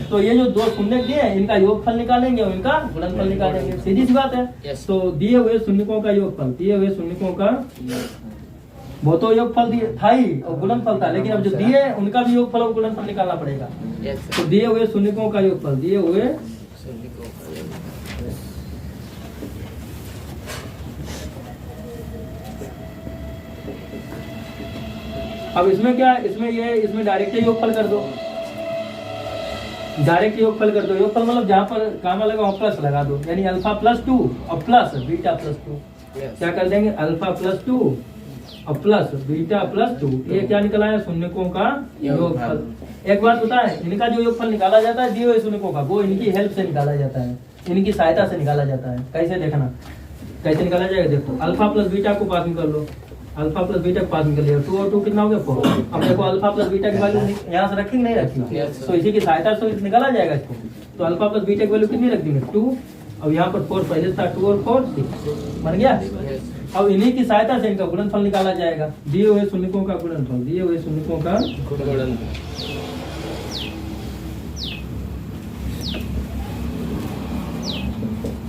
A: तो ये जो दो शून्य दिए हैं इनका योगफल निकालेंगे और इनका गुणनफल निकालेंगे, सीधी सी बात है। तो दिए हुए शून्यकों का योगफल, दिए हुए शून्यकों का वो तो योगफल था ही और गुणनफल था, लेकिन अब जो दिए उनका भी योगफल और गुणनफल निकालना पड़ेगा। तो दिए हुए शून्यकों का योगफल, दिए हुए अब इसमें क्या, इसमें डायरेक्ट योगफल कर दो, डायरेक्ट योगफल कर दो। योगफल मतलब जहां पर गामा लगा वहां प्लस लगा दो, यानी अल्फा प्लस 2 और प्लस बीटा प्लस 2। क्या कर देंगे? अल्फा प्लस 2 और प्लस बीटा प्लस 2। ये क्या निकला है? शून्यकों का योगफल। एक बात बताएं, इनका जो योगफल निकाला जाता है दिए हुए शून्यकों का, वो इनकी हेल्प से निकाला जाता है, इनकी सहायता से निकाला जाता है। कैसे देखना, कैसे निकाला जाएगा? देखो अल्फा प्लस बीटा को पास में कर लो, अल्फा प्लस बीटा को पास में कर लिया, 2 और 2 कितना हो गया 4। अब देखो अल्फा प्लस बीटा की वैल्यू यहाँ से रखी नहीं रखी, तो इसी की सहायता से निकाला जाएगा इसको। तो अल्फा प्लस बीटा की वैल्यू कितनी रख देंगे? 2। अब यहाँ पर 4 पहले था, 2 और 4 6 बन गया। अब इन्हीं की सहायता से इनका गुणनफल निकाला जाएगा। दिए हुए शून्यकों का गुणनफल, दिए हुए शून्यकों का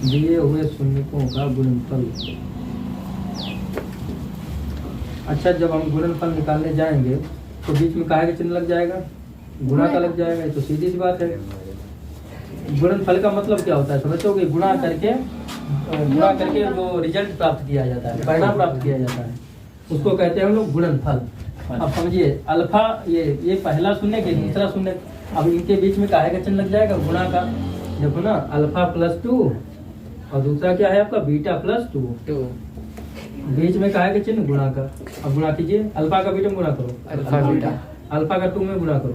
A: दिए हुए शून्यकों का गुणनफल। अच्छा, जब हम गुणनफल निकालने जाएंगे तो बीच में काहे का चिन्ह लग जाएगा? गुणा का लग जाएगा। तो सीधी सी बात है, गुणनफल का मतलब क्या होता है समझोगे? गुणा करके जो रिजल्ट प्राप्त किया जाता है, परिणाम प्राप्त किया जाता है, उसको कहते हैं हम लोग गुणनफल। अब समझिए अल्फा ये पहला शून्य के दूसरा शून्य, अब इनके बीच में काहे का चिन्ह लग जाएगा? गुणा का। देखो ना, अल्फा प्लस 2 और दूसरा क्या है आपका? Beta plus 2। बीच में काहे का चिन्ह? गुणा का। अब गुणा कीजिए, अल्फा का बीटम गुणा करो, अल्फा का 2 में गुणा करो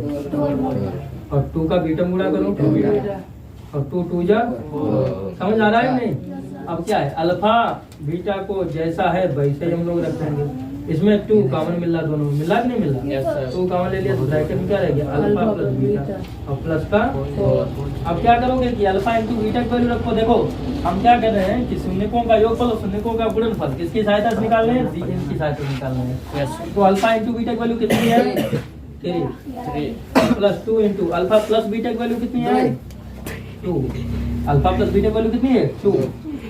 A: और 2 का बीटम गुणा करो और 2 2 जा। समझ आ रहा है नहीं? अब क्या है? अल्फा बीटा को जैसा है वैसे ही हम लोग रखेंगे। इसमें 2 कॉमन मिल रहा, दोनों में मिला कि नहीं मिल रहा? 2 कॉमन ले लिया तो ब्रैकेट में क्या रह गया? अल्फा प्लस बीटा और प्लस का 4। अब क्या करोगे कि अल्फा इंटू बीटा की वैल्यू रखो। देखो हम क्या कर रहे हैं कि शून्यकों का योगफल और शून्यकों का गुणनफल किसकी सहायता से निकाल रहे हैं? इनकी सहायता से निकाल रहे हैं। तो अल्फा इंटू बीटा की वैल्यू कितनी है? 3 plus 2 into alpha plus beta की वैल्यू कितनी है? 2। अल्फा प्लस बीटा की वैल्यू कितनी है? 2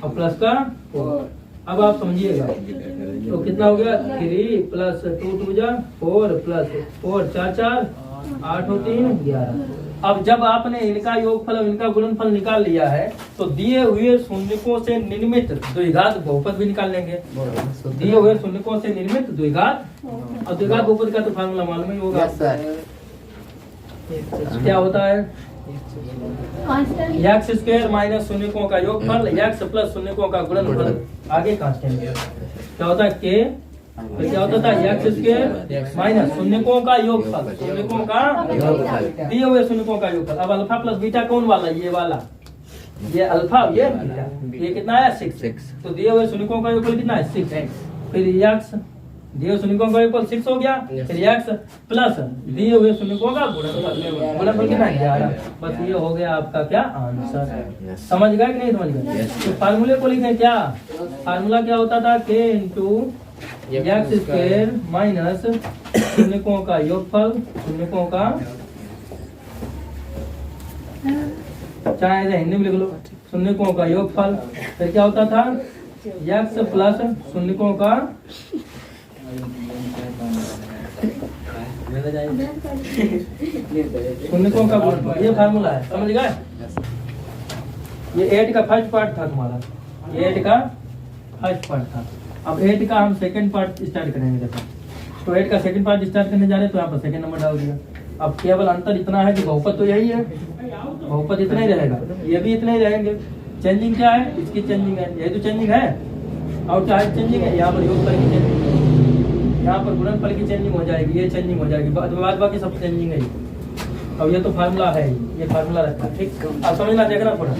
A: और प्लस का 4। अब आप समझिएगा तो कितना हो गया? 3 प्लस 2 2 जा 4 प्लस 4 4 4 8 और 3 11। अब जब आपने इनका योगफल और इनका गुणनफल निकाल लिया है तो दिए हुए शून्यकों से निर्मित द्विघात बहुपद भी निकाल लेंगे। तो दिए हुए शून्यकों से निर्मित द्विघात और द्विघात बहुपद का तो फार्मूला मालूम ही होगा। क्या होता है? एक्स स्क्वायर माइनस शून्यकों का योगफल एक्स प्लस शून्यकों का गुणनफल, आगे कांस्टेंट। क्या होता है? के। फिर क्या होता था? एक्स स्क्वायर माइनस शून्यकों का योगफल, शून्यकों का दिए हुए शून्यकों का योगफल। अब अल्फा प्लस बीटा कौन वाला? ये वाला, ये अल्फा, ये बीटा। ये कितना है? 6। तो दिए हुए शून्यकों का योगफल कितना है? 6। फिर एक्स दिए हुए शून्यकों का योगफल 6 हो गया, फिर x प्लस दिए हुए शून्यकों का गुणनफल कितना है 11। बस ये हो गया आपका क्या आंसर। समझ गए कि नहीं समझ गए? तो फार्मूले को लिखें क्या, फार्मूला क्या होता था k into x square minus शून्यकों का योगफल, शून्यकों का चाहे ऐसे हिंदी में लिख लो, शून्यकों का योगफल, फिर क्या होता था x प्लस शून्यकों का शून्यकों का गुणनफल। ये फार्मूला है, समझ गए? ये 8 का फर्स्ट पार्ट था तुम्हारा, ये 8 का फर्स्ट पार्ट था। अब 8 का हम सेकंड पार्ट स्टार्ट करेंगे। देखो तो 8 का सेकंड पार्ट स्टार्ट करने जा रहे हैं, तो यहाँ पर सेकंड नंबर डाल दिया। अब केवल अंतर इतना है कि बहुपद तो यही है, बहुपद इतना ही रहेगा, ये भी इतने ही रहेंगे। चेंजिंग क्या है, इसकी चेंजिंग है, यही तो चेंजिंग है। और क्या है चेंजिंग है, यहाँ पर योगफल की चेंजिंग, यहाँ पर गुणनफल की चेंजिंग हो जाएगी, ये चेंजिंग हो जाएगी, बाद बाकी सब चेंजिंग है। अब ये तो फार्मूला है, ये फार्मूला रहता है, ठीक। अब समझना देखना थोड़ा,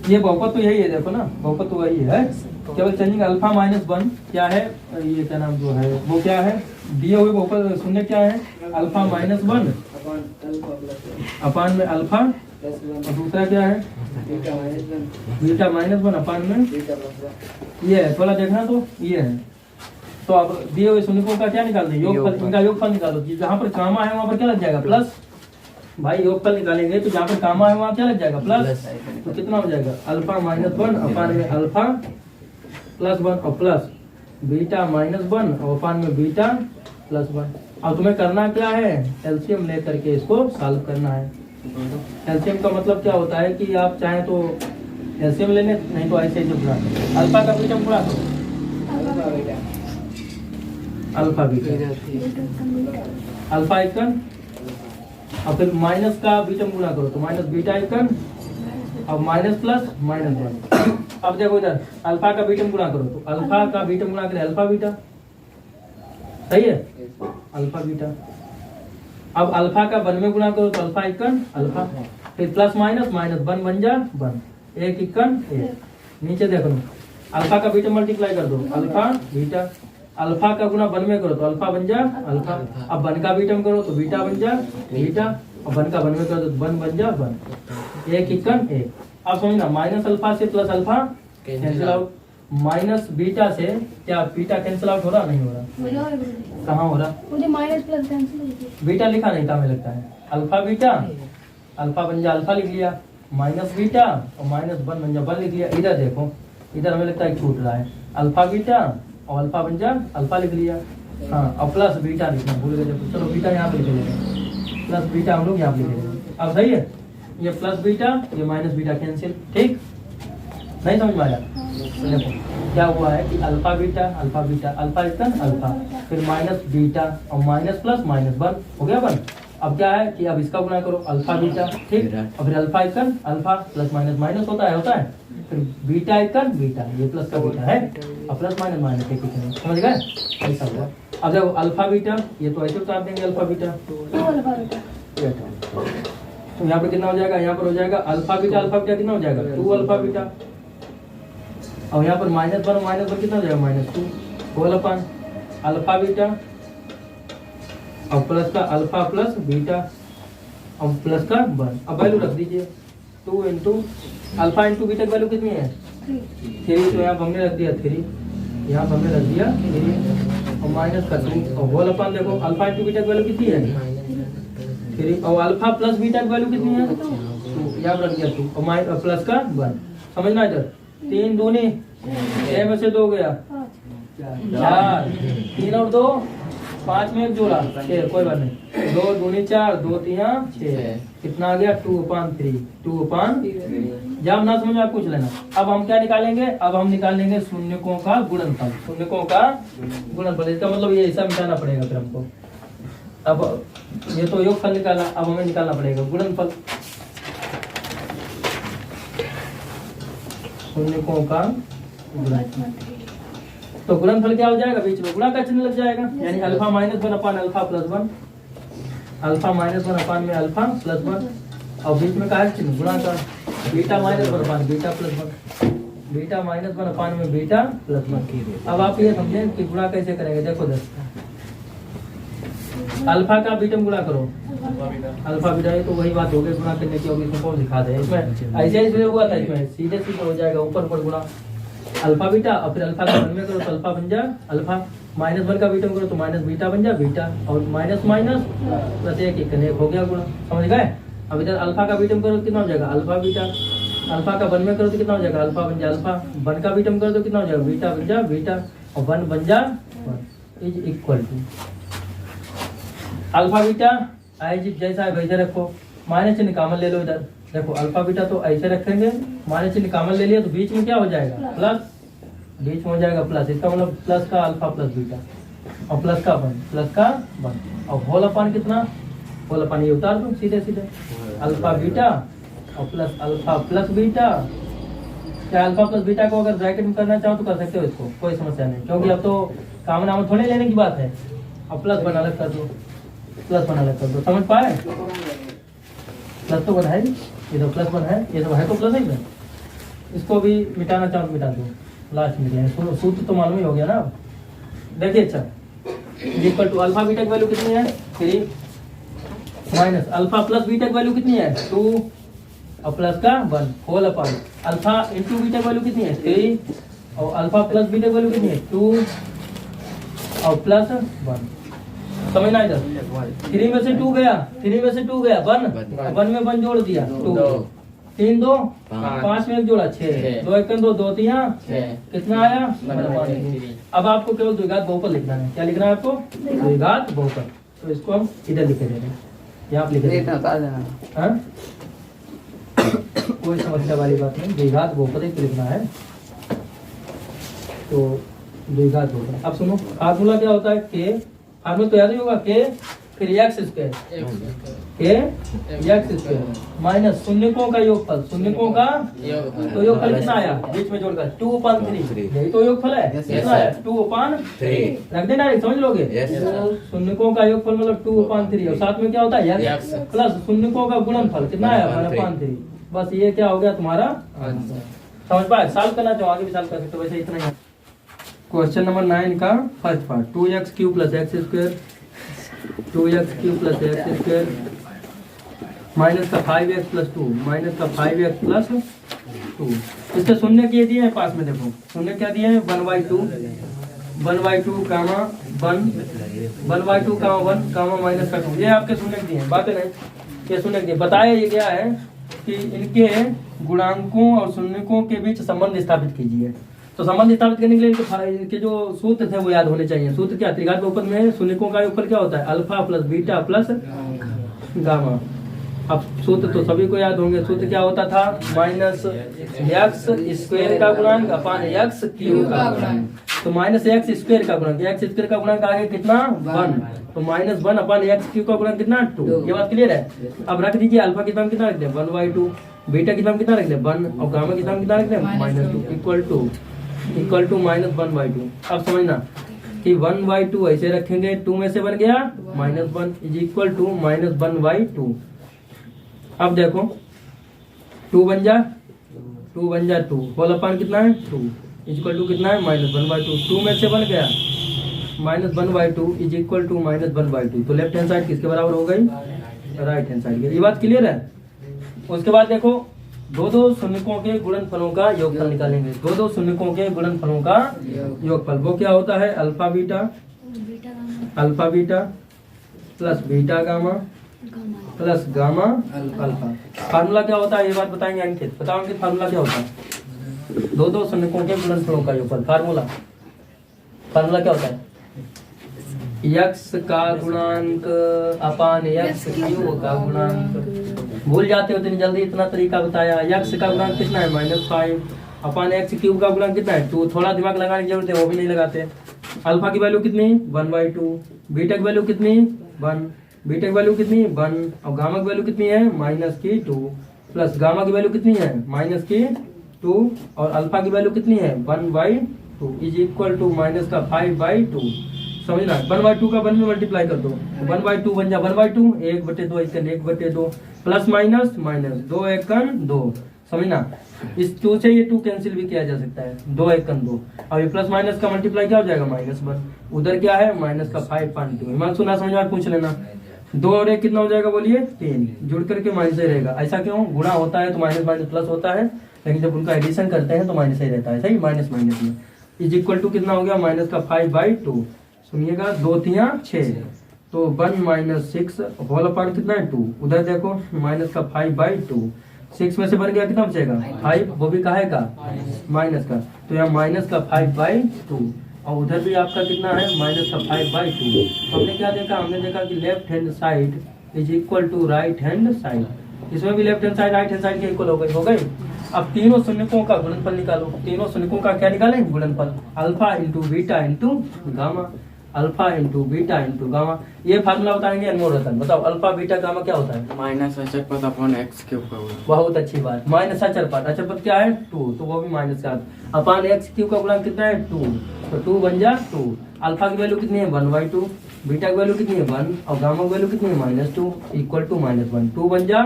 A: ये बहुपद तो यही है, देखो ना बहुपद तो वही है, केवल चेंजिंग अल्फा माइनस 1 क्या है, ये क्या नाम जो है वो क्या है, दिए हुए बहुपद शून्य क्या है, अल्फा माइनस 1 अपान में अल्फा, और दूसरा क्या है बीटा माइनस 1 अपान में ये है, थोड़ा देखना तो ये है। तो अब दिए हुए शून्यकों का क्या निकालना है, योगफल, इनका योगफल निकालो। जहाँ पर कामा है वहाँ पर क्या लग जाएगा प्लस, भाई योगफल निकालेंगे तो जहाँ पर कामा है वहाँ क्या लग जाएगा प्लस, तो कितना हो जाएगा अल्फा माइनस 1 अपान में अल्फा प्लस 1 और प्लस बीटा माइनस 1 और अपान में बीटा प्लस 1। अब तुम्हें करना क्या है, एलसीएम लेकर के इसको सॉल्व करना है। एलसीएम का मतलब क्या होता है कि आप चाहें तो एलसीएम लेने, नहीं तो ऐसे ही गुणा करो। अल्फा का बीटा गुणा करो, अल्फा बीटा, अल्फा इक्कन, और फिर माइनस का बीटम गुणा करो तो माइनस बीटा इक्कन, अब माइनस प्लस माइनस 1। अब देखो इधर अल्फा का बीटम गुणा करो तो अल्फा का बीटम गुणा करें अल्फा बीटा, सही है, अल्फा बीटा। अब अल्फा का 1 में गुणा करो तो अल्फा इक्कन अल्फा, फिर प्लस माइनस माइनस 1 बन जा 1, 1 इक्कन 1। नीचे देखो अल्फा का बीटा मल्टीप्लाई कर दो अल्फा बीटा, अल्फा का गुना 1 में करो तो अल्फा बन जा अल्फा, अब 1 का बीटम करो तो बीटा बन जा बीटा, और 1 का 1 में करो तो 1 बन जा 1, 1 इक्कन 1। अब समझना माइनस अल्फा से plus alpha cancel out, minus beta से क्या बीटा कैंसिल आउट हो रहा, नहीं हो रहा, कहाँ हो रहा,
B: मुझे माइनस प्लस कैंसिल,
A: बीटा लिखा नहीं था, हमें लगता है अल्फा बीटा, अल्फा बन जा अल्फा लिख लिया, माइनस बीटा और माइनस 1 बन जा 1 लिख लिया। इधर देखो, इधर हमें लगता है छूट रहा है, अल्फा बीटा और अल्फा बन जा अल्फा लिख लिया, हाँ, और प्लस बीटा लिखना भूल गए, चलो बीटा यहाँ पे लिख लेंगे, प्लस बीटा हम लोग यहाँ पे लिख लेंगे। अब सही है, ये प्लस बीटा ये माइनस बीटा कैंसिल, ठीक, नहीं समझ में आया? देखो क्या हुआ है कि अल्फा बीटा अल्फा इक्कन अल्फा, फिर माइनस बीटा और माइनस प्लस माइनस 1 हो गया 1। अब क्या है कि अब इसका गुना करो अल्फा बीटा, ठीक, और फिर अल्फा इक्कन अल्फा प्लस माइनस माइनस होता है, फिर बीटा इक्कन बीटा, ये प्लस का बीटा है और प्लस माइनस माइनस एक ही, समझ गए, ऐसा हुआ। अब देखो अल्फा बीटा ये तो ऐसे उतार देंगे अल्फा बीटा, तो यहाँ पे कितना हो जाएगा, यहाँ पर हो जाएगा अल्फा बीटा कितना हो जाएगा 2 अल्फा बीटा, और यहाँ पर माइनस 1 कितना हो जाएगा -2 होल अपन अल्फा बीटा और प्लस का अल्फा प्लस बीटा और प्लस का 1। अब वैल्यू रख दीजिए 2 इंटू अल्फा इंटू बीटा की वैल्यू कितनी है 3, तो यहाँ हमने रख दिया 3, यहाँ हमने रख दिया 3 और माइनस का 2 और होल अपन देखो अल्फा इंटू बीटा की वैल्यू कितनी है 3 और अल्फा प्लस बीटा की वैल्यू कितनी है 2, यहाँ रख दिया 2 और प्लस का 1। समझना इधर 3 दूनी 6 में से 2 गया 4, 3 और 2 5 में 1 जोड़ा 6, कोई बात नहीं, 2 दूनी 4 2 3 6, कितना आ गया 2/3, 2/3। जब ना समझ में आप पूछ लेना। अब हम क्या निकालेंगे, अब हम निकालेंगे शून्यकों का गुणनफल, शून्यकों का गुणनफल, इसका मतलब ये ऐसा मिटाना पड़ेगा फिर हमको। अब ये तो योगफल निकाला, अब हमें निकालना पड़ेगा गुणनफल, शून्यकों का गुणनफल। तो गुणनफल क्या हो जाएगा, बीच में गुणा का चिन्ह लग जाएगा, यानी अल्फा माइनस 1 अपान अल्फा प्लस 1, अल्फा माइनस 1 अपान में अल्फा प्लस 1, और बीच में का है चिन्ह गुणा का, बीटा माइनस 1 अपान बीटा प्लस 1। बीटा माइनस 1 अपान में बीटा प्लस 1। अब आप ये समझें कि गुणा कैसे करेंगे। देखो 10 अल्फा का बीटा में गुणा करो, अल्फा बीटा है तो वही बात हो गई गुणा करने की होगी। इसमें कौन दिखा दे, इसमें ऐसे ही हुआ था, इसमें सीधे सीधे हो जाएगा ऊपर ऊपर गुणा अल्फा बीटा और फिर अल्फा का 1 में करो तो अल्फा बन जा अल्फा, -1 का बीटा में करो तो माइनस बीटा बन जा बीटा, और माइनस माइनस प्लस एक कनेक्ट हो गया गुणा। समझ गए। अब इधर अल्फा का बीटा में करो तो कितना हो जाएगा अल्फा बीटा, अल्फा का 1 में करो तो कितना हो जाएगा अल्फा बन जा अल्फा, 1 का बीटा में करो तो कितना हो जाएगा बीटा बन जा बीटा, और 1 बन जा 1 is equal to alpha beta as जैसा है वैसे रखो, माइनस चिन्ह कॉमन ले लो इधर। देखो अल्फा बीटा तो ऐसे रखेंगे, माइनस चिन्ह कॉमन ले लिया तो बीच में क्या हो जाएगा प्लस, बीच में हो जाएगा प्लस, इसका मतलब प्लस का अल्फा प्लस बीटा और प्लस का 1 और होल अपान कितना, होल अपान ये उतार दो सीधे सीधे अल्फा बीटा और प्लस अल्फा प्लस बीटा। क्या अल्फा प्लस बीटा को अगर ब्रैकेट में करना चाहो तो कर सकते हो, इसको कोई समस्या नहीं, क्योंकि अब तो कॉमन नाम थोड़े लेने की बात है। अब प्लस बना अलग कर दो, प्लस बना अलग कर दो, समझ पाए। प्लस तो बना है, ये तो प्लस बना है, ये तो है तो प्लस ही है। इसको भी मिटाना चाहो तो मिटा दो, लास्ट में सूत्र तो मालूम ही हो गया ना। देखिए अच्छा इक्वल टू अल्फा बीटा की वैल्यू कितनी है 3 माइनस अल्फा प्लस बीटा की वैल्यू कितनी है 2 और प्लस का 1 whole upon alpha into beta की वैल्यू कितनी है 3 और अल्फा प्लस बीटा की वैल्यू कितनी है 2 और प्लस 1। समझना इधर 3 में से 2 गया, 3 में से 2 गया 1 में 1 जोड़ दिया 2 3 2 5 में 1 जोड़ा 6 2 1 2 2 3 कितना आया 1। अब आपको केवल द्विघात बहुपद लिखना है। क्या लिखना है आपको द्विघात बहुपद, तो इसको हम इधर लिखे देंगे, यहाँ आप लिखे देना। कोई समस्या वाली बात नहीं, द्विघात बहुपद ही लिखना है। तो द्विघात बहुपद अब सुनो, फार्मूला क्या होता है के, फार्मूला तो याद ही होगा के फिर एक्स स्क्वायर माइनस शून्यकों का योगफल, शून्यकों का तो योगफल कितना आया बीच में जोड़कर 2/3, यही तो योगफल है कितना आया 2/3 रख देना, समझ लोगे। शून्यकों का योगफल मतलब 2/3 और साथ में क्या होता है एक्स प्लस शून्यकों का गुणनफल कितना आया 1/3। बस ये क्या हो गया तुम्हारा समझ पाए। सॉल्व करना चाहो आगे भी सॉल्व कर सकते हो, वैसे इतना ही। क्वेश्चन नंबर 9 का first part 2x³ plus x square 2x³ plus x square minus का 5x प्लस 2 माइनस का 5x प्लस 2। इसके शून्य किए दिए हैं पास में, देखो शून्य क्या दिए हैं 1/2 कामा 1/2 कामा 1 कामा माइनस का 2, ये आपके शून्य दिए हैं, बातें नहीं ये शून्य दिए। बताया ये क्या है कि इनके गुणांकों और शून्यकों के बीच संबंध स्थापित कीजिए। तो संबंध स्थापित करने के लिए इनके जो सूत्र थे वो याद होने चाहिए। सूत्र क्या त्रिघात बहुपद में शून्यकों का योगफल क्या होता है alpha plus beta plus gamma. अब सूत्र तो सभी को याद होंगे, सूत्र क्या होता था माइनस एक्स स्क्वायर का गुणांक अपान एक्स क्यूब का गुणांक। तो माइनस एक्स स्क्वायर का गुणांक, एक्स स्क्वायर का गुणांक आगे कितना 1, तो -1 अपान एक्स क्यूब का गुणांक कितना 2। ये बात क्लियर है। अब रख दीजिए अल्फा की दाम कितना रख दें 1/2, बीटा की दाम कितना रख दें 1 और गामा की दाम कितना रख दें -2 इक्वल टू -1/2। अब समझना कि 1/2 ऐसे रखेंगे, 2 में से बन गया -1 इज इक्वल टू -1/2। अब देखो 2 बन जा 2 होल अपान कितना है 2 इक्वल टू कितना है -1/2। 2 में से बन गया -1/2 इज इक्वल टू -1/2। तो लेफ्ट हैंड साइड किसके बराबर हो गई राइट हैंड साइड की। ये बात क्लियर है। उसके बाद देखो दो शून्यकों के गुणनफलों का योगफल निकालेंगे। दो शून्यकों के गुणनफलों का योगफल वो क्या होता है alpha beta plus beta gamma plus gamma alpha. Formula क्या होता है ये बात बताएंगे अंकित, बताओ अंकित फार्मूला क्या होता है दो शून्यकों के गुणनफलों का योगफल। फार्मूला क्या होता है x का गुणांक अपान x क्यूब का गुणांक। भूल जाते हो इतनी जल्दी, इतना तरीका बताया। x का गुणांक कितना है -5 अपान x क्यूब का गुणांक कितना है 2। थोड़ा दिमाग लगाने की जरूरत है, वो भी नहीं लगाते। अल्फा की वैल्यू कितनी 1/2, बीटा की वैल्यू कितनी 1, बीटा की वैल्यू कितनी 1 और गामा की वैल्यू कितनी है -2 प्लस गामा की वैल्यू कितनी है -2 और अल्फा की वैल्यू कितनी है 1/2 इज इक्वल टू माइनस का 5/2। समझना 1/2 का 1 में मल्टीप्लाई कर दो 1/2 बन जा 1/2 1/2 इसका 1/2 प्लस माइनस 2 1 2 समझना। इस 2 से ये 2 कैंसिल भी किया जा सकता है, 2 1 2। अब ये प्लस माइनस का मल्टीप्लाई क्या हो जाएगा, -1। उधर क्या है, माइनस का 5.2। ईमान सुना समझ में पूछ लेना। 2 और 1 कितना हो जाएगा बोलिए, 3। जुड़ करके माइनस ही रहेगा। ऐसा क्यों, गुणा होता है तो माइनस माइनस प्लस होता है, लेकिन जब उनका एडिशन करते हैं तो माइनस ही रहता है, सही। माइनस माइनस में इज इक्वल टू कितना हो गया, माइनस का 5/2। सुनिएगा, 2 3 6, तो 1 - 6 होल पार्ट कितना है, 2। उधर देखो माइनस का 5/2, 6 में से बन गया कितना बचेगा, 5। वो भी काहे का, माइनस का। तो यहाँ माइनस का 5/2 और उधर भी आपका कितना है, माइनस का 5/2। तो हमने क्या देखा, हमने देखा कि left hand side is equal to right hand side. इसमें भी left hand side right hand side के इक्वल हो गई। अब तीनों शून्यकों का गुणनफल निकालो। तीनों शून्यकों का क्या निकालें, गुणनफल। Alpha into beta into gamma, alpha into beta into gamma. ये फार्मूला बताएंगे अनमोल रतन। बताओ अल्फा बीटा गामा क्या होता है,
C: माइनस अचरपद अपॉन एक्स क्यूब का गुणा।
A: बहुत अच्छी बात। माइनस अचरपद, अचरपद क्या है 2, तो वो भी माइनस का अपान एक्स क्यूब का गुणा कितना है 2, तो 2 बन जा 2। अल्फा की वैल्यू कितनी है 1/2, बीटा की वैल्यू कितनी है 1 और गामा की वैल्यू कितनी है -2 इक्वल टू -1। 2 बन जा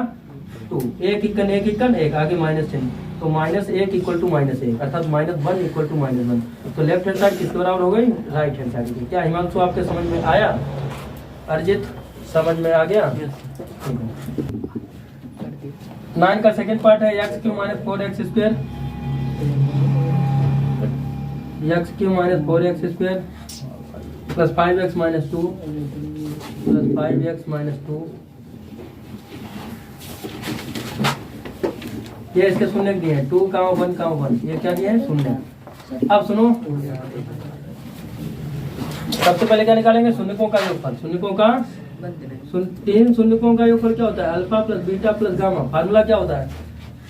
A: 2, 1 इक्कन 1 इक्कन 1 आगे माइनस चिन्ह, तो -1 इक्वल टू -1 अर्थात -1 इक्वल टू -1। तो लेफ्ट हैंड साइड किसके बराबर हो गई, राइट हैंड साइड की। क्या हिमांशु आपके समझ में आया, अर्जित समझ में आ गया। 9 का सेकंड पार्ट है x³ - 4x² x³ - 4x² plus 5x - 2 plus 5x - 2। ये इसके शून्य दिए हैं, 2 का 1 का 1, ये क्या दिए हैं शून्य। अब सुनो, सबसे पहले क्या निकालेंगे, शून्यकों का योगफल। शून्यकों का 3 शून्यकों का योगफल क्या होता है, alpha plus beta plus gamma. Formula क्या होता है,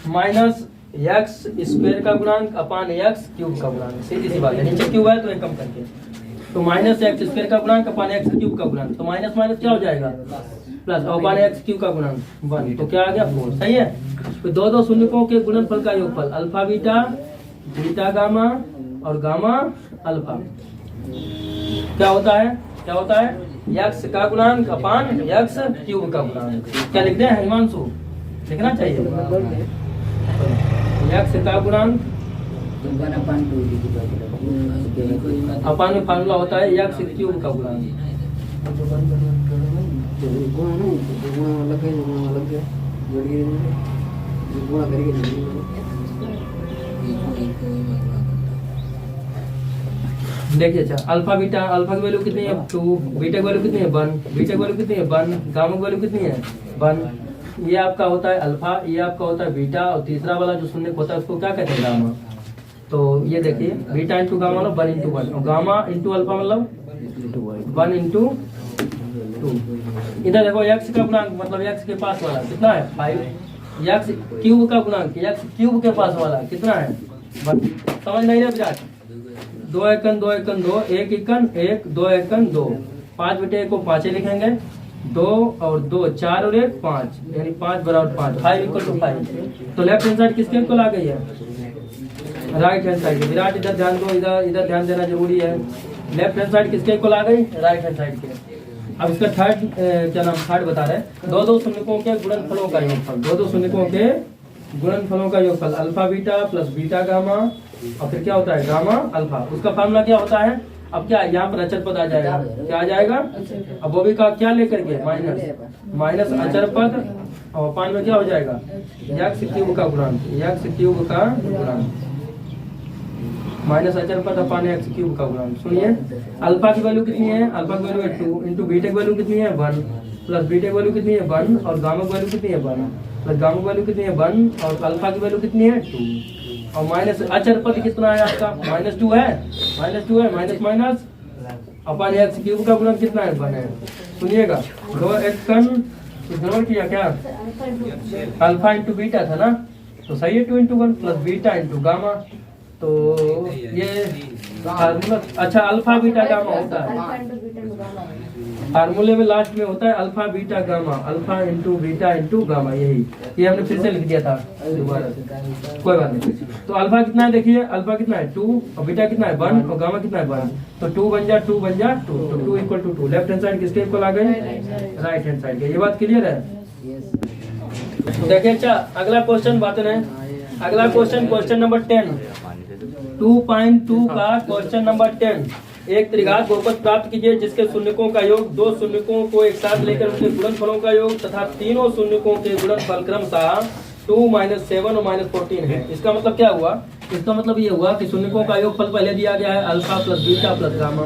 A: -x² का गुणांक अपान x³ का गुणांक। सीधी सी बात है, नीचे क्यूब है तो एक कम करके, तो -x² का गुणांक अपान x³ का गुणांक, तो माइनस माइनस क्या हो जाएगा प्लस, और अपान x³ का गुणांक 1, तो क्या आ गया 4। सही है। तो दो शून्यकों के गुणनफल का योगफल, अल्फा बीटा, बीटा गामा और गामा अल्फा क्या होता है, क्या होता है, x का गुणांक अपान x³ का गुणांक। क्या लिखते हैं हिमांशु, लिखना चाहिए। x का गुणांक अपान में फार्मूला होता है x³ का गुणांक। देखिए, अच्छा अल्फा बीटा, अल्फा की वैल्यू कितनी है 2, बीटा की वैल्यू कितनी है 1, बीटा की वैल्यू कितनी है 1, गामा की वैल्यू कितनी है 1। ये आपका होता है अल्फा, ये आपका होता है बीटा, और तीसरा वाला जो शून्य होता है उसको क्या कहते हैं, गामा। तो ये देखिए, बीटा इंटू गामा मतलब 1 × 1 और गामा इंटू अल्फा मतलब 1 × 2। इधर देखो x का गुणांक मतलब x के पास वाला कितना है 5, x³ का गुणांक x³ के पास वाला कितना है 1। समझ नहीं रहे विराट, 2 एकन 2 एकन 2, 1 एकन 1, 2 एकन 2, 5 बटे 1 को 5 लिखेंगे, 2 और 2 4 और 1 5, यानी 5 बराबर 5, 5 = 5। तो लेफ्ट हैंड साइड किसके इक्वल आ गई है, राइट हैंड साइड। विराट इधर ध्यान दो, इधर ध्यान देना जरूरी है। लेफ्ट हैंड साइड किसके इक्वल आ गई, राइट हैंड साइड के। अब इसका थर्ड बता रहे हैं, दो शून्यकों के गुणनफलों का योगफल, दो शून्यकों के गुणनफलों का योगफल, alpha beta plus beta gamma और फिर क्या होता है गामा अल्फा। उसका फार्मूला क्या होता है, अब क्या यहाँ पर अचर पद आ जाएगा, क्या आ जाएगा, अब वो भी का क्या लेकर के माइनस अचर पद, और पान में क्या हो जाएगा x³ का गुणांक, x³ का गुणांक माइनस अचर पद अपान x³ का गुणांक। सुनिए, अल्फा की वैल्यू कितनी है, अल्फा की वैल्यू है 2 इंटू बीटा की वैल्यू कितनी है 1 प्लस बीटा की वैल्यू कितनी है 1 और गामा की वैल्यू कितनी है 1 प्लस गामा की वैल्यू कितनी है 1 और अल्फा की वैल्यू कितनी है 2 और माइनस अचर पद कितना है आपका -2 है, -2 है, माइनस माइनस अपान x³ का गुणांक कितना है 1 है। सुनिएगा, 2 एकन गड़बड़ किया क्या, अल्फा इंटू बीटा था ना, तो सही है 2 × 1 प्लस बीटा इंटू गामा। तो ये फार्मूला, अच्छा अल्फा बीटा गामा होता है, फार्मूले में लास्ट में होता है alpha beta gamma, alpha into beta into gamma. यही ये हमने फिर से लिख दिया था दोबारा से, कोई बात नहीं। तो अल्फा कितना है, देखिए अल्फा कितना है 2 और बीटा कितना है 1 और गामा कितना है 1, तो 2 बन जा 2 बन जा 2, तो 2 = 2। लेफ्ट हैंड साइड किसके इक्वल आ गए, राइट हैंड साइड के। ये बात क्लियर है। देखिए, अच्छा अगला क्वेश्चन बात है, अगला क्वेश्चन, क्वेश्चन नंबर 10, 2.2 का क्वेश्चन नंबर 10। एक त्रिघात बहुपद प्राप्त कीजिए जिसके शून्यकों का योग, दो शून्यकों को एक साथ लेकर उनके गुणनफलों का योग तथा तीनों शून्यकों के गुणनफल क्रमशः 2, -7 और -14 है। इसका मतलब क्या हुआ? इसका मतलब ये हुआ कि शून्यकों का योगफल पहले दिया गया है alpha plus beta plus gamma.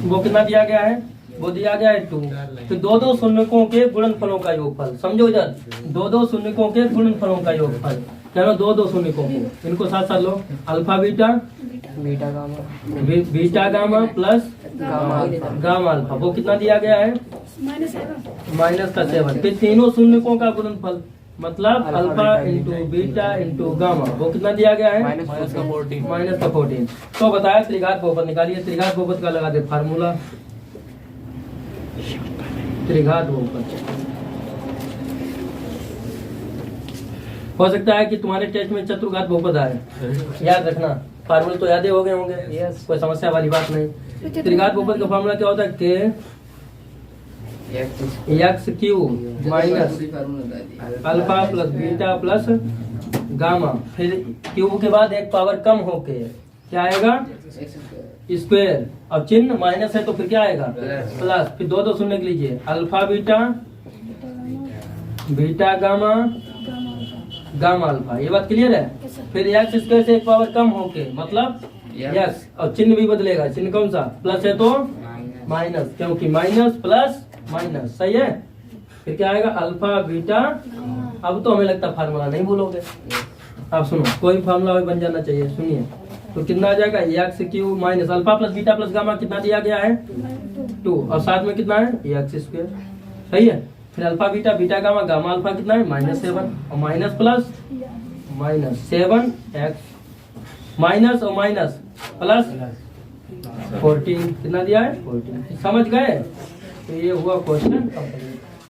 A: वो कितना दिया गया है? वो दिया गया है 2। फिर दो शून्यकों के गुणनफलों का योगफल, समझो इधर, दो शून्यकों के गुणनफलों का योगफल, चलो दो शून्यकों को, इनको साथ साथ लो, alpha beta beta gamma plus gamma alpha. वो कितना दिया गया है? -7। फिर तीनों शून्यकों का गुणनफल मतलब alpha into beta into gamma, वो कितना दिया गया है? -14। तो बताया त्रिघात बहुपद निकालिए। त्रिघात बहुपद का लगा दे फार्मूला, त्रिघात बहुपद। हो सकता है कि तुम्हारे टेस्ट में चतुर्घात बहुपद आए, याद रखना। फार्मूले तो याद हो गए होंगे, कोई समस्या वाली बात नहीं। त्रिघात बहुपद का फार्मूला क्या होता है? के x Q minus alpha plus beta plus gamma, फिर क्यू के बाद एक पावर कम होके क्या आएगा? स्क्वायर। अब चिन्ह माइनस है तो फिर क्या आएगा? प्लस। फिर दो शून्य लिख लीजिए, alpha beta beta gamma gamma alpha. ये बात क्लियर है? फिर एक्स स्क्वायर से एक पावर कम होके मतलब यस, और चिन्ह भी बदलेगा। चिन्ह कौन सा? प्लस है तो माइनस, क्योंकि माइनस प्लस माइनस, सही है। फिर क्या आएगा? Alpha beta. अब तो हमें लगता है फार्मूला नहीं भूलोगे। आप सुनो, कोई फार्मूला बन जाना चाहिए। सुनिए, तो कितना आ जाएगा? X Q minus alpha plus beta plus gamma कितना दिया गया है? 2, और साथ में कितना है? एक्स स्क्वायर, सही है। फिर alpha beta beta gamma gamma alpha कितना है? -7, और माइनस प्लस -7 एक्स माइनस और माइनस प्लस 14 कितना दिया है? 14। समझ गए? तो ये हुआ क्वेश्चन।